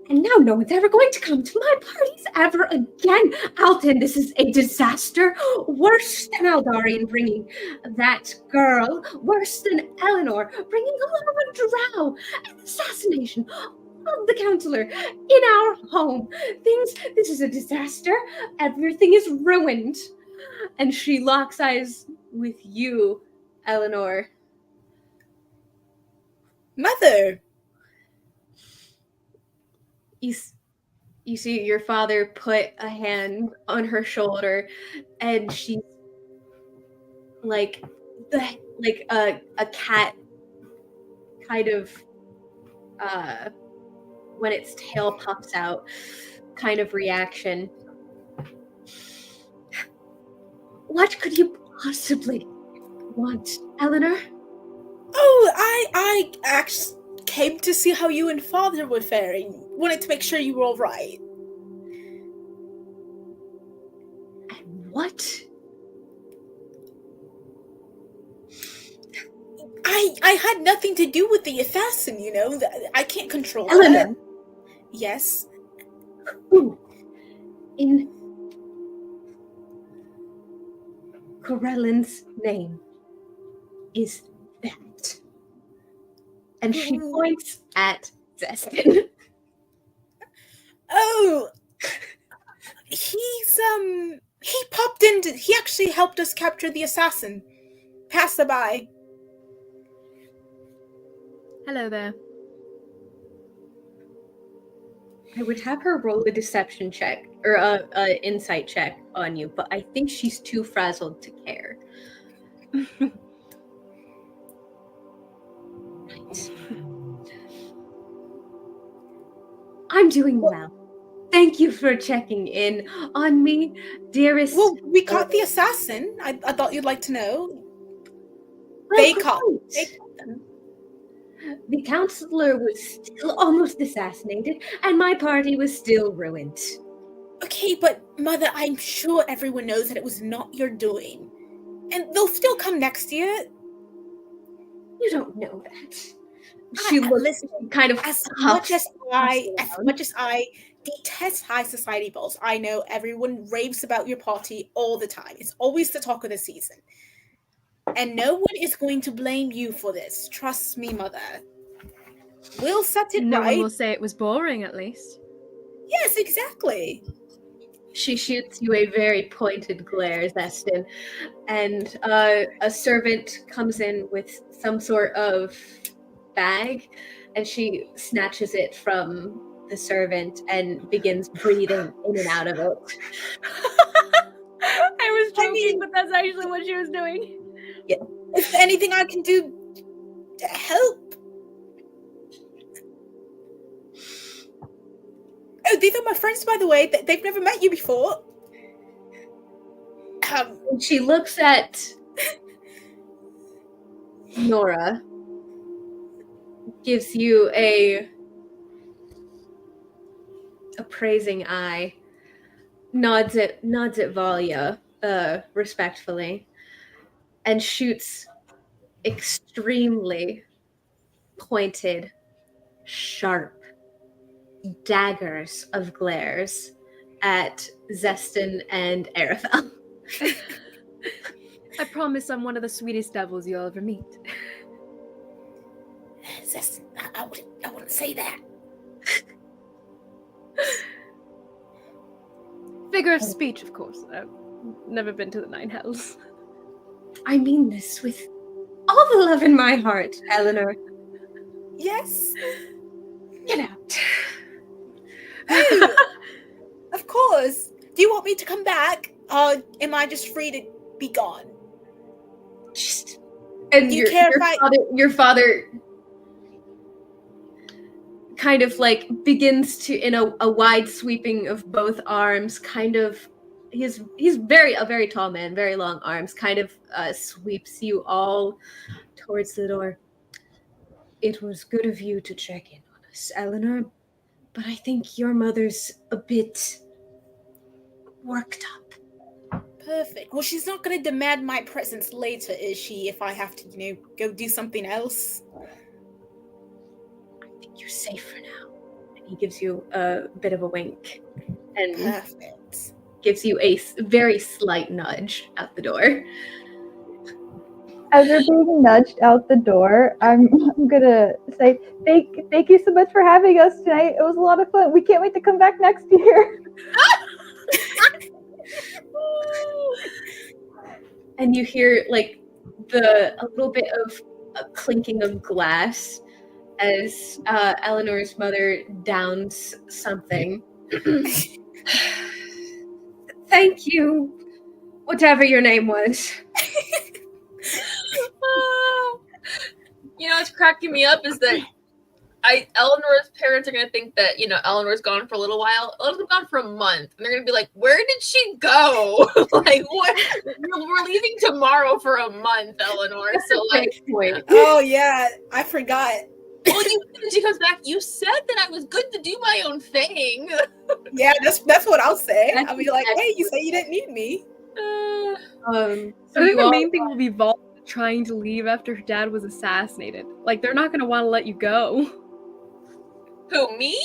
"And now no one's ever going to come to my parties ever again. Alton, this is a disaster. Worse than Aldarian bringing that girl. Worse than Eleanor bringing a drow. An assassination of the counselor in our home. This is a disaster. Everything is ruined." And she locks eyes with you, Eleanor. Mother. You see your father put a hand on her shoulder, and she's like a cat kind of when its tail puffs out kind of reaction. What could you possibly want, Eleanor? Oh, I actually came to see how you and father were faring. Wanted to make sure you were all right. And what? I had nothing to do with the assassin, you know. I can't control Eleanor. that. Yes. Who? In Corellin's name is that? And she points at Zestin. Oh, he popped in. He actually helped us capture the assassin. Passerby. Hello there. I would have her roll a deception check or a insight check on you, but I think she's too frazzled to care. Right. I'm doing well. Thank you for checking in on me, dearest. Well, we caught the assassin. I thought you'd like to know. Well, They great. caught them. The counselor was still almost assassinated, and my party was still ruined. Okay, but Mother, I'm sure everyone knows that it was not your doing. And they'll still come next year. You don't know that. She looks kind of as huffs. much as I detest high society balls, I know everyone raves about your party all the time. It's always the talk of the season. And no one is going to blame you for this. Trust me, Mother. We'll set it No right. one will say it was boring, at least. Yes, exactly. She shoots you a very pointed glare, Zestin, and a servant comes in with some sort of bag, and she snatches it from the servant and begins breathing in and out of it. I was joking, but that's actually what she was doing. Yeah. Is there anything I can do to help? Oh, these are my friends, by the way. They've never met you before. She looks at Nora, gives you a appraising eye, nods at Valia respectfully, and shoots extremely pointed, sharp daggers of glares at Zestin and Arafel. I promise I'm one of the sweetest devils you'll ever meet. Zestin, I wouldn't say that. Figure of speech, of course. I've never been to the Nine Hells. I mean this with all the love in my heart, Eleanor. Yes. Get out. Oh, of course. Do you want me to come back? Or am I just free to be gone? Just and Do you care if your father kind of like begins to, in a wide sweeping of both arms, kind of he's a very tall man, very long arms, kind of sweeps you all towards the door. It was good of you to check in on us, Eleanor, but I think your mother's a bit worked up. Perfect. Well, she's not going to demand my presence later, is she, if I have to, go do something else? I think you're safe for now. And he gives you a bit of a wink and Perfect. gives you a very slight nudge out the door. As they're being nudged out the door, I'm gonna say thank you so much for having us tonight. It was a lot of fun. We can't wait to come back next year. And you hear like a little bit of a clinking of glass as Eleanor's mother downs something. Thank you, whatever your name was. You know what's cracking me up is that Eleanor's parents are gonna think that Eleanor's gone for a little while. Eleanor's gone for a month, and they're gonna be like, "Where did she go? Like, what? We're leaving tomorrow for a month, Eleanor." So, like, oh yeah, I forgot. Well, when she comes back, you said that I was good to do my own thing. Yeah, that's what I'll say. I'll be like, "Hey, you say you didn't need me." So I think the main thing will be Vol trying to leave after her dad was assassinated. Like, they're not going to want to let you go. Who, me?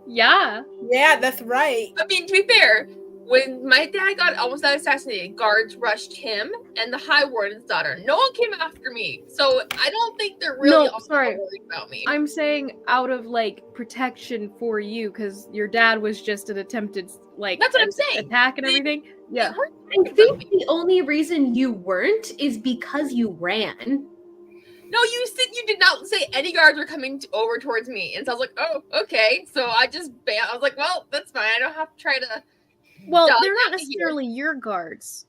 Yeah. Yeah, that's right. I mean, to be fair, When my dad almost got assassinated, guards rushed him and the High Warden's daughter. No one came after me, so I don't think they're really No, all sorry. worried about me. I'm saying out of like protection for you, because your dad was just an attempted like That's what I'm saying. attack and everything. Yeah. I think the only reason you weren't is because you ran. No, you said you did not say any guards were coming over towards me, and so I was like, oh, okay. So I just I was like, well, that's fine. I don't have to try to. Well, dodge they're not out of here. necessarily your guards,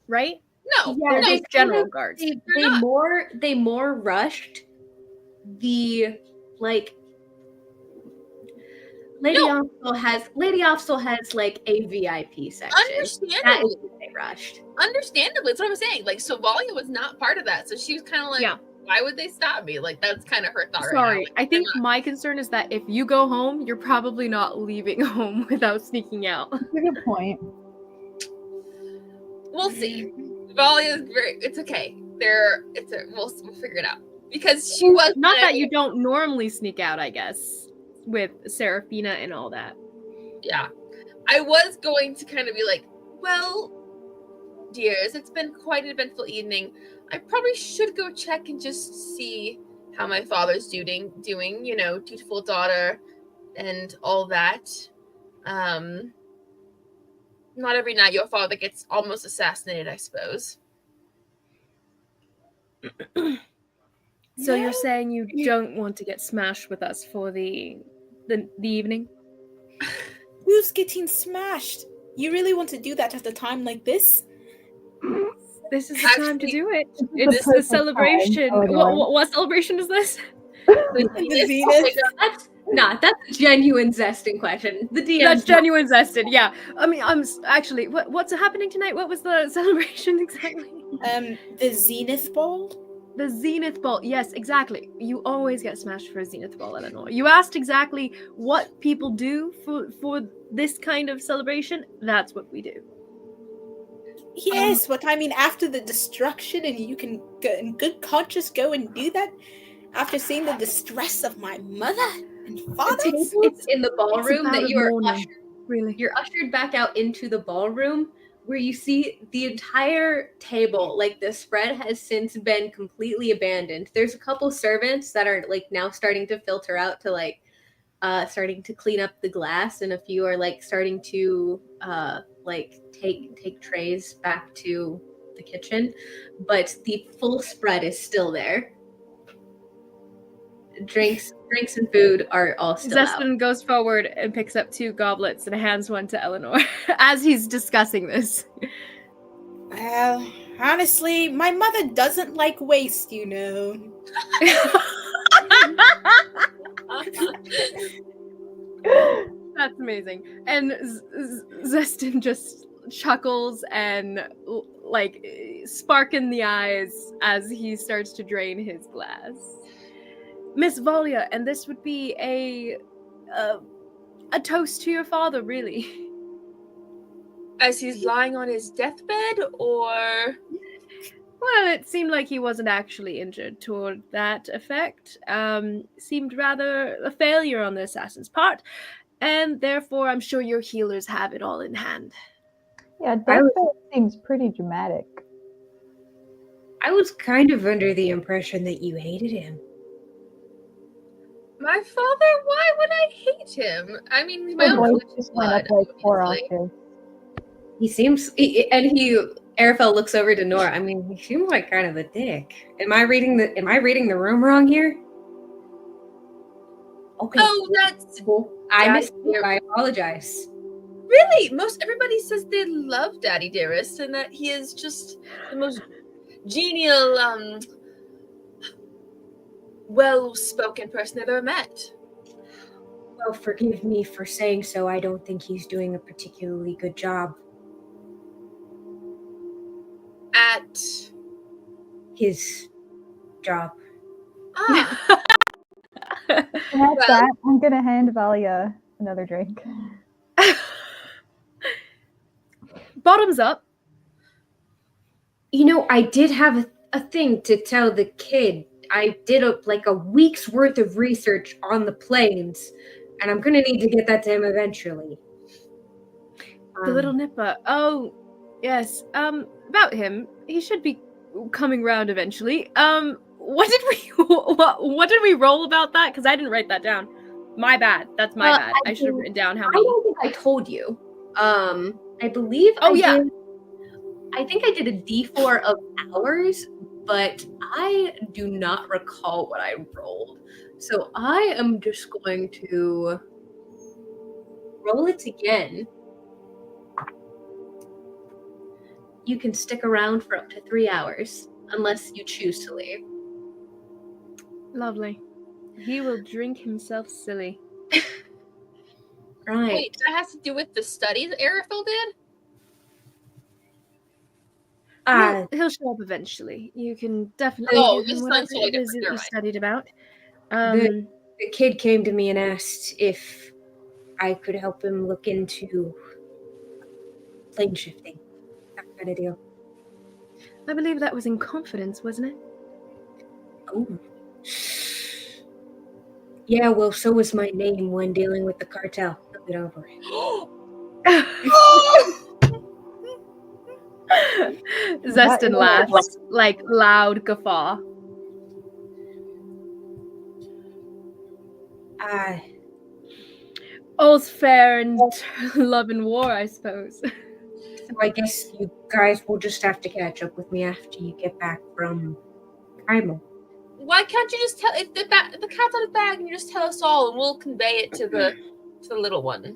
right? No, They're no, just general guards. They more rushed the like. Lady Alfsol has like a VIP section. Understandably. That is what they rushed. Understandably, that's what I'm saying. Like, so Valia was not part of that, so she was kind of like, Yeah. why would they stop me? Like, that's kind of her thought Sorry, right now. Like, I think my concern is that if you go home, you're probably not leaving home without sneaking out. That's a good point. We'll see. Valia is very. It's okay. We'll figure it out because she was Not that you don't normally sneak out, I guess, with Serafina and all that. Yeah, I was going to kind of be like, well, dears, it's been quite an eventful evening. I probably should go check and just see how my father's doing, you know, dutiful daughter and all that. Not every night your father gets almost assassinated, I suppose. So you're saying you don't want to get smashed with us for the evening? Who's getting smashed? You really want to do that at a time like this? This is the time to Actually, do it. the It's the perfect celebration. time, Eleanor. What celebration is this? The Zenith? That's a genuine zesting question. The DM. That's genuine zested. Yeah. I mean, actually. What's happening tonight? What was the celebration exactly? The Zenith Ball? The Zenith Ball. Yes, exactly. You always get smashed for a Zenith Ball, Eleanor. You asked exactly what people do for this kind of celebration. That's what we do. Yes, but I mean, after the destruction, and you can go in good conscience go and do that after seeing the distress of my mother and father. It's in the ballroom that you are ushered. Really. You're ushered back out into the ballroom where you see the entire table, like the spread has since been completely abandoned. There's a couple servants that are like now starting to filter out to like starting to clean up the glass, and a few are like starting to like take trays back to the kitchen, but the full spread is still there. Drinks and food are all still out. Zestin goes forward and picks up 2 goblets and hands one to Eleanor as he's discussing this. Well, honestly, my mother doesn't like waste, you know. That's amazing. And Zestin just chuckles and like spark in the eyes as he starts to drain his glass. Miss Valia, and this would be a toast to your father, really. As he's lying on his deathbed, or? Well, it seemed like he wasn't actually injured toward that effect. Seemed rather a failure on the assassin's part, and therefore I'm sure your healers have it all in hand. Yeah, deathbed seems pretty dramatic. I was kind of under the impression that you hated him. My father? Why would I hate him? I mean, he's my The own voice flesh and just went blood. up like 4 obviously. octaves. He seems, Arafel looks over to Nora. I mean, he seems like kind of a dick. Am I reading the room wrong here? Okay. Oh, that's Cool. I Daddy missed you. I apologize. really most everybody says they love Daddy Dearest and that he is just the most genial, well-spoken person I've ever met. Well, forgive me for saying so. I don't think he's doing a particularly good job. At His job. ah, And at that, I'm gonna hand Valia another drink. Bottoms up. You know, I did have a thing to tell the kid. I did a week's worth of research on the planes, and I'm gonna need to get that to him eventually. The little nipper. Oh, yes. About him. He should be coming round eventually. What did we roll about that? Because I didn't write that down. My bad. That's my bad. I should have written down how I many. don't think I told you. I believe I think I did a D4 of hours, but I do not recall what I rolled. So I am just going to roll it again. You can stick around for up to 3 hours, unless you choose to leave. Lovely. He will drink himself silly. Right. Wait, that has to do with the studies Arithel did? He'll show up eventually. You can definitely Oh, give him this whatever sounds totally it is different. that Never you mind. studied about. The kid came to me and asked if I could help him look into plane shifting. That kind of deal. I believe that was in confidence, wasn't it? Oh. Yeah, well, so was my name when dealing with the cartel. Look it over. Zeston laughs, like loud guffaw. All's fair in love and war, I suppose. So I guess you guys will just have to catch up with me after you get back from Kaimo. Why can't you just tell if the cat's out of the bag and you just tell us all and we'll convey it to the little one?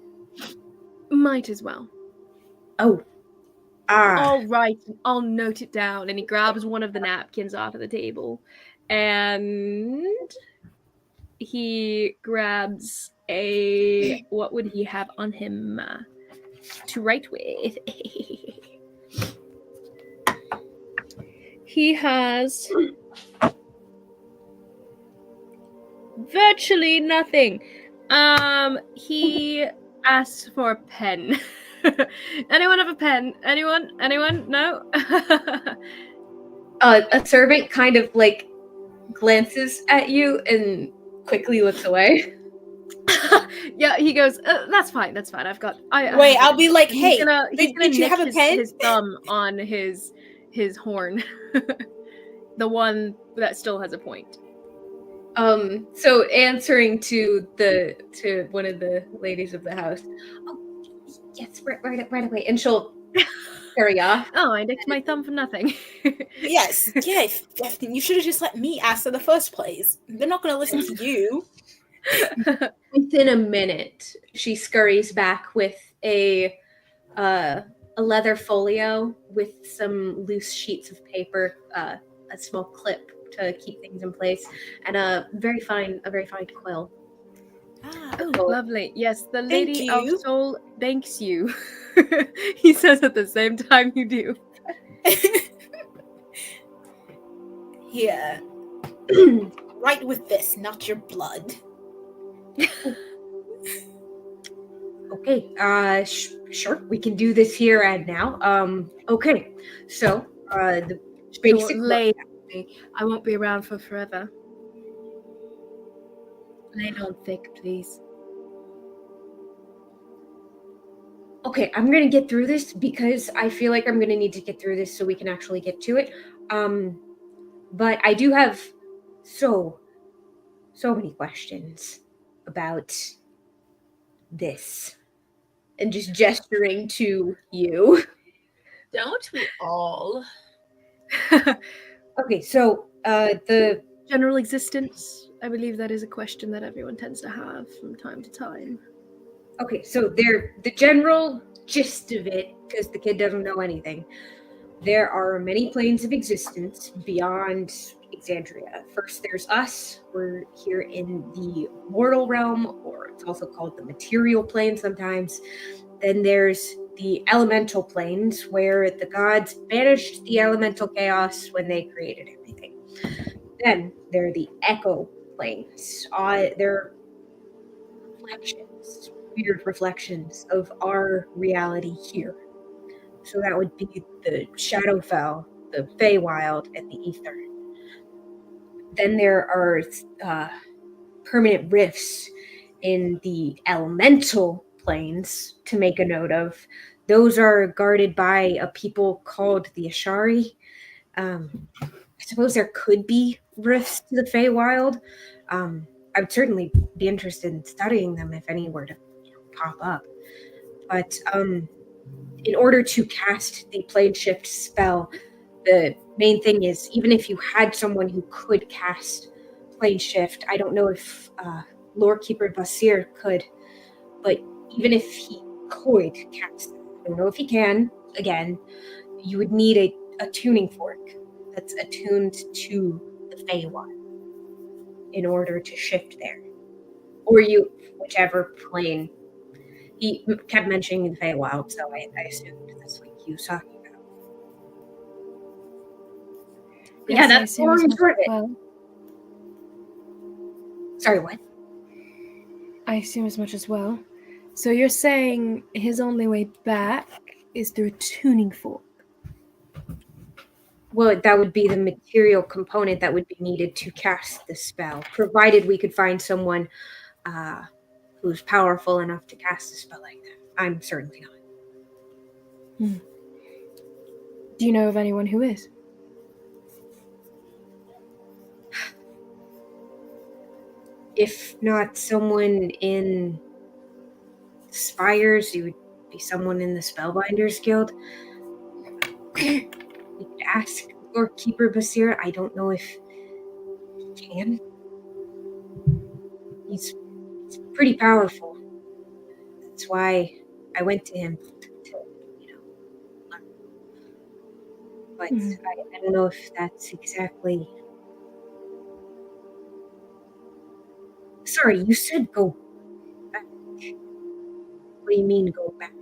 Might as well. Oh. All right, I'll note it down. And he grabs one of the napkins off of the table. And he grabs a... What would he have on him to write with? He has... virtually nothing. He asks for a pen. Anyone have a pen? Anyone? No? A servant kind of like glances at you and quickly looks away. Yeah, he goes, that's fine. I've got... Wait, I'll be like, hey, he's gonna did you have a pen? his thumb on his horn. The one that still has a point. So answering to one of the ladies of the house. Oh, yes, right away. And she'll carry off. Oh, I nicked my thumb for nothing. Yes. You should have just let me ask in the first place. They're not going to listen to you. Within a minute, she scurries back with a leather folio with some loose sheets of paper, a small clip to keep things in place, and a very fine quill. Oh, lovely. Yes, the lady Thank you. Alfsol thanks you. He says at the same time you do. Here. Write with this, not your blood. Okay, sure, we can do this here and now. Okay, so the basic lay I won't be around for forever. Lay on thick, please. Okay, I'm gonna get through this because I feel like I'm gonna need to get through this so we can actually get to it. But I do have so many questions about this. And just gesturing to you. Don't we all? Okay, so the general existence, I believe that is a question that everyone tends to have from time to time. Okay, so the general gist of it, because the kid doesn't know anything, there are many planes of existence beyond Exandria. First, there's us. We're here in the mortal realm, or it's also called the material plane sometimes. Then there's the elemental planes, where the gods banished the elemental chaos when they created everything. Then there are the echo planes. They're reflections, weird reflections of our reality here. So that would be the Shadowfell, the Feywild, and the Ether. Then there are permanent rifts in the elemental planes to make a note of. Those are guarded by a people called the Ashari. I suppose there could be rifts to the Feywild. I would certainly be interested in studying them if any were to pop up. But in order to cast the plane shift spell, the main thing is, even if you had someone who could cast plane shift, I don't know if Lore Keeper Basir could, but even if he could cast it, I don't know if he can, again, you would need a tuning fork that's attuned to the Feywild in order to shift there. Or you, whichever plane. He kept mentioning the Feywild, so I assumed that's what he was talking about. But yeah, Yes, I that's assume long as and much short of as it. well. Sorry, what? I assume as much as well. So you're saying his only way back is through a tuning fork? Well, that would be the material component that would be needed to cast the spell, provided we could find someone who's powerful enough to cast a spell like that. I'm certainly not. Do you know of anyone who is? If not someone in Spires, you would be someone in the Spellbinders Guild. We could ask Lord Keeper Basir. I don't know if he can. He's pretty powerful. That's why I went to him to learn. But I don't know if that's exactly. Sorry, you said go back. What do you mean go back?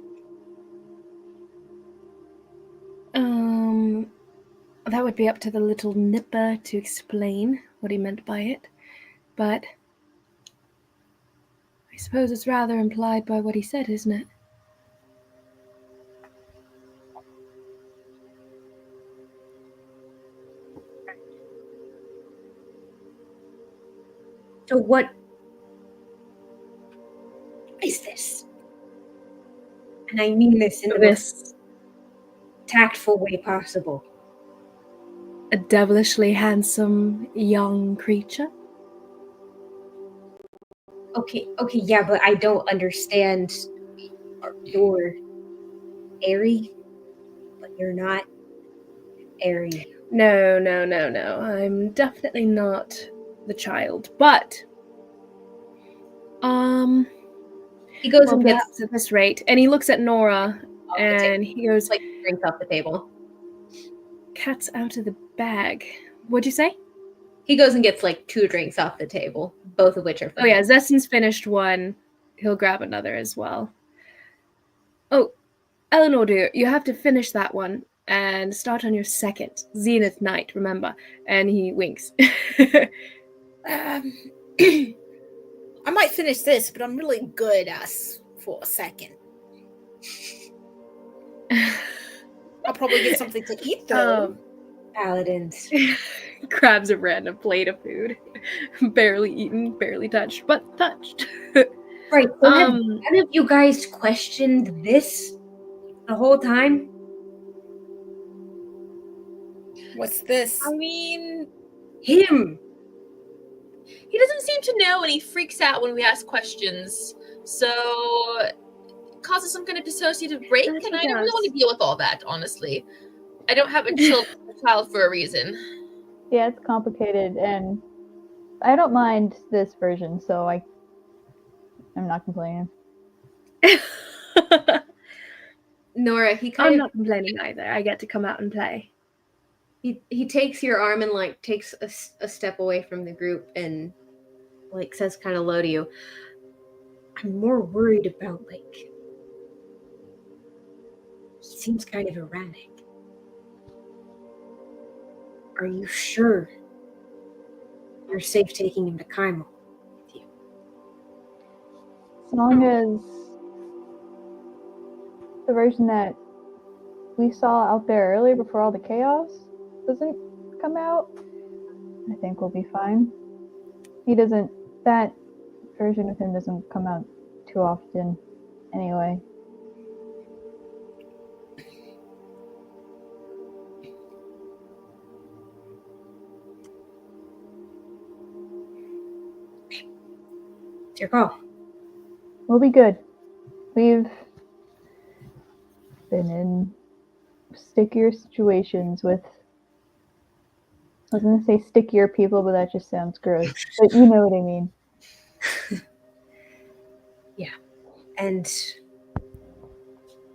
That would be up to the little nipper to explain what he meant by it, but I suppose it's rather implied by what he said, isn't it? So what is this? And I mean this in the most tactful way possible. A devilishly handsome young creature? Okay, yeah, but I don't understand. You're airy, but you're not airy. No. I'm definitely not the child, but He goes well, and perhaps gets at this rate, and he looks at Nora, and he goes, like drinks off the table. "Cat's out of the bag." What'd you say? He goes and gets like 2 drinks off the table, both of which are Oh yeah, Zestin's finished one. He'll grab another as well. Oh, Eleanor, dear, you have to finish that one and start on your second Zenith night. Remember, and he winks. I might finish this, but I'm really good for a second. I'll probably get something to eat though. Paladins. Grabs a random plate of food. Barely eaten, barely touched, but touched. Right. So have none of you guys questioned this the whole time? What's this? I mean, Him. he doesn't seem to know, and he freaks out when we ask questions. So it causes some kind of dissociative break, and I don't really want to deal with all that, honestly. I don't have a child for a reason. Yeah, it's complicated, and I don't mind this version, so I'm not complaining. Nora, I'm not complaining either. I get to come out and play. He takes your arm and like takes a step away from the group and like says kind of low to you, I'm more worried about like he seems kind of erratic. Are you sure you're safe taking him to Kaimo with you? As long as the version that we saw out there earlier before all the chaos doesn't come out, I think we'll be fine. That version of him doesn't come out too often anyway. It's your call. We'll be good. We've been in stickier situations with, I was going to say stickier people, but that just sounds gross. But you know what I mean. And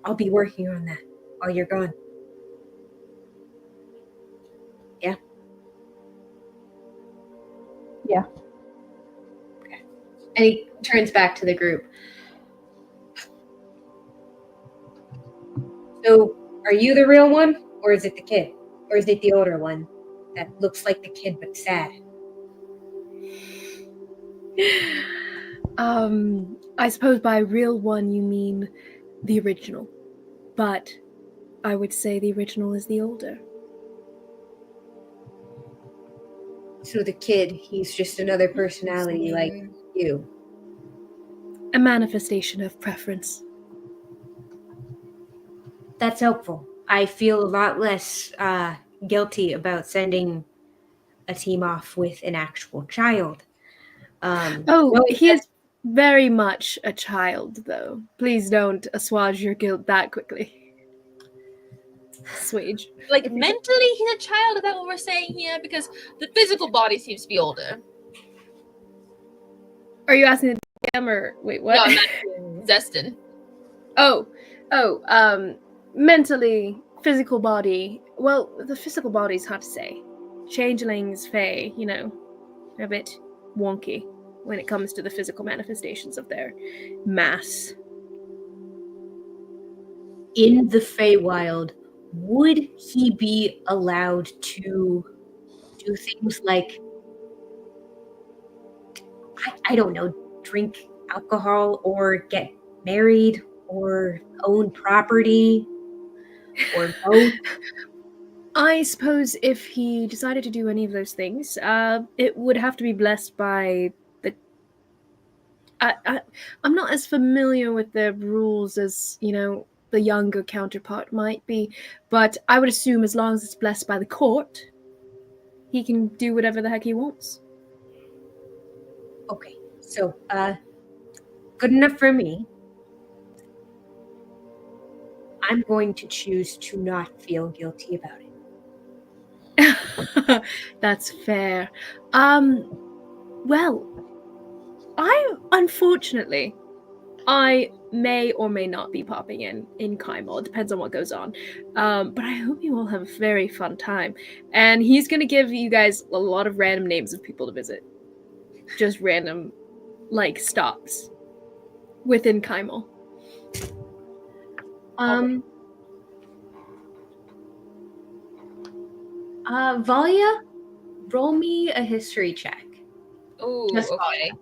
I'll be working on that while you're gone. Yeah? Yeah. Okay. And he turns back to the group. So, are you the real one? Or is it the kid? Or is it the older one that looks like the kid but sad? I suppose by real one you mean the original, but I would say the original is the older. So the kid, he's just another personality like you. A manifestation of preference. That's helpful. I feel a lot less guilty about sending a team off with an actual child. He is very much a child, though. Please don't assuage your guilt that quickly. Swage. Like, mentally, he's a child. Is that what we're saying here? Because the physical body seems to be older. Are you asking the DM or wait, what? No, I'm not Zestin. Mentally, physical body. Well, the physical body's hard to say. Changelings, fae, a bit wonky when it comes to the physical manifestations of their mass. In the Feywild, would he be allowed to do things like, I don't know, drink alcohol or get married or own property or both? I suppose if he decided to do any of those things, it would have to be blessed by the... I'm not as familiar with the rules as, the younger counterpart might be, but I would assume as long as it's blessed by the court, he can do whatever the heck he wants. Okay, so, good enough for me. I'm going to choose to not feel guilty about it. That's fair. Well, unfortunately, I may or may not be popping in Kaimol. It depends on what goes on. But I hope you all have a very fun time. And he's going to give you guys a lot of random names of people to visit. Just random, stops within Kaimol. Valia, roll me a history check. Oh, Just okay.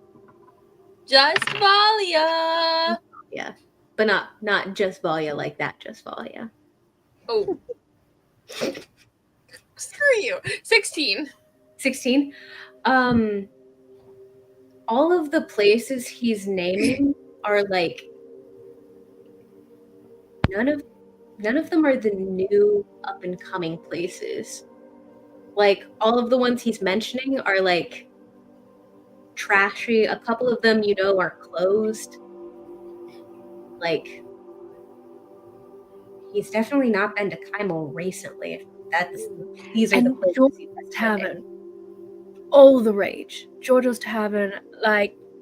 Just Valia. Yeah, but not just Valia like that. Just Valia. Oh, screw you. 16. 16. All of the places he's naming are none of them are the new up and coming places. All of the ones he's mentioning are trashy. A couple of them, are closed. He's definitely not been to Kaimol recently. These are the places he's Tavern. All the rage. Giorgio's Tavern,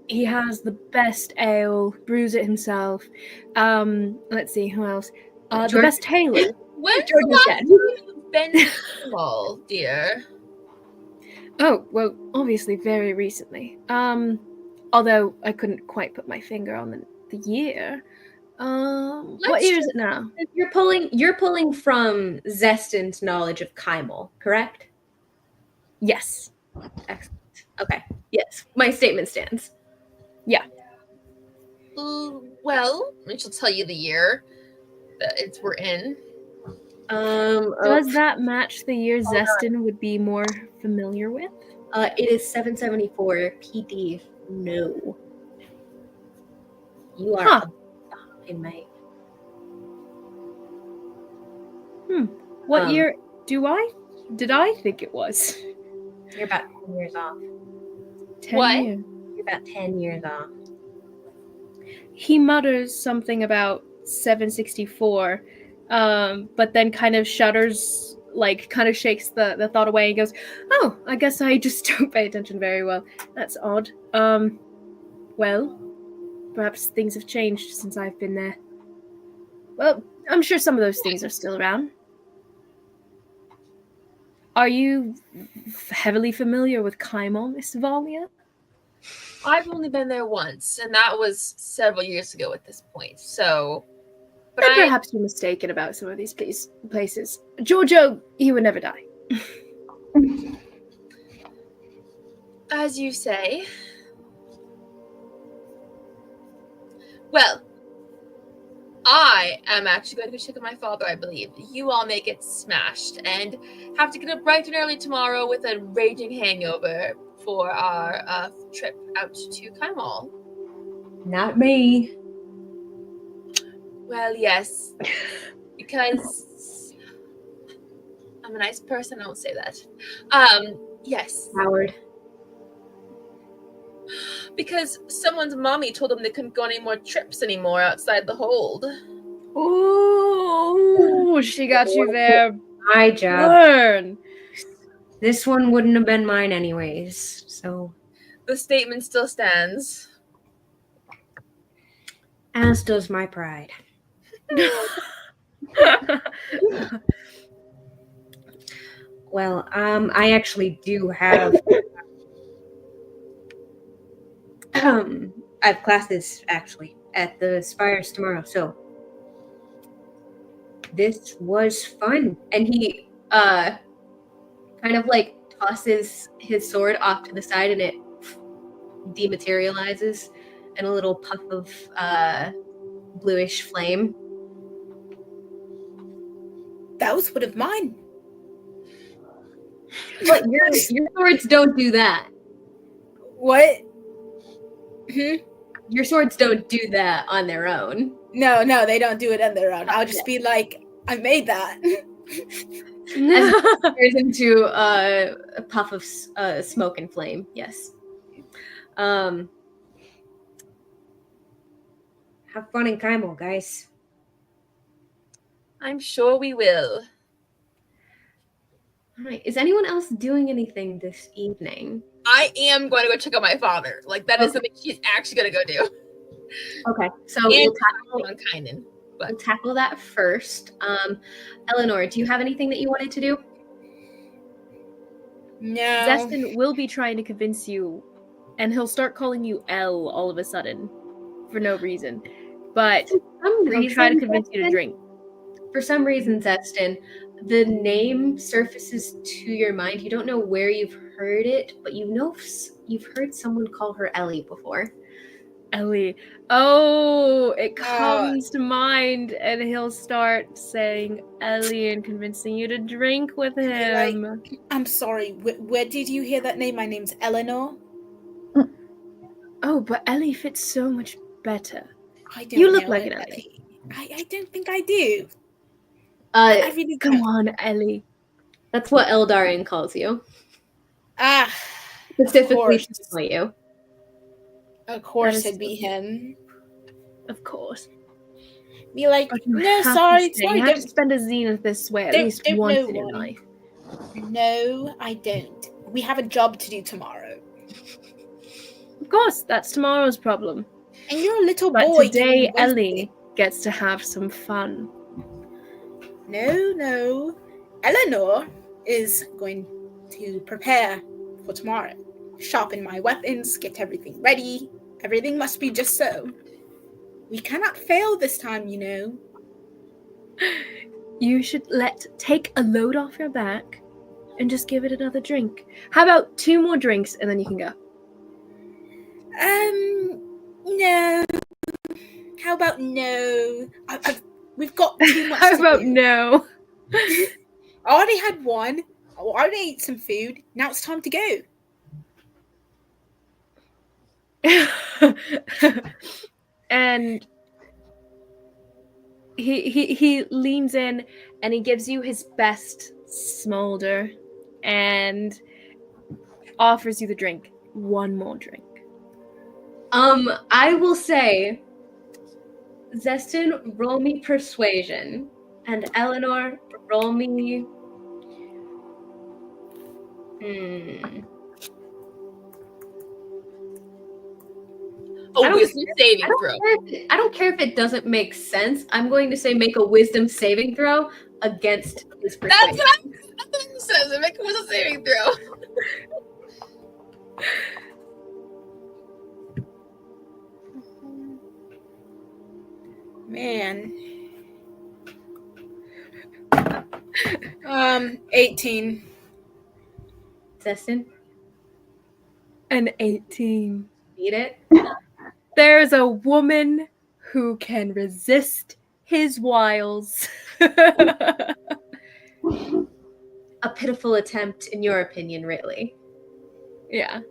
he has the best ale, brews it himself. Let's see, who else? The best tailor. When's the last time you've been to Kaimol, dear? Oh, well, obviously very recently. Although I couldn't quite put my finger on the year. What year is it now? You're pulling from Zestin's knowledge of Kaimol, correct? Yes. Excellent. Okay. Yes, my statement stands. Yeah. Well, I shall tell you the year that we're in. Does that match the year Zestin would be more familiar with? It is 774 PD. No. You are thinking, mate. What year did I think it was? You're about 10 years off. 10 What? years. You're about 10 years off. He mutters something about 764, but then kind of shudders, like kind of shakes the thought away and goes, "Oh, I guess I just don't pay attention very well. That's odd. Well, perhaps things have changed since I've been there. Well, I'm sure some of those things are still around. Are you heavily familiar with Kaimon, Miss Valia?" I've only been there once, and that was several years ago at this point. So, but Then perhaps you're mistaken about some of these places. Giorgio, he would never die. as you say. Well, I am actually going to go check on my father, I believe. You all may get smashed and have to get up bright and early tomorrow with a raging hangover for our trip out to Kaimal. Not me. Well, yes, because I'm a nice person. I won't say that. Yes, Howard. because someone's mommy told them they couldn't go on any more trips anymore outside the hold. Ooh, she got you there. My job. Burn. This one wouldn't have been mine anyways, so. The statement still stands. As does my pride. Well, I actually do have I have classes actually at the Spires tomorrow, so this was fun. And he kind of like tosses his sword off to the side and it dematerializes in a little puff of bluish flame. That was one of mine. But your swords don't do that. What? Your swords don't do that on their own. No, they don't do it on their own. I'll just be like, I made that. Turns into a puff of smoke and flame. Yes. Have fun in Kaimel, guys. I'm sure we will. All right. Is anyone else doing anything this evening? I am going to go check out my father. Like, that is something she's actually going to go do. Okay. So And we'll Kainen. tackle that first. Eleanor, do you have anything that you wanted to do? No. Zestin will be trying to convince you, and he'll start calling you L all of a sudden for no reason. But he'll try to convince you to drink. For some reason, Zestin, the name surfaces to your mind. You don't know where you've heard it, but you know you've heard someone call her Ellie before. Ellie. Oh, it comes to mind, and he'll start saying Ellie and convincing you to drink with him. I'm sorry, where did you hear that name? My name's Eleanor. Oh, but Ellie fits so much better. I don't You look know like an it. Ellie. I don't think I do. I really Come don't. on, Ellie. That's what Eldarian calls you. Ah, Specifically of to course. call you. Of course That is it'd be him. Of course. Be like, But you no, have to sorry, stay. You have to spend a zenith this way at don't- least don't once know in your one. life. No, I don't. We have a job to do tomorrow. Of course, that's tomorrow's problem. And you're a little But boy. today, doing Wednesday. Ellie gets to have some fun. No. Eleanor is going to prepare for tomorrow. Sharpen my weapons, get everything ready. Everything must be just so. We cannot fail this time, you know. You should take a load off your back and just give it another drink. How about 2 more drinks and then you can go? No. How about no? We've got too much How to about do. no? I already had one. I already ate some food. Now it's time to go. And he leans in and he gives you his best smolder and offers you the drink. One more drink. I will say, Zestin, roll me persuasion, and Eleanor, roll me. A wisdom saving throw. I don't care if it doesn't make sense. I'm going to say make a wisdom saving throw against his persuasion. That's what it says. Make a wisdom saving throw. Man. 18. Zestin, An 18. beat it. There's a woman who can resist his wiles. A pitiful attempt, in your opinion, really. Yeah.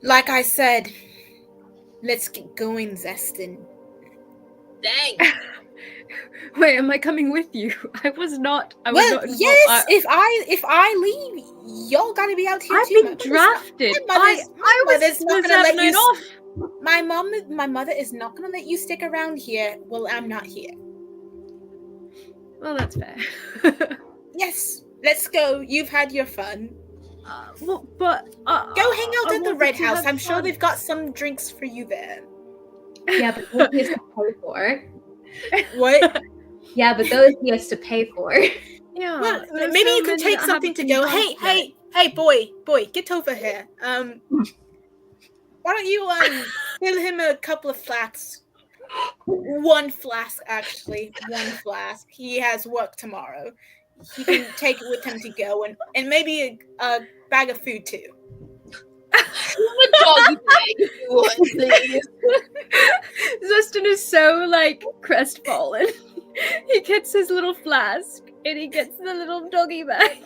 Like I said, let's get going, Zestin. Dang. Wait, am I coming with you? I was not. Well, yes. If I leave, y'all gotta be out here I've too. been drafted. My mother's not gonna let you. off. My mother is not gonna let you stick around here while I'm not here. Well, that's fair. Yes, let's go. You've had your fun. But Go hang out at the Red House. I'm sure fun. they've got some drinks for you there. Yeah, but those he has to pay for. What? Yeah, but those he has to pay for. Yeah. Well, there's maybe so you can many take that something to haven't go. been done Hey, boy, get over here. Why don't you fill him a couple of flasks? One flask, actually. One flask. He has work tomorrow. He can take it with him to go, and maybe a bag of food too. A doggy bag, if you would, please. Zestin is so like crestfallen. He gets his little flask and he gets the little doggy bag.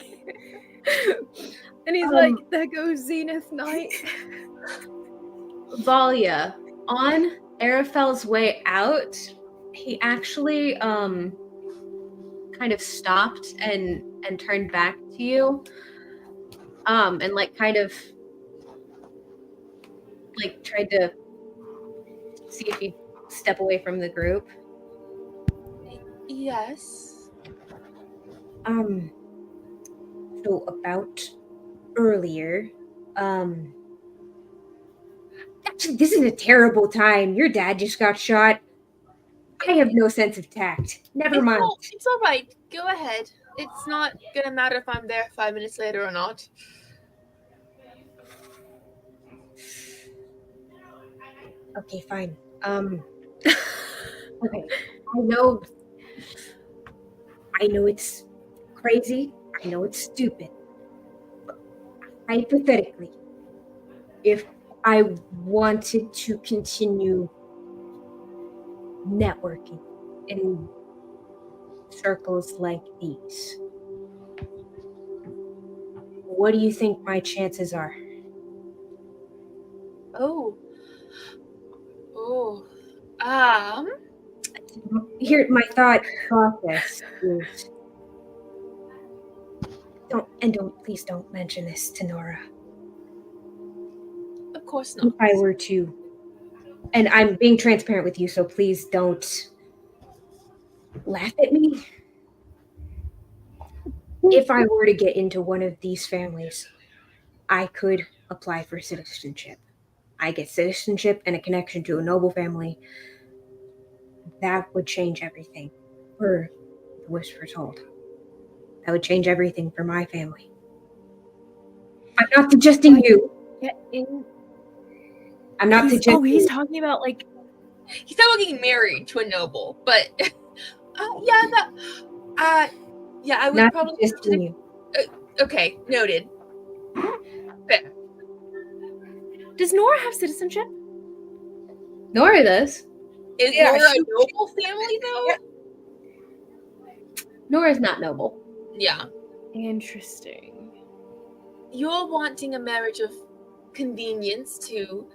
And he's like, there goes Zenith night. Valia, on Arafel's way out, he actually kind of stopped and turned back to you. And like kind of like tried to see if you step away from the group. Yes. So about earlier, actually, this is a terrible time. Your dad just got shot. I have no sense of tact. Never mind. It's all right. Go ahead. It's not gonna matter if I'm there 5 minutes later or not. Okay, fine. Okay. I know it's crazy. I know it's stupid. But hypothetically, if I wanted to continue networking in circles like these, what do you think my chances are? Here, my thought process is please don't mention this to Nora. Of course not. If I were to, and I'm being transparent with you, so please don't laugh at me. If I were to get into one of these families, I could apply for citizenship. I get citizenship and a connection to a noble family. That would change everything for the Whisper Told. That would change everything for my family. I'm not suggesting you. Get in. I'm not suggesting. Oh, he's talking about like. He's not getting married to a noble, but I would Not probably. suggesting you. Okay, noted. Fair. Does Nora have citizenship? Nora does. Is Nora a noble family though? Yeah. Nora's not noble. Yeah. Interesting. You're wanting a marriage of convenience to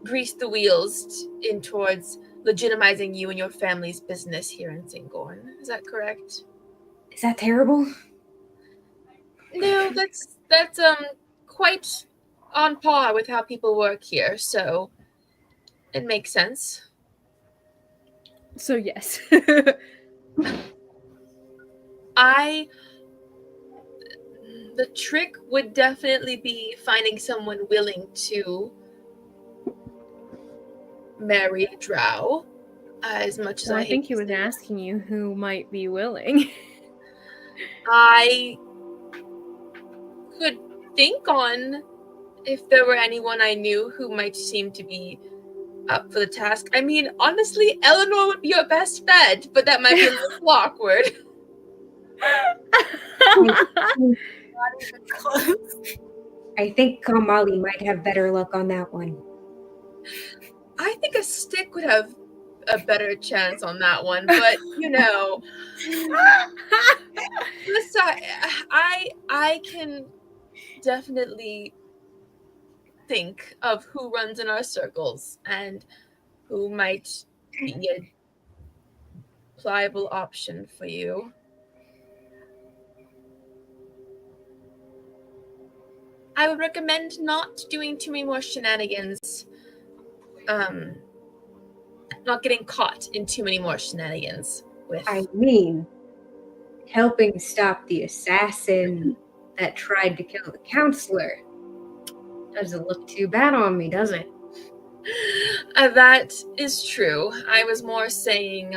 grease the wheels in towards legitimizing you and your family's business here in St. Gorn. Is that correct? Is that terrible? No, that's quite on par with how people work here, so it makes sense. So yes. The trick would definitely be finding someone willing to marry a drow, as much as Well, I hate think to he was say that. asking you who might be willing. I could think on if there were anyone I knew who might seem to be up for the task. I mean, honestly, Eleanor would be your best bet, but that might be a little awkward. I think Kamali might have better luck on that one. I think a stick would have a better chance on that one, but I can definitely think of who runs in our circles and who might be a pliable option for you. I would recommend not doing too many more shenanigans. Not getting caught in too many more shenanigans with. I mean, helping stop the assassin that tried to kill the counselor doesn't look too bad on me, does it? That is true. I was more saying,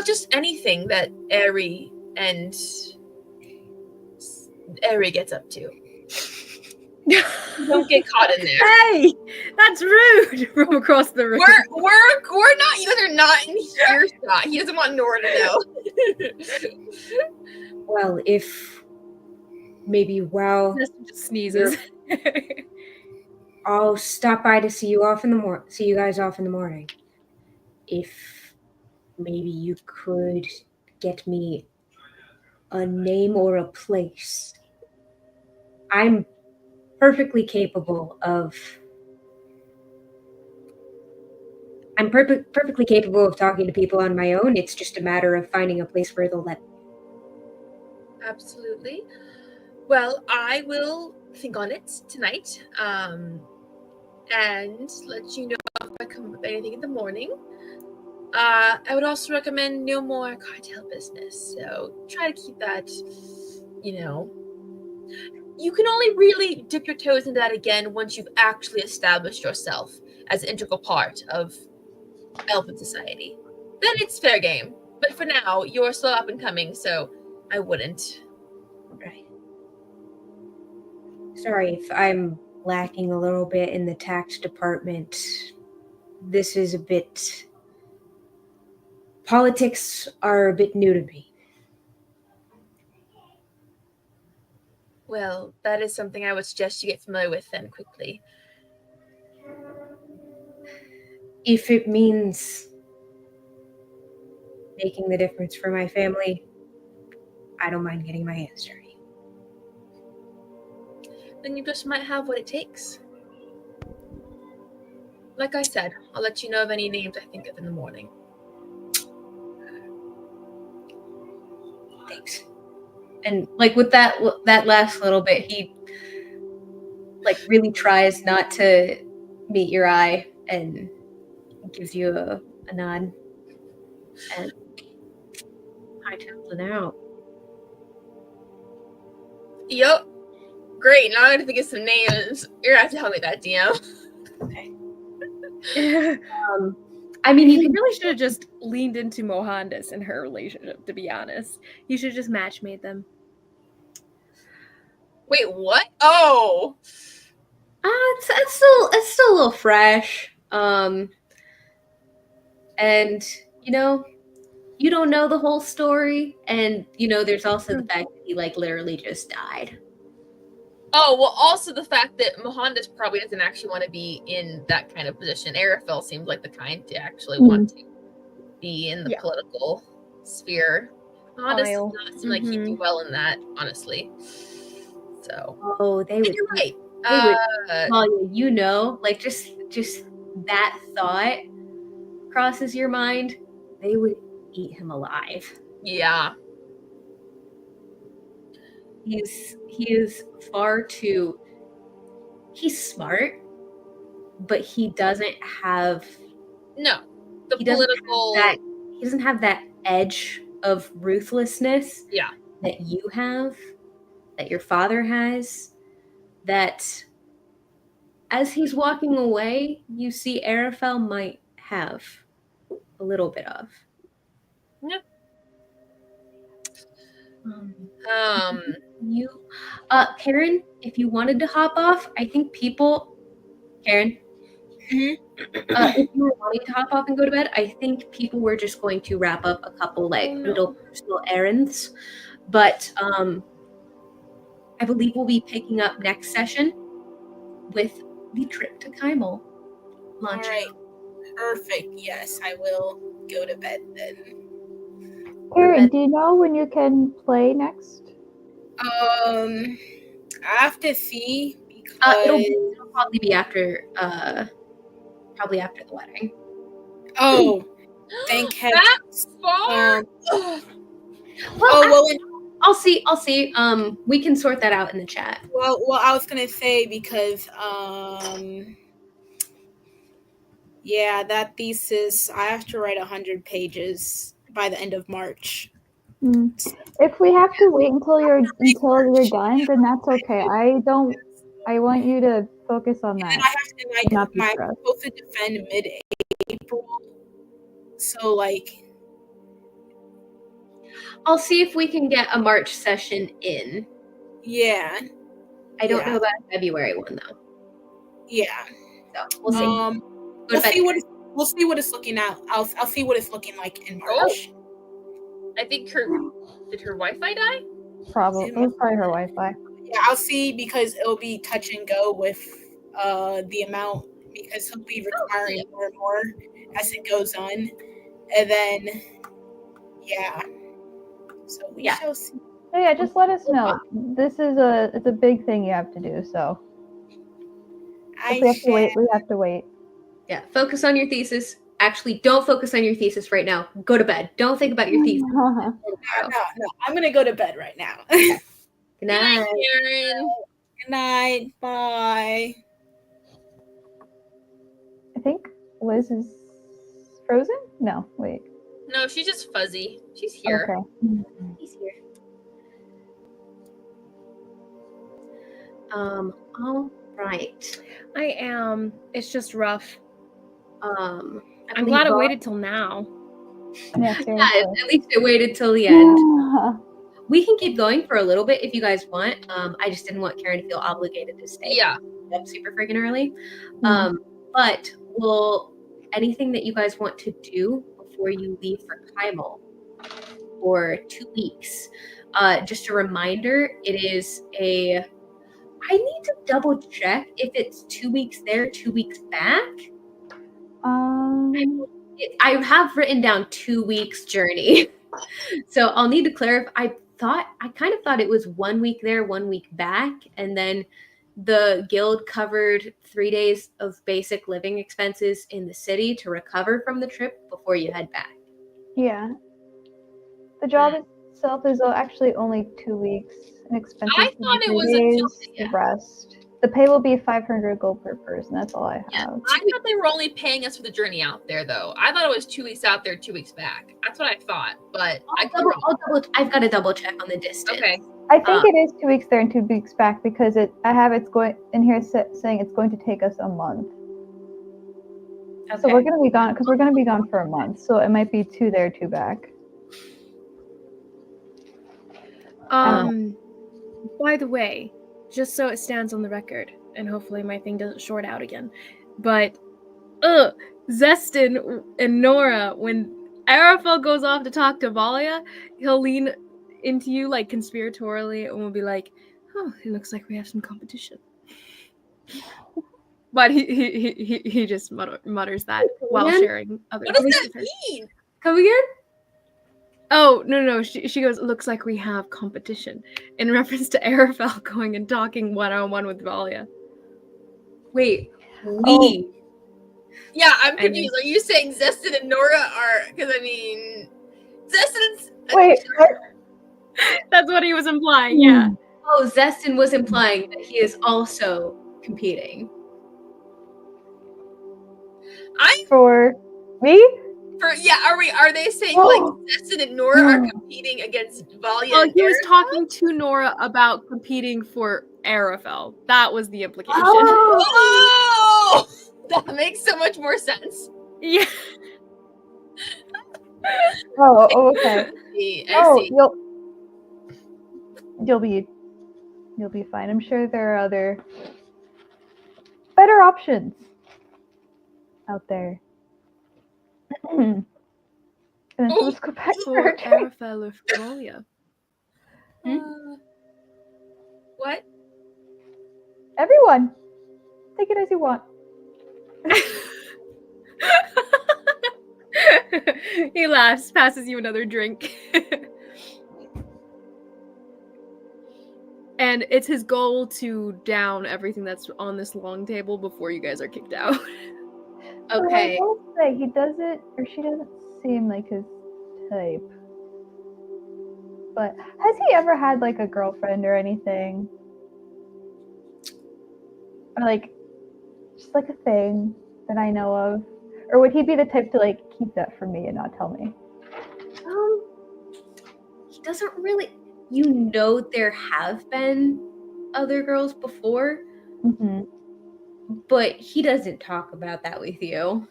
just anything that Eri gets up to. Don't get caught in there. Hey, that's rude from across the room. We're not. You guys are not in earshot. He doesn't want Nora to know. Well, if maybe Just sneezes. I'll stop by to see you guys off in the morning. If maybe you could get me a name or a place. I'm perfectly capable of talking to people on my own. It's just a matter of finding a place where they'll let me. Absolutely. Well, I will think on it tonight, and let you know if I come up with anything in the morning. I would also recommend no more cartel business. So try to keep that, You can only really dip your toes into that again once you've actually established yourself as an integral part of Elven society. Then it's fair game. But for now, you're still up and coming, so I wouldn't. Right. Sorry if I'm lacking a little bit in the tax department. This is a bit... Politics are a bit new to me. Well, that is something I would suggest you get familiar with then quickly. If it means making the difference for my family, I don't mind getting my hands dirty. Then you just might have what it takes. Like I said, I'll let you know of any names I think of in the morning. Thanks. And with that last little bit, he really tries not to meet your eye and gives you a nod and hightails it out. Yup. Great. Now I have to think of some names. You're gonna have to help me with that, DM. Okay. I mean, you really should have just leaned into Mohandas and her relationship, to be honest. You should have just match made them. Wait, what? Oh. It's still a little fresh. And you don't know the whole story, and there's also the fact that he literally just died. Oh, well, also the fact that Mohandas probably doesn't actually want to be in that kind of position. Arafel seems like the kind to actually want to be in the political sphere. Mohandas does not seem like he'd do well in that, honestly. So. Oh, they would. You're right. They would call you, just that thought crosses your mind, they would eat him alive. Yeah. He is far too. He's smart, but he doesn't have No. The he doesn't political. have that. He doesn't have that edge of ruthlessness. Yeah. That you have, that your father has. That as he's walking away, you see Arafel might have a little bit of. Yeah. Um, you, Karen, if you wanted to hop off, I think people, Karen, Mhm. if you were wanting to hop off and go to bed, I think people were just going to wrap up a couple little personal errands. But I believe we'll be picking up next session with the trip to Kymel. All right. Perfect. Yes, I will go to bed then. Karen, do you know when you can play next? I have to see because It'll probably be after the wedding. oh, thank heavens. That's far. Well, I'll see. We can sort that out in the chat. Well, I was gonna say because yeah, that thesis I have to write 100 pages by the end of March. If we have to wait until you're done, then that's okay. I want you to focus on that. And I'm supposed to defend mid-April, so like. I'll see if we can get a March session in. Yeah. I don't know about a February one though. Yeah. So we'll see. We'll see what it's looking at. I'll see what it's looking like in March. I think did her Wi-Fi die? Probably. It was probably her Wi-Fi. Yeah, I'll see because it'll be touch and go with the amount because he'll be requiring more and more as it goes on. And then so we shall see. So yeah, just let us know. It's a big thing you have to do, so if we have to wait. Yeah, focus on your thesis. Actually, don't focus on your thesis right now. Go to bed. Don't think about your thesis. No. I'm gonna go to bed right now. Good night, night, Karen. Good night. Bye. I think Liz is frozen? No, wait. No, she's just fuzzy. She's here. Okay. He's here. All right. I am. It's just rough. I'm glad I waited till now. Yeah, at least it waited till the end. We can keep going for a little bit if you guys want. I just didn't want Karen to feel obligated to stay. Yeah. Up super freaking early. But anything that you guys want to do before you leave for Kymel for 2 weeks. Just a reminder, it is I need to double check if it's 2 weeks there, 2 weeks back. I have written down 2 weeks journey. So I'll need to clarify. I kind of thought it was 1 week there, 1 week back. And then the guild covered 3 days of basic living expenses in the city to recover from the trip before you head back. Yeah. The job itself is actually only 2 weeks. And expenses I thought it was the rest. The pay will be 500 gold per person. That's all I have. Yeah. I thought they were only paying us for the journey out there, though. I thought it was 2 weeks out there, 2 weeks back. That's what I thought, but I've got to double check on the distance. Okay. I think it is 2 weeks there and 2 weeks back because it's going in here saying it's going to take us a month. Okay. So we're going to be gone because we're going to be gone for a month. So it might be 2 there, 2 back. By the way, just so it stands on the record, and hopefully my thing doesn't short out again, but Zestin and Nora, when Arafel goes off to talk to Valia, he'll lean into you like conspiratorially and will be like, "Oh, it looks like we have some competition." But he just mutters that while sharing other What does things that with her. mean? Come again? Oh, no. She goes, "Looks like we have competition," in reference to Arafel going and talking one-on-one with Valia. Wait, we? Oh, What do you mean? Wait, what? What do you mean? What? Yeah, I'm And- confused. Are you saying Zestin and Nora are? Because I mean, Zestin's. Wait, what? That's what he was implying, yeah. Oh, Zestin was implying that he is also competing. For me? Are they saying Oh. like Zestin and Nora are competing against Valia? Well, and he was Aerith? talking to Nora about competing for Arafel. That was the implication. Oh, that makes so much more sense. Yeah. Oh, okay. I see. You'll be fine. I'm sure there are other better options out there. And then Oh, let's go back to For our day. Arafel of Valia. What? Everyone, take it as you want. He laughs, passes you another drink. And it's his goal to down everything that's on this long table before you guys are kicked out. Okay. I will say he doesn't, or she doesn't seem like his type. But has he ever had like a girlfriend or anything? Or like just like a thing that I know of? Or would he be the type to like keep that from me and not tell me? He doesn't really. You know, there have been other girls before, Mm-hmm. but he doesn't talk about that with you.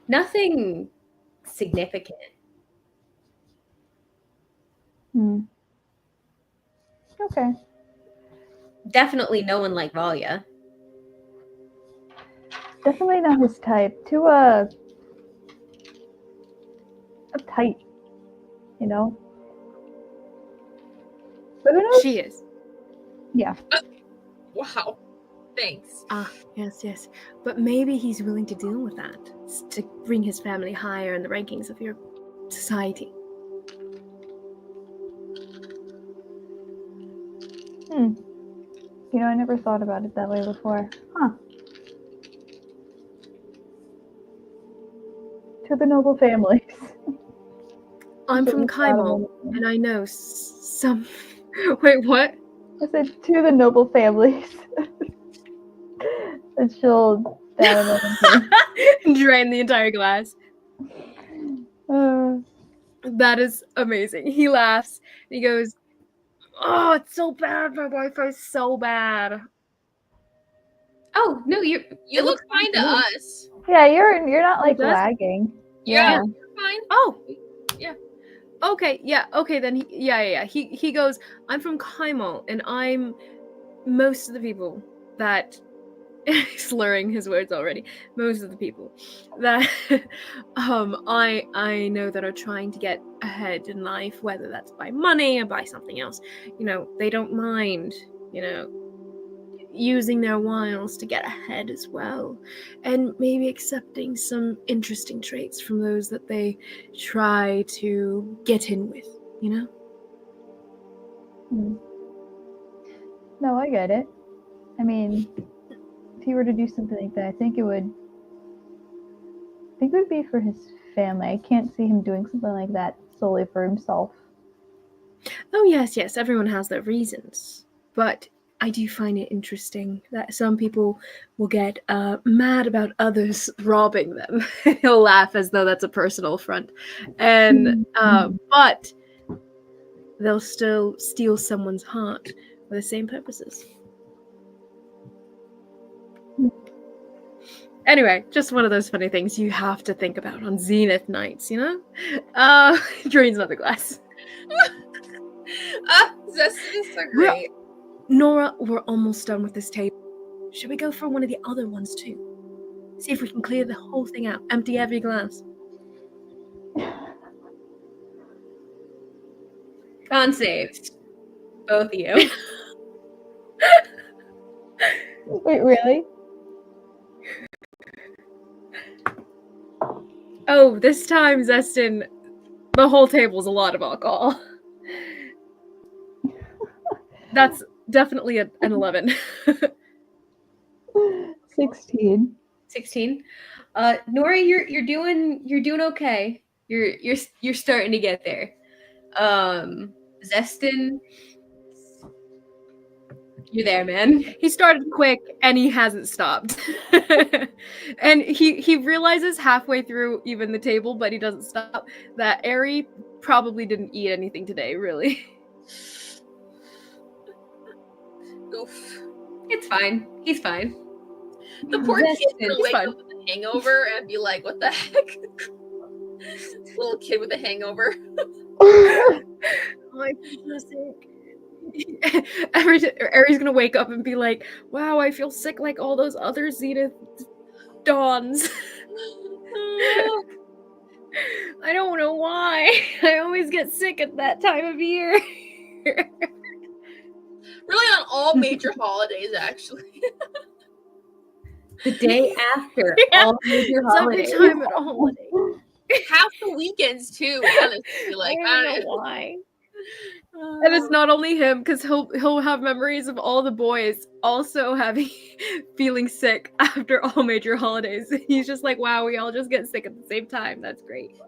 Nothing significant. Okay. Definitely no one like Valia. Definitely not his type. Too uptight, you know? But who knows? She is. Yeah. Wow. Thanks. Yes. But maybe he's willing to deal with that. To bring his family higher in the rankings of your society. You know, I never thought about it that way before. Huh. To the noble families. I'm from Kaimon, and I know some... Wait, what? I said to the noble families. And she'll down another Drain the entire glass. That is amazing. He laughs. And he goes, "Oh, it's so bad. My Wi-Fi's so bad." Oh no, you look fine to us. Yeah, you're not like does? lagging. Yeah, you're fine. Oh, Yeah. Okay, yeah, okay, then he goes, "I'm from Kaimo, and I'm most of the people that," slurring his words already, most of the people that I know that are trying to get ahead in life, whether that's by money or by something else, they don't mind, using their wiles to get ahead as well, and maybe accepting some interesting traits from those that they try to get in with, No, I get it. I mean, if he were to do something like that, I think it would be for his family. I can't see him doing something like that solely for himself. Oh yes, everyone has their reasons, but I do find it interesting that some people will get mad about others robbing them. He'll laugh as though that's a personal affront, and but they'll still steal someone's heart for the same purposes. Anyway, just one of those funny things you have to think about on Zenith nights, Drains another glass. Zestin is so great. Nora, we're almost done with this table. Should we go for one of the other ones too? See if we can clear the whole thing out. Empty every glass. Con saves. Both of you. Wait, really? Oh, this time, Zestin, the whole table's a lot of alcohol. That's definitely an 11. 16. 16. Nora, you're doing okay. You're starting to get there. Zestin, you're there, man. He started quick and he hasn't stopped. And he realizes halfway through even the table, but he doesn't stop, that Ari probably didn't eat anything today, really. Oof. It's fine. He's fine. The poor kid's gonna He's wake fine. up with a hangover and be like, what the heck? Little kid with a hangover. I feel sick. Ari's gonna wake up and be like, wow, I feel sick like all those other Zenith dawns. I don't know why. I always get sick at that time of year. Really on all major holidays, actually. The day after Yeah, all major It's every holidays. time at a holiday. Half the weekends too, honestly. Like I don't know why. And it's not only him, because he'll have memories of all the boys also having feeling sick after all major holidays. He's just like, wow, we all just get sick at the same time. That's great.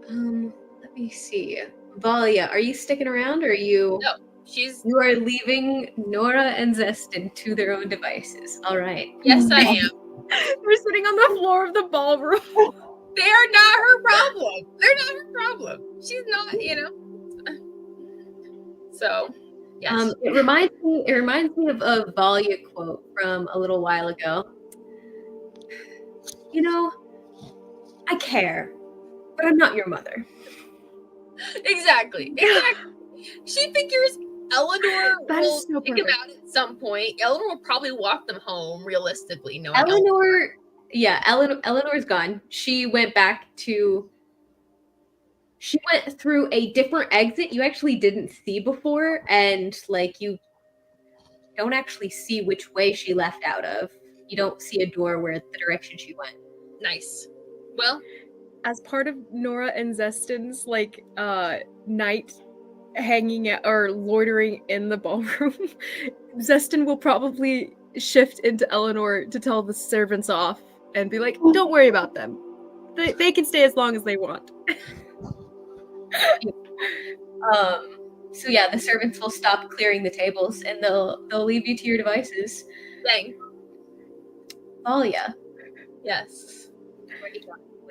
Let me see. Valia, are you sticking around, or are you? No, she's You are leaving Nora and Zestin to their own devices. All right. yes, I am. We're sitting on the floor of the ballroom. They are not her problem. They're not her problem. She's not, So, yes. It reminds me of a Valia quote from a little while ago. I care, but I'm not your mother. Exactly. She figures Eleanor That will is so pick him perfect. out at some point. Eleanor will probably walk them home, realistically. No, Eleanor's gone. She went through a different exit you actually didn't see before, and you don't actually see which way she left out of. You don't see a door where the direction she went. Nice. Well, As part of Nora and Zestin's night hanging out or loitering in the ballroom, Zestin will probably shift into Eleanor to tell the servants off and be like, don't worry about them. They can stay as long as they want. So yeah, the servants will stop clearing the tables and they'll leave you to your devices. dang. Valia, Yes. what are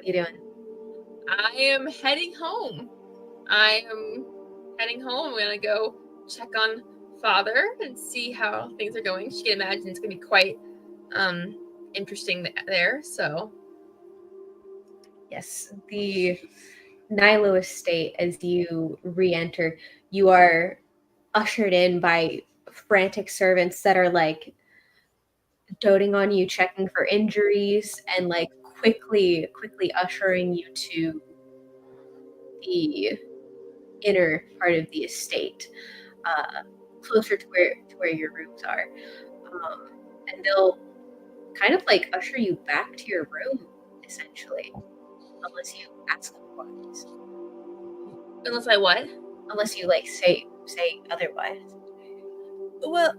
you doing? I am heading home. I'm gonna go check on Father and see how things are going. She can imagine it's gonna be quite interesting there. So Yes, the Nilo estate, as you re-enter, you are ushered in by frantic servants that are doting on you, checking for injuries, and quickly ushering you to the inner part of the estate, closer to where your rooms are, and they'll kind of usher you back to your room, essentially, unless you ask otherwise. unless I what? Unless you say otherwise. Well,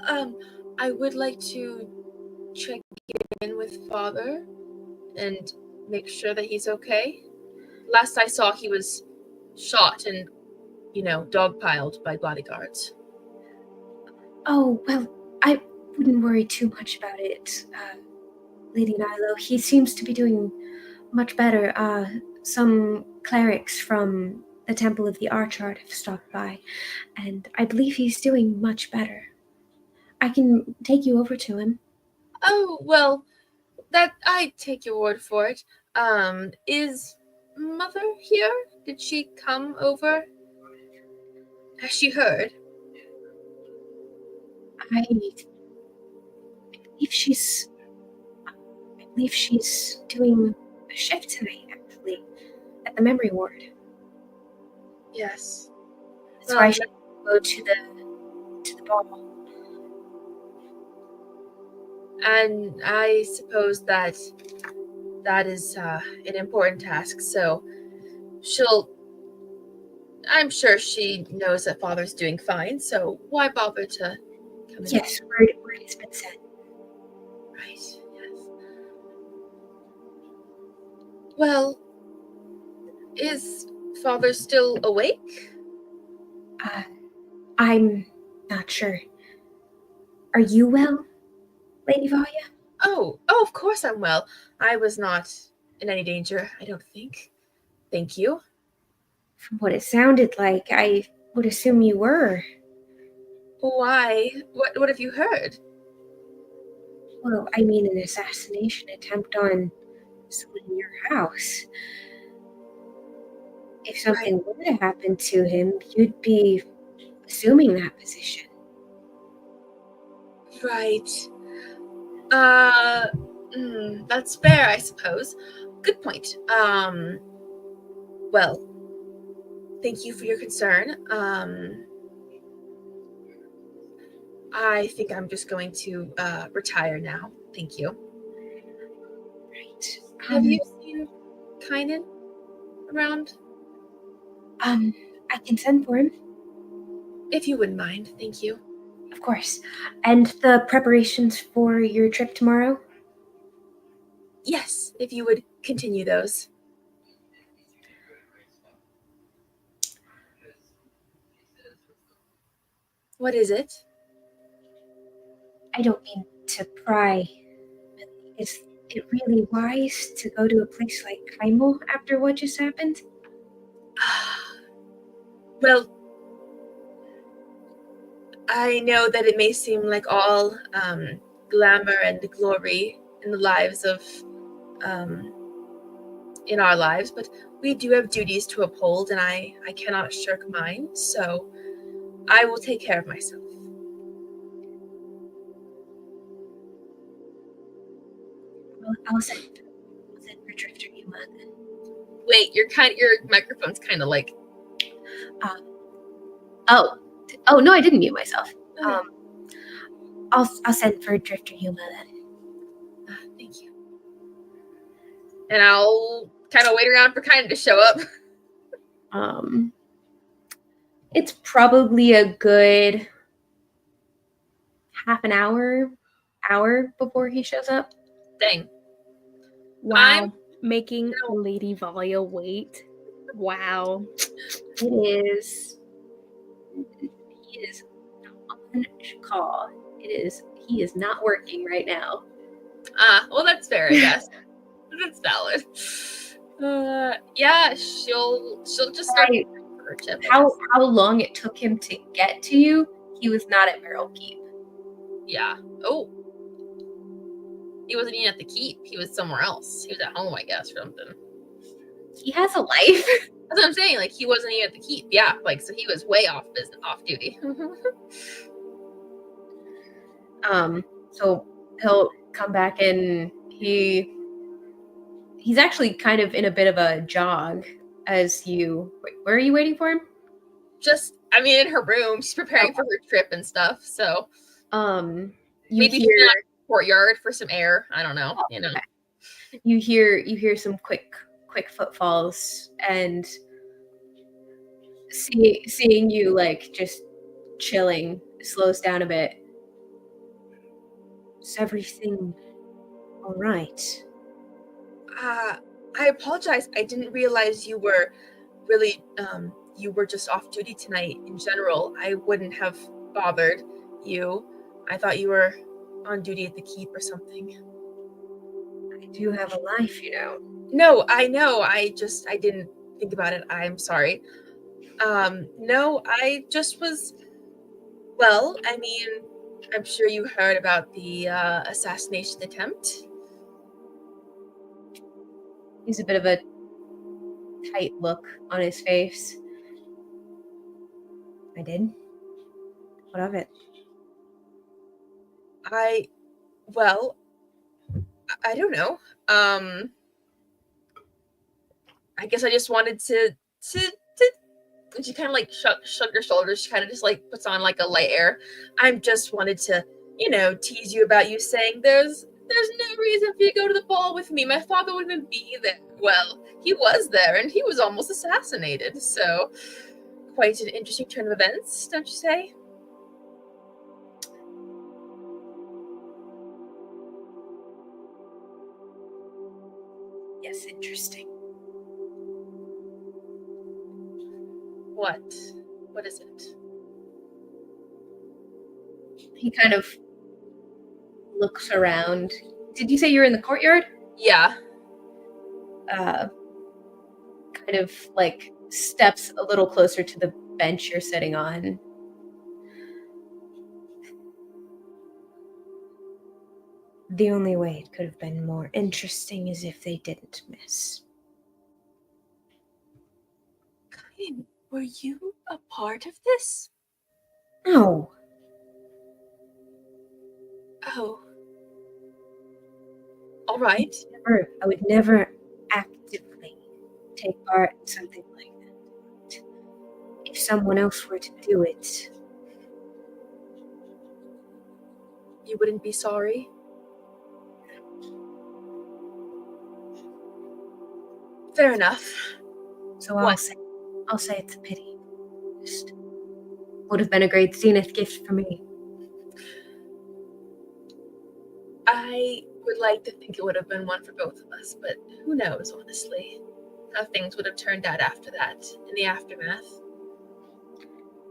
I would like to check in with Father and make sure that he's okay. Last I saw, he was shot and, dogpiled by bodyguards. Oh, well, I wouldn't worry too much about it, Lady Nilo. He seems to be doing much better. Some clerics from the Temple of the Archard have stopped by, and I believe he's doing much better. I can take you over to him. Oh, well, that I take your word for it. Is Mother here? Did she come over? Has she heard? I believe she's doing a shift tonight, actually, at the memory ward. Yes. That's why she go to the ball. And I suppose that is an important task, so I'm sure she knows that Father's doing fine, so why bother to come in? Yes, word has been sent. Right, yes. Well, is father still awake? I'm not sure. Are you well, Lady Valia? Oh, of course I'm well. I was not in any danger, I don't think. Thank you. From what it sounded like, I would assume you were. Why? What have you heard? Well, I mean an assassination attempt on someone in your house. If something were to happen to him, you'd be assuming that position. Right. That's fair, I suppose. Good point. Well, thank you for your concern. I think I'm just going to retire now. Thank you. Right. Have you seen Kynan around? I can send for him, If you wouldn't mind, thank you. of course. And the preparations for your trip tomorrow? Yes, if you would continue those. What is it? I don't mean to pry. Is it really wise to go to a place like Kaimel after what just happened? Well, I know that it may seem like all glamour and glory in the lives of, in our lives, but we do have duties to uphold, and I cannot shirk mine, so I will take care of myself. I'll send for Drifter Yuma then. Wait, your microphone's kind of like. Oh no, I didn't mute myself. I'll send for Drifter Yuma then. Thank you. And I'll kind of wait around for Kynan to show up. It's probably a good half an hour before he shows up. Dang. Wow. Making Lady Valia wait. Wow. It is. He is on call. He is not working right now. Well, that's fair, I guess. That's valid. Yeah, she'll just start her chip. How long it took him to get to you? He was not at Barrel Keep. Yeah. Oh. He wasn't even at the keep. He was somewhere else. He was at home, I guess, or something. He has a life. That's what I'm saying. Like, he wasn't even at the keep. Yeah, like, so he was way off duty. So he'll come back and he's actually kind of in a bit of a jog as you. Wait, where are you waiting for him? Just, I mean, in her room. She's preparing for her trip and stuff. So, maybe she's in the courtyard for some air. I don't know. You know. Okay. You hear some quick footfalls, and seeing you like just chilling slows down a bit. Is everything all right? I apologize. I didn't realize you were really you were just off duty tonight in general. I wouldn't have bothered you. I thought you were on duty at the keep or something. I do have a life, you know. No, I know. I didn't think about it. I'm sorry. No, I just was. Well, I mean, I'm sure you heard about the assassination attempt. He's a bit of a tight look on his face. I did. What of it? Well, I don't know. I guess I just wanted to and she kind of like shrugged her shoulders. She kind of just like puts on like a light air. I just wanted to, tease you about you saying there's no reason for you to go to the ball with me. My father wouldn't even be there. Well, he was there and he was almost assassinated. So quite an interesting turn of events, don't you say? Yes, interesting. What? What is it? He kind of looks around. Did you say you're in the courtyard? Yeah. Kind of like steps a little closer to the bench you're sitting on. The only way it could have been more interesting is if they didn't miss. Kyan, were you a part of this? No. Oh. All right. I would never actively take part in something like that. If someone else were to do it, You wouldn't be sorry? Fair enough. so What? I'll say it's a pity. Just would have been a great Zenith gift for me. I would like to think it would have been one for both of us, but who knows, honestly, how things would have turned out after that, in the aftermath.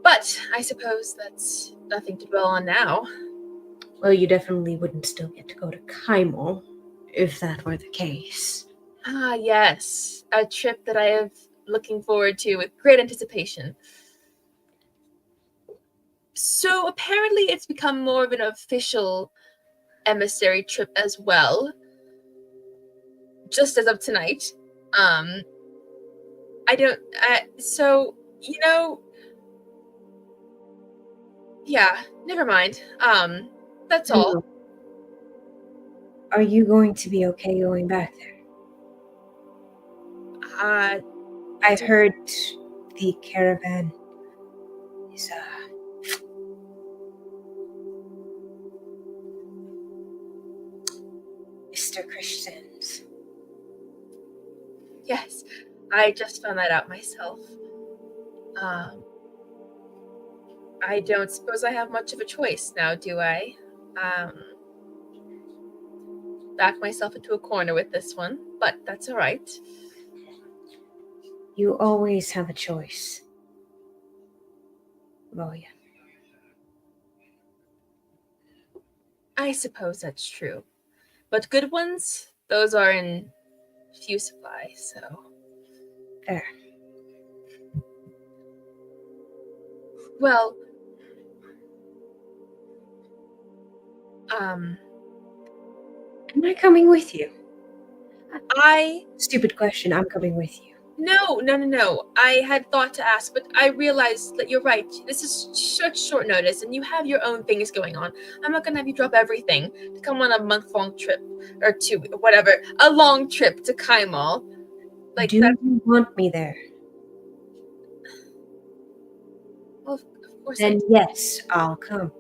But I suppose that's nothing to dwell on now. Well, you definitely wouldn't still get to go to Kaimol if that were the case. Ah, yes, a trip that I have looking forward to with great anticipation. So apparently it's become more of an official emissary trip as well, just as of tonight. So, yeah, never mind. That's all. Are you going to be okay going back there? I've heard the caravan is, Mr. Christian's. Yes, I just found that out myself. I don't suppose I have much of a choice now, do I? Back myself into a corner with this one, but that's all right. You always have a choice. Voya. I suppose that's true. But good ones, those are in few supply, so. Fair. Well, am I coming with you? Stupid question, I'm coming with you. No. I had thought to ask, but I realized that you're right. This is such short notice, and you have your own things going on. I'm not gonna have you drop everything to come on a month-long trip, or two, whatever, a long trip to Kaimal. Do you want me there? Well, of course. Then yes, I'll come.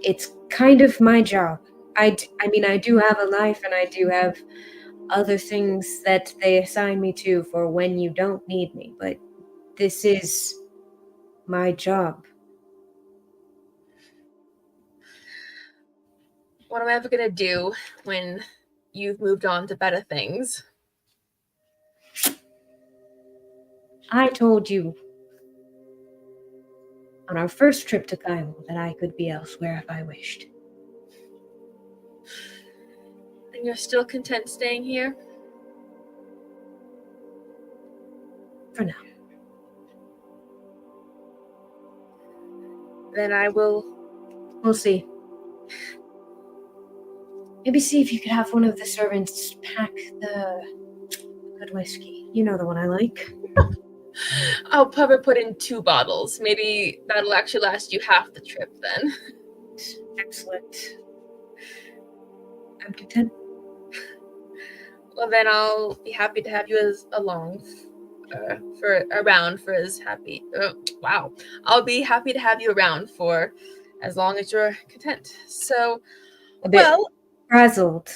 It's kind of my job. I mean, I do have a life, and I do have other things that they assign me to for when you don't need me, but this is my job. What am I ever gonna do when you've moved on to better things? I told you on our first trip to Kaimel that I could be elsewhere if I wished. And you're still content staying here? For now. Then I will. We'll see. Maybe see if you could have one of the servants pack the good whiskey. You know the one I like. I'll probably put in 2 bottles. Maybe that'll actually last you half the trip then. Excellent. I'm content. Well, then I'll be happy to have you as along for as happy. Wow. I'll be happy to have you around for as long as you're content. So, A bit frazzled.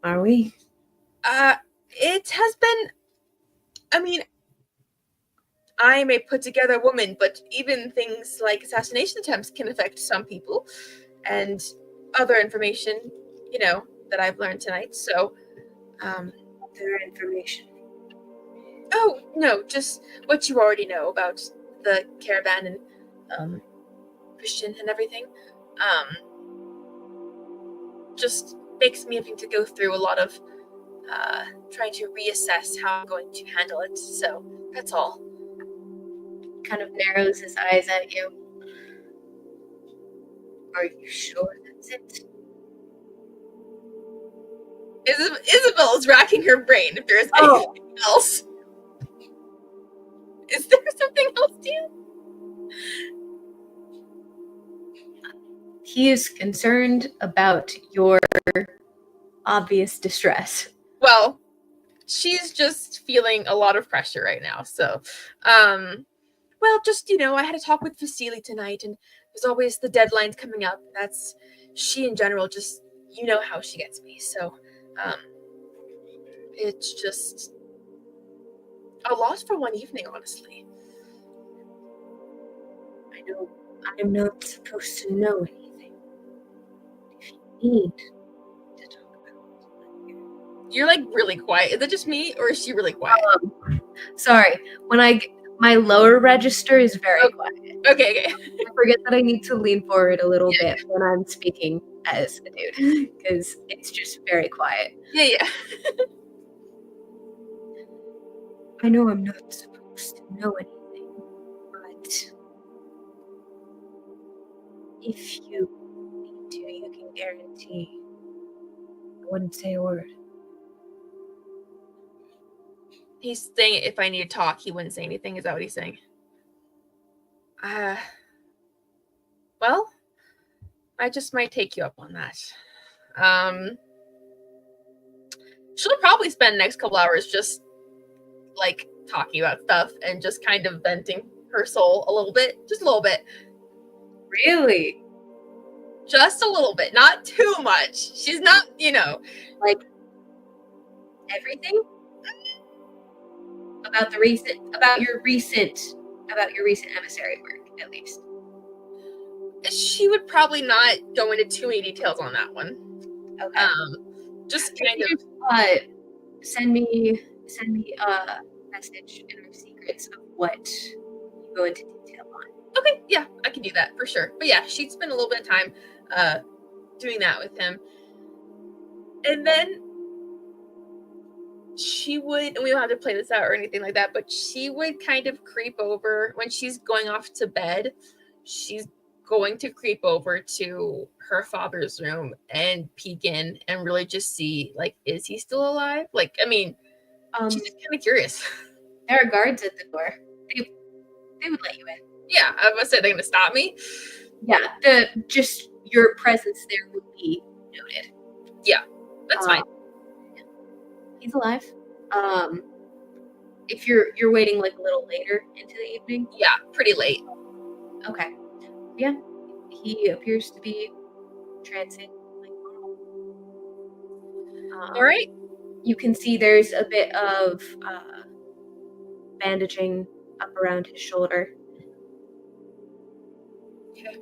Are we? it has been. I mean, I'm a put together woman, but even things like assassination attempts can affect some people, and other information, that I've learned tonight. So, Their information. oh no, just what you already know about the caravan and Christian and everything. Just makes me having to go through a lot of trying to reassess how I'm going to handle it. So that's all. Kind of narrows his eyes at you. Are you sure that's it? Isabel is racking her brain if there's Oh. anything else. Is there something else, dear? He is concerned about your obvious distress. Well, she's just feeling a lot of pressure right now. So, well, just, I had a talk with Vasily tonight, and there's always the deadlines coming up. That's, she in general, just, how she gets me. So, it's just a lot for one evening, honestly. I know I'm not supposed to know anything. If you need to talk about it. You're like really quiet. Is it just me, or is she really quiet? Sorry, my lower register is very quiet. Okay. I forget that I need to lean forward a little bit when I'm speaking as a dude, because it's just very quiet. Yeah. I know I'm not supposed to know anything, but if you need to, you can guarantee I wouldn't say a word. He's saying if I need to talk, he wouldn't say anything. Is that what he's saying? Well, I just might take you up on that. She'll probably spend the next couple hours just like talking about stuff and just kind of venting her soul a little bit. Just a little bit. Really? Just a little bit. Not too much. She's not, Like everything? About your recent emissary work, at least. She would probably not go into too many details on that one. Okay. Just kind of send me a message in our secrets of what you go into detail on. Okay, yeah, I can do that for sure. But yeah, she'd spend a little bit of time doing that with him. And then she would, and we don't have to play this out or anything like that, but she would kind of creep over when she's going off to bed. She's going to creep over to her father's room and peek in and really just see, like, is he still alive? Like, I mean, she's just kind of curious. There are guards at the door. They would let you in. Yeah, I was gonna say they're gonna stop me. Yeah, just your presence there would be noted. Yeah, that's fine. He's alive. If you're waiting like a little later into the evening. Yeah, pretty late. Okay. Yeah, he appears to be transient. All right. You can see there's a bit of bandaging up around his shoulder. Okay.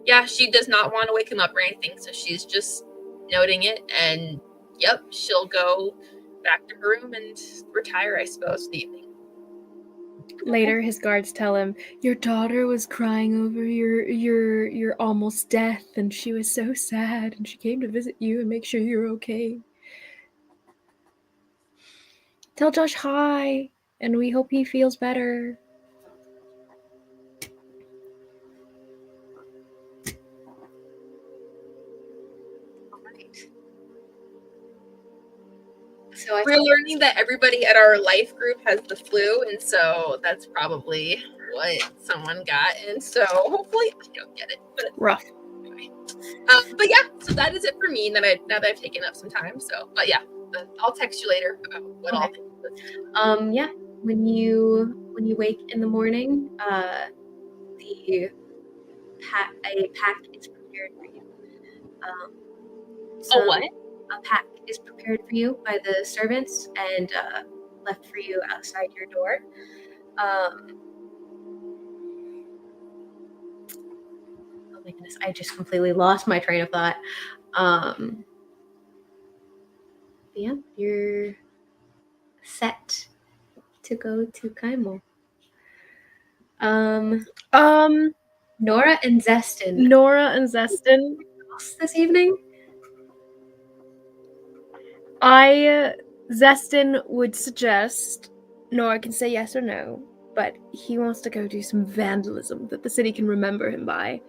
Yeah, she does not want to wake him up or anything, so she's just noting it, and yep, she'll go back to her room and retire, I suppose, for the evening. Later, his guards tell him, "Your daughter was crying over your almost death, and she was so sad, and she came to visit you and make sure you're okay. Tell Josh hi, and we hope he feels better." So We're learning that everybody at our life group has the flu, and so that's probably what someone got, and so hopefully I don't get it. But Rough. anyway. But yeah, so that is it for me. Now that I've taken up some time. So, but yeah, I'll text you later about what all things. Yeah, when you wake in the morning, a pack is prepared for you. Oh, what? A pack is prepared for you by the servants and left for you outside your door. Oh my goodness, I just completely lost my train of thought. yeah, you're set to go to Kaimel. Nora and Zestin this evening. Zestin would suggest Nora can say yes or no, but he wants to go do some vandalism that the city can remember him by.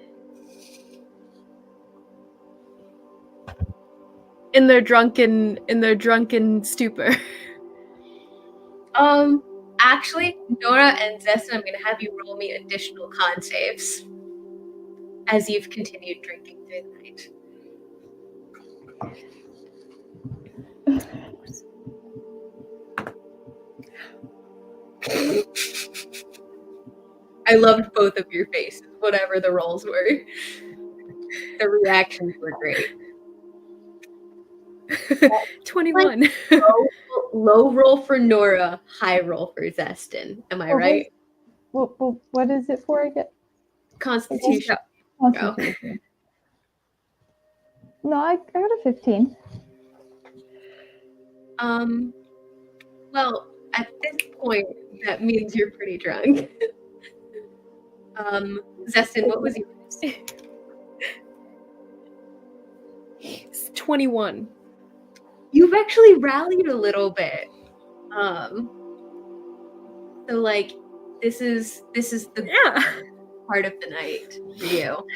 In their drunken stupor. Actually, Nora and Zestin, I'm gonna have you roll me additional con saves as you've continued drinking through the night. I loved both of your faces, whatever the rolls were. The reactions were great. 21. Low roll for Nora, high roll for Zestin. Am I right? What is it for again? Constitution. Constitution. No, I got a 15. Well, at this point, that means you're pretty drunk. Zestin, what was yours? It's 21. You've actually rallied a little bit. So like this is the part of the night for you.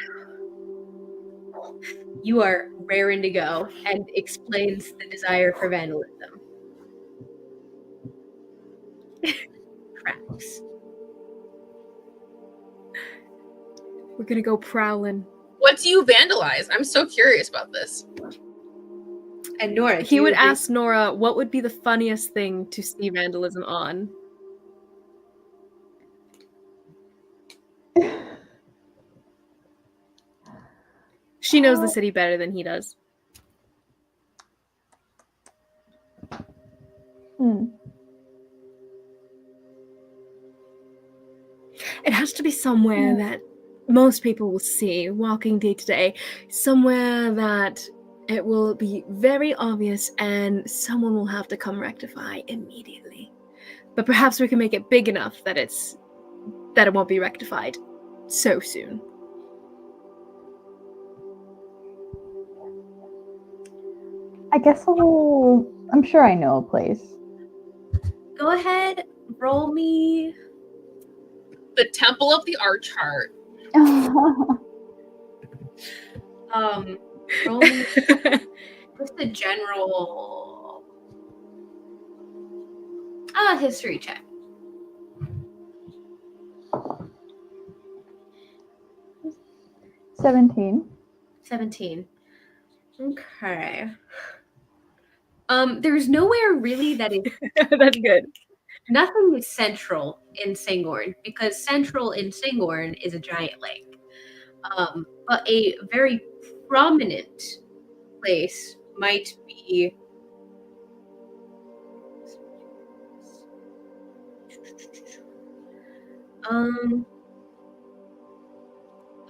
You are raring to go, and explains the desire for vandalism. Cracks. We're gonna go prowling. What do you vandalize? I'm so curious about this. And Nora, he would ask Nora what would be the funniest thing to see vandalism on. She knows the city better than he does. It has to be somewhere that most people will see walking day to day. Somewhere that it will be very obvious and someone will have to come rectify immediately. But perhaps we can make it big enough that it won't be rectified so soon. I guess I'm sure I know a place. Go ahead, roll me. The Temple of the Archheart. Roll me just a general history check. 17. 17. Okay. There's nowhere really that is that's good. Nothing is central in Singorn, because central in Singorn is a giant lake. But a very prominent place might be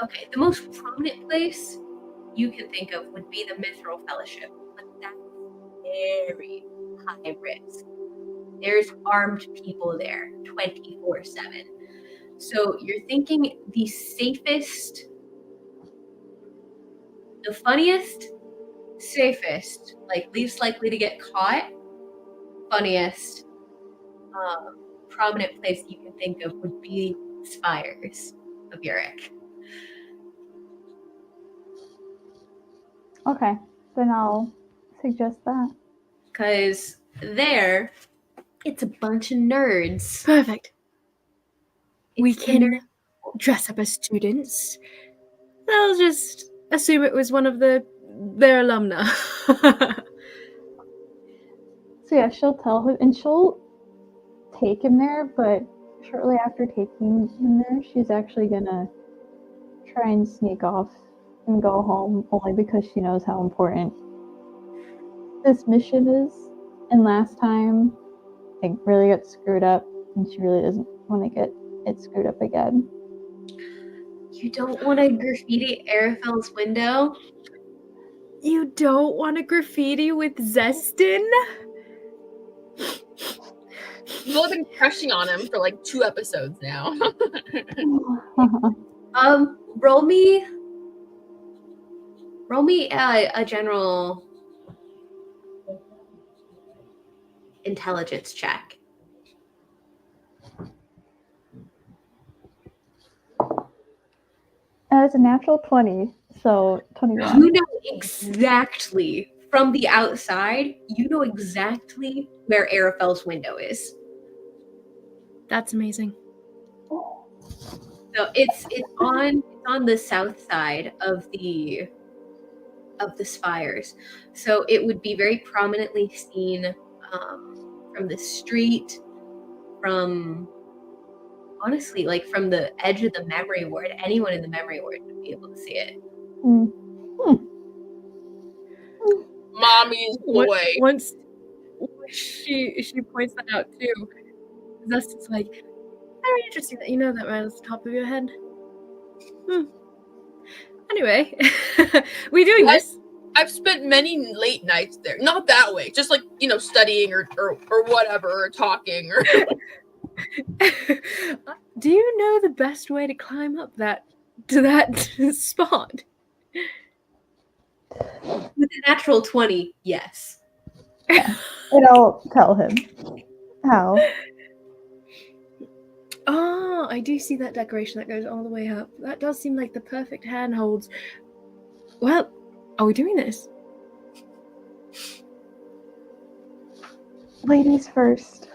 okay, the most prominent place you can think of would be the Mithril Fellowship, but that's very high risk. There's armed people there 24/7. So you're thinking the safest, the funniest, safest, like least likely to get caught, funniest, prominent place you can think of would be Spires of Uric. Okay, then I'll suggest that. Because there, it's a bunch of nerds. Perfect. We It's can dress up as students. They'll just assume it was one of their alumna. So yeah, she'll tell him, and she'll take him there, but shortly after taking him there, she's actually gonna try and sneak off and go home, only because she knows how important this mission is. And last time, it really got screwed up, and she really doesn't want to get it screwed up again. You don't want to graffiti Arafel's window? You don't want to graffiti with Zestin? You've only been crushing on him for like 2 episodes now. Roll me a general intelligence check. It's a natural 20, so 21. You know exactly from the outside. You know exactly where Arafel's window is. That's amazing. So it's on the south side of the spires. So it would be very prominently seen from the street, from honestly, like from the edge of the memory ward. Anyone in the memory ward would be able to see it. Mommy's boy. Once she points that out too, Zestin's like, very interesting that you know that right at the top of your head. Anyway, we doing this? I've spent many late nights there. Not that way. Just like, studying or whatever, or talking or Do you know the best way to climb up to that spot? With a natural 20, yes. And I'll tell him how. Oh, I do see that decoration that goes all the way up. That does seem like the perfect handholds. Well, are we doing this? Ladies first.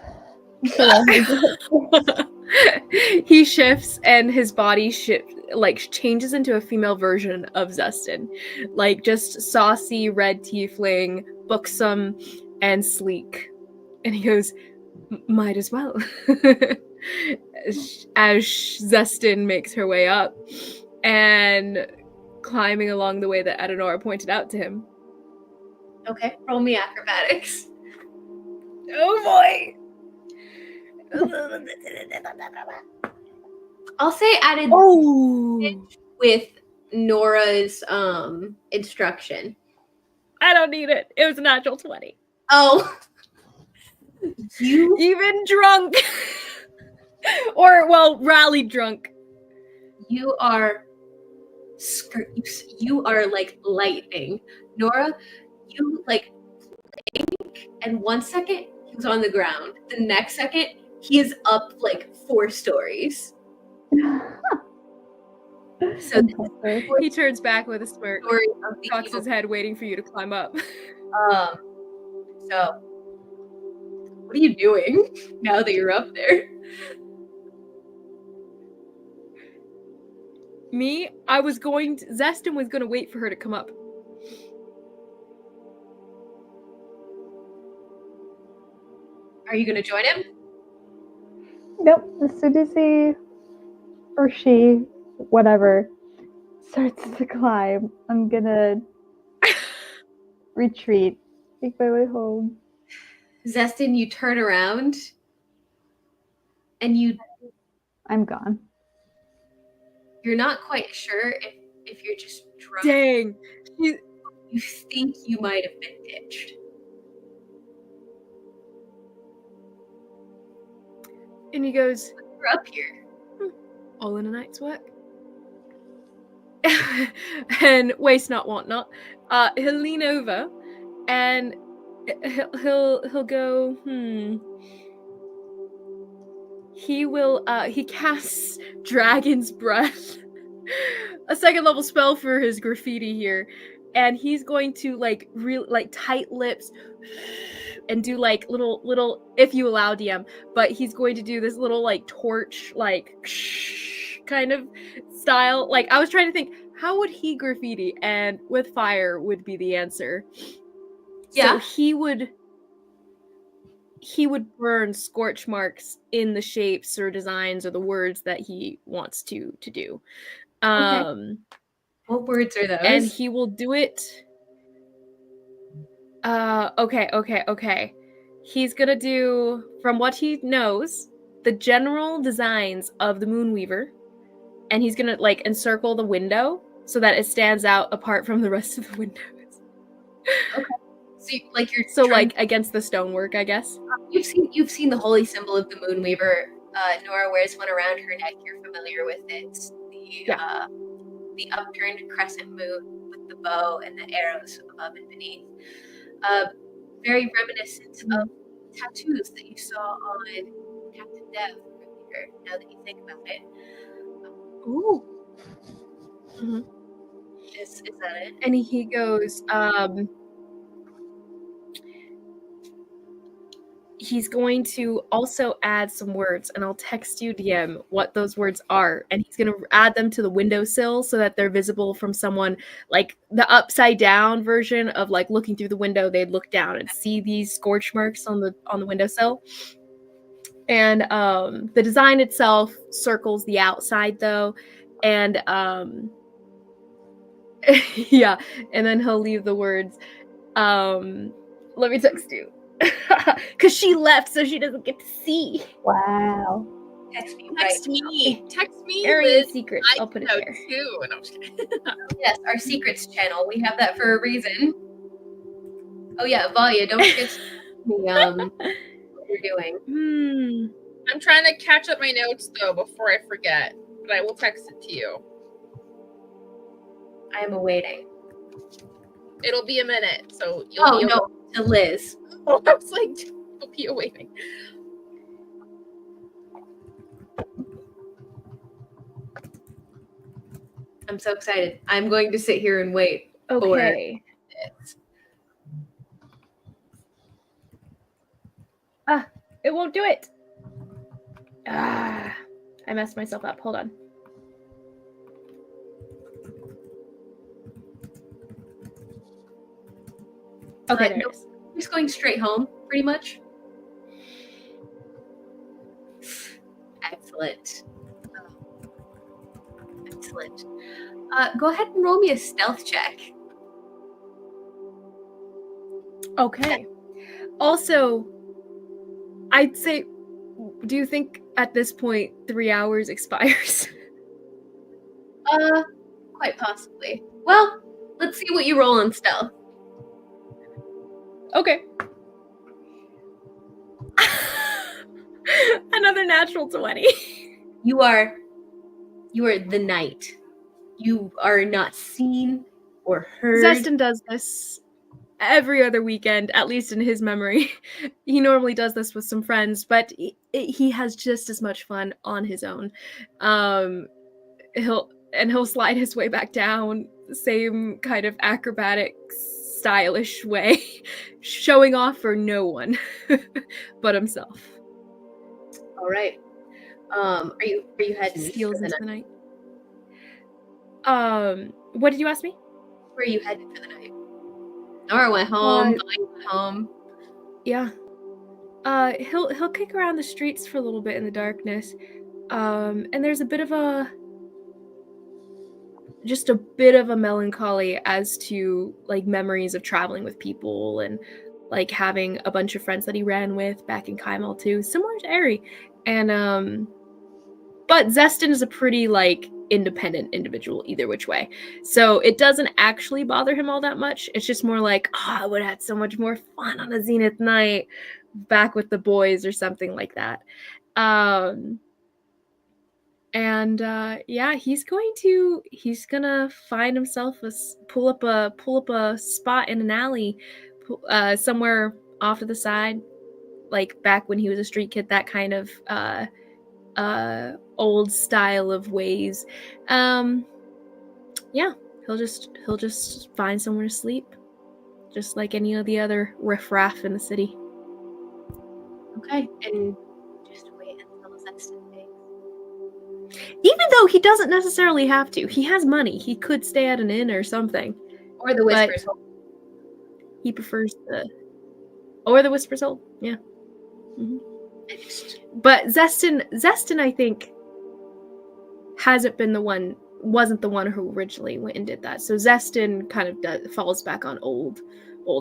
He shifts and his body changes into a female version of Zestin. Like just saucy red tiefling, buxom, and sleek. And he goes, might as well. As Zestin makes her way up and climbing along the way that Adenora pointed out to him. Okay, roll me acrobatics. Oh boy! I'll say added with Nora's instruction. I don't need it. It was a natural 20. Oh. You even drunk. Or, well, rallied drunk. You are like lightning. Nora, you like blink, and 1 second he was on the ground. The next second he is up like 4 stories. So he turns back with a smirk, cocks his head waiting for you to climb up. So what are you doing now that you're up there? Me? Zestin was going to wait for her to come up. Are you going to join him? Nope. As soon as he or she, whatever, starts to climb, I'm gonna retreat, make my way home. Zestin, you turn around and I'm gone. You're not quite sure if you're just drunk. Dang. You think you might have been ditched. And he goes, "We're up here. All in a night's work." And waste not, want not. He'll lean over and he'll go, He casts Dragon's Breath, a 2nd level spell for his graffiti here, and he's going to tight lips and do little if you allow DM, but he's going to do this little torch kind of style. I was trying to think, how would he graffiti? And with fire would be the answer. Yeah. So he would burn scorch marks in the shapes or designs or the words that he wants to do. Okay. What words are those? And he will do it. Okay. He's gonna do, from what he knows, the general designs of the Moonweaver, and he's gonna encircle the window so that it stands out apart from the rest of the windows. So, like you're So trying- like against the stonework, I guess. you've seen the holy symbol of the Moonweaver. Nora wears one around her neck. You're familiar with it. The upturned crescent moon with the bow and the arrows above and beneath. Very reminiscent of tattoos that you saw on Captain Dev earlier. Now that you think about it, Ooh. is that it? And he goes, he's going to also add some words, and I'll text you, DM, what those words are. And he's going to add them to the windowsill so that they're visible from someone, like the upside down version of like looking through the window. They'd look down and see these scorch marks on the windowsill. And the design itself circles the outside though. And yeah, and then he'll leave the words. Let me text you. Because she left, so she doesn't get to see. Wow. Text me. Text right me. Text me, Area Liz. secrets. I I'll put it know there. too. And I'm just kidding. now. Yes, our secrets channel. We have that for a reason. Oh yeah, Valia, don't forget to what you're doing. I'm trying to catch up my notes though before I forget, but I will text it to you. I am awaiting. It'll be a minute, so you'll Oh be no, to Liz. I was like, you'll be awaiting. I'm so excited. I'm going to sit here and wait. Okay. It won't do it. I messed myself up. Hold on. Okay, there No, it is. I'm just going straight home, pretty much. Excellent. Excellent. Go ahead and roll me a stealth check. Okay. Also, I'd say, do you think at this point 3 hours expires? Quite possibly. Well, let's see what you roll on stealth. Okay. Another natural 20. You are the knight. You are not seen or heard. Zestin does this every other weekend, at least in his memory. He normally does this with some friends, but he has just as much fun on his own. He'll slide his way back down, same kind of acrobatic, stylish way, showing off for no one but himself. All right. Are you heading Steals for the into night? the night. What did you ask me? Where are you headed for the night? Nora went home. What? I went home. Yeah. He'll kick around the streets for a little bit in the darkness. And there's a bit of a melancholy as to like memories of traveling with people and like having a bunch of friends that he ran with back in Kaimal too, similar to Eri. And but Zestin is a pretty like independent individual either which way. So it doesn't actually bother him all that much. It's just more like, I would have had so much more fun on a Zenith night back with the boys or something like that. Yeah, he's gonna find himself pull up a spot in an alley somewhere off to the side, like back when he was a street kid, that kind of old style of ways. Yeah, he'll just find somewhere to sleep, just like any of the other riffraff in the city. Okay, and just wait until Zestin pays. Even though he doesn't necessarily have to. He has money. He could stay at an inn or something. Or the Whispers home. He prefers the Whispers Hold. Yeah. Mm-hmm. But Zestin, I think, wasn't the one who originally went and did that. So Zestin kind of falls back on old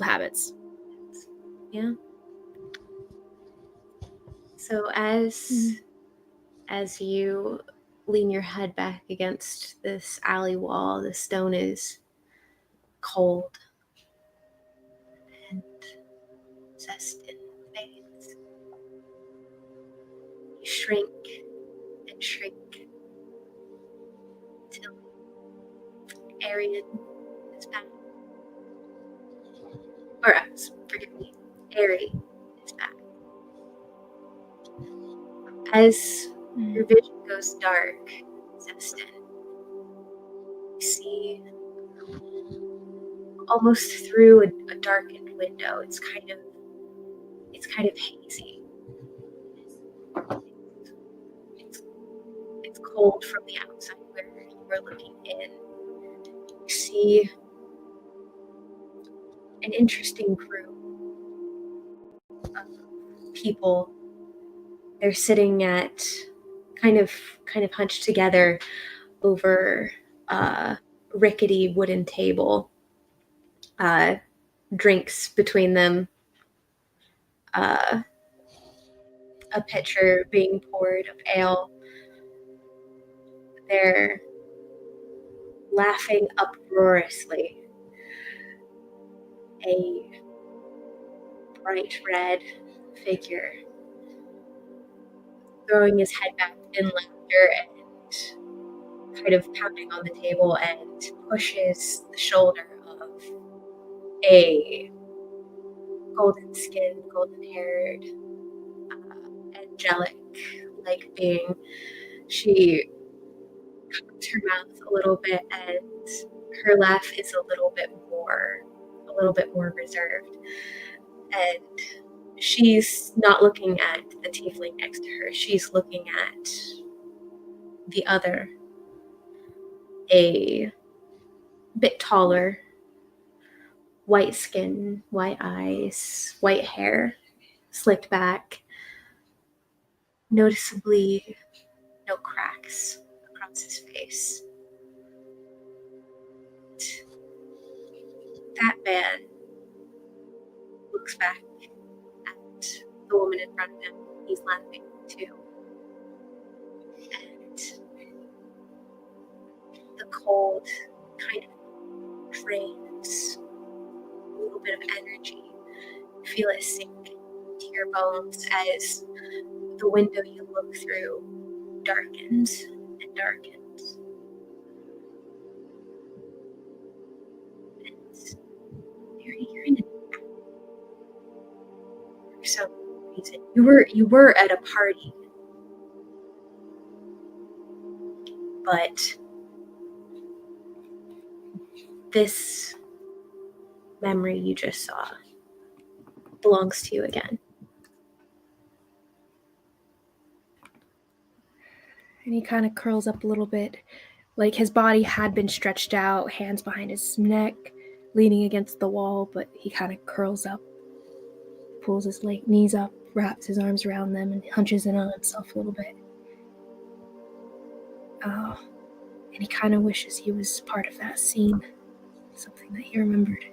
habits. Yeah. So as you lean your head back against this alley wall, the stone is cold. Zestin fades. You shrink and shrink till Arian is back. Or, forgive me, Ari is back. As your vision goes dark, Zestin, you see almost through a darkened window. It's kind of hazy. It's cold from the outside where you were looking in. You see an interesting group of people. They're sitting at kind of hunched together over a rickety wooden table. Drinks between them. A pitcher being poured of ale. They're laughing uproariously. A bright red figure throwing his head back in laughter and kind of pounding on the table and pushes the shoulder of a golden-skinned, golden-haired, angelic-like being. She covers her mouth a little bit, and her laugh is a little bit more reserved. And she's not looking at the tiefling next to her. She's looking at the other, a bit taller, white skin, white eyes, white hair, slicked back, noticeably no cracks across his face. That man looks back at the woman in front of him. He's laughing too. And the cold kind of drains a little bit of energy. You feel it sink to your bones as the window you look through darkens and darkens. And you're in for some reason. You were at a party, but this memory you just saw belongs to you again. And he kind of curls up a little bit, like his body had been stretched out, hands behind his neck, leaning against the wall, but he kind of curls up, pulls his knees up, wraps his arms around them, and hunches in on himself a little bit. Oh, and he kind of wishes he was part of that scene, something that he remembered.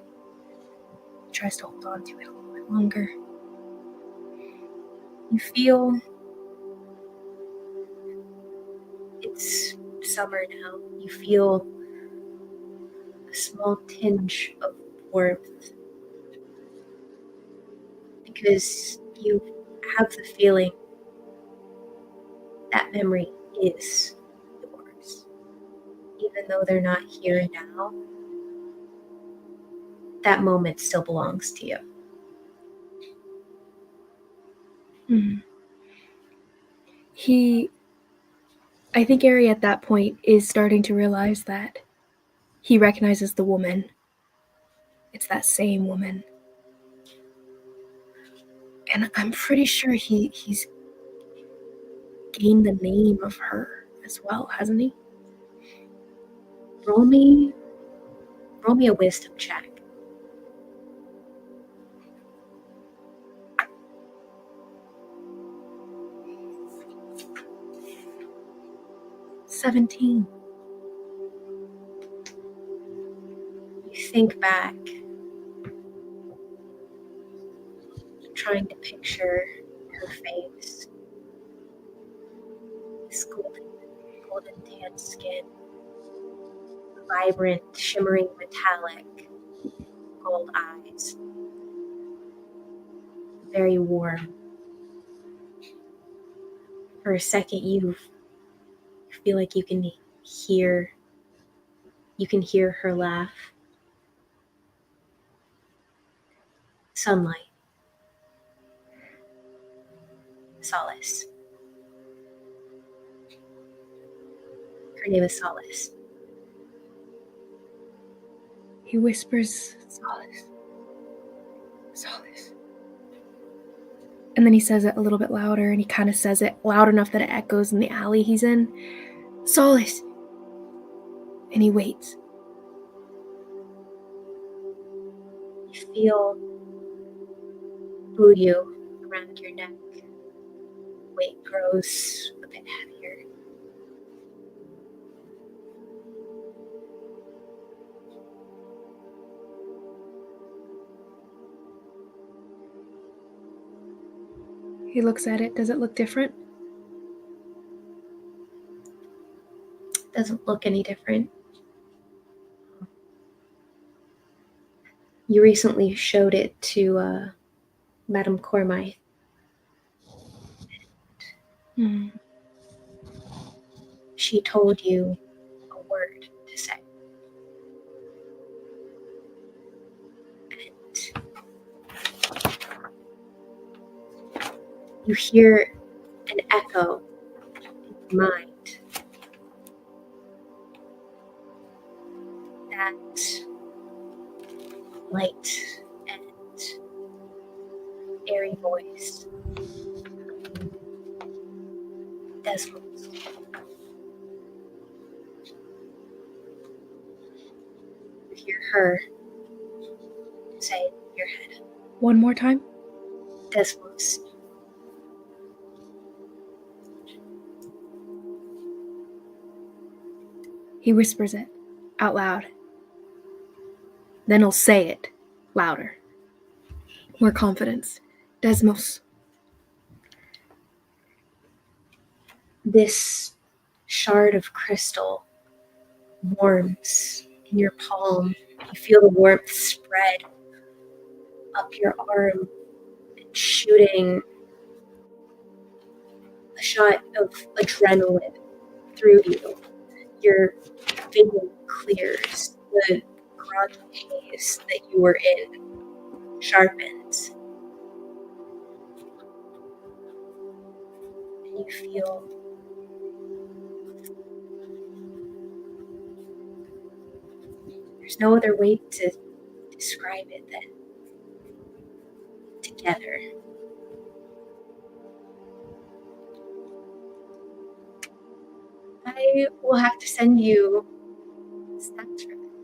He tries to hold on to it a little bit longer. You feel it's summer now. You feel a small tinge of warmth because you have the feeling that memory is yours. Even though they're not here now, that moment still belongs to you. I think Ari at that point is starting to realize that he recognizes the woman. It's that same woman. And I'm pretty sure he's gained the name of her as well, hasn't he? Roll me a wisdom check. $17. You think back, trying to picture her face, this golden tan skin, vibrant, shimmering metallic gold eyes. very warm. For a second, you feel like you can hear her laugh. Sunlight. Solace. Her name is Solace. He whispers, Solace. Solace. And then he says it a little bit louder, and he kind of says it loud enough that it echoes in the alley he's in. Solace. And he waits. You feel Buyu around your neck. Weight grows a bit heavier. He looks at it. Does it look different? Doesn't look any different. You recently showed it to Madame Cormie. She told you a word to say. And you hear an echo in your mind that light and airy voice. Desmond. You hear her say in your head, One more time. Desmos. He whispers it out loud. Then he'll say it louder. More confidence. Desmos. This shard of crystal warms in your palm. You feel the warmth spread up your arm and shooting a shot of adrenaline through you. Your vision clears. The groggy haze that you were in sharpens. And you feel there's no other way to describe it than together. I will have to send you stats for this.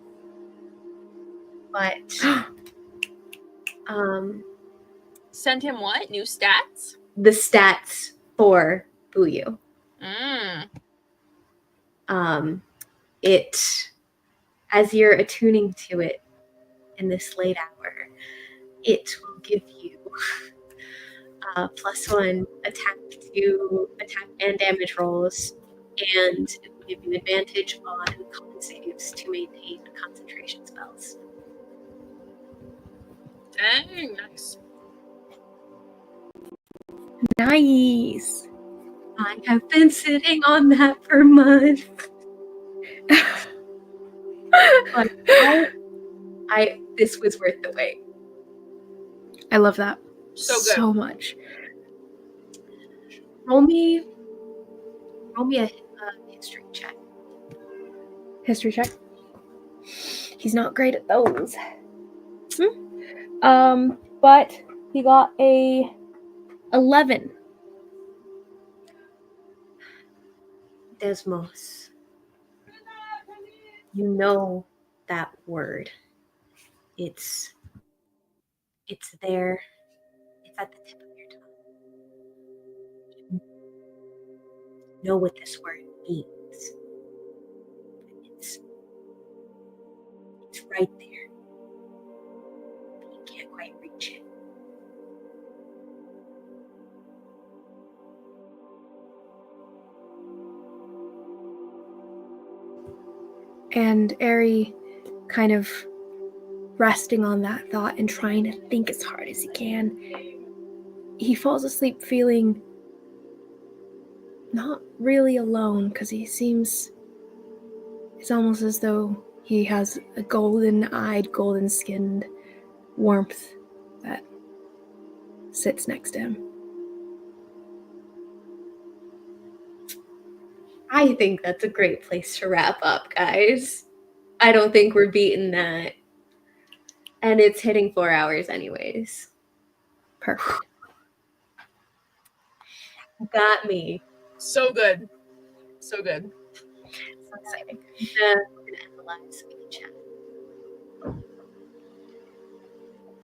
But Send him what? New stats? the stats for Buyu. It, as you're attuning to it in this late hour, it will give you +1 attack and damage rolls, and it will give you advantage on con saves to maintain concentration spells. Dang, nice. Nice. I have been sitting on that for months. But this was worth the wait. I love that So good. so much. Roll me a history check. History check. He's not great at those. But he got a 11. Desmos. You know that word. It's there. It's at the tip of your tongue. You know what this word means. It's right there. But you can't quite reach it. And Ari, kind of resting on that thought and trying to think as hard as he can, he falls asleep feeling not really alone, because it's almost as though he has a golden-eyed, golden-skinned warmth that sits next to him. I think that's a great place to wrap up, guys. I don't think we're beating that. And it's hitting 4 hours anyways. Perfect. Got me. So good. So good. So exciting. We're gonna end the live so we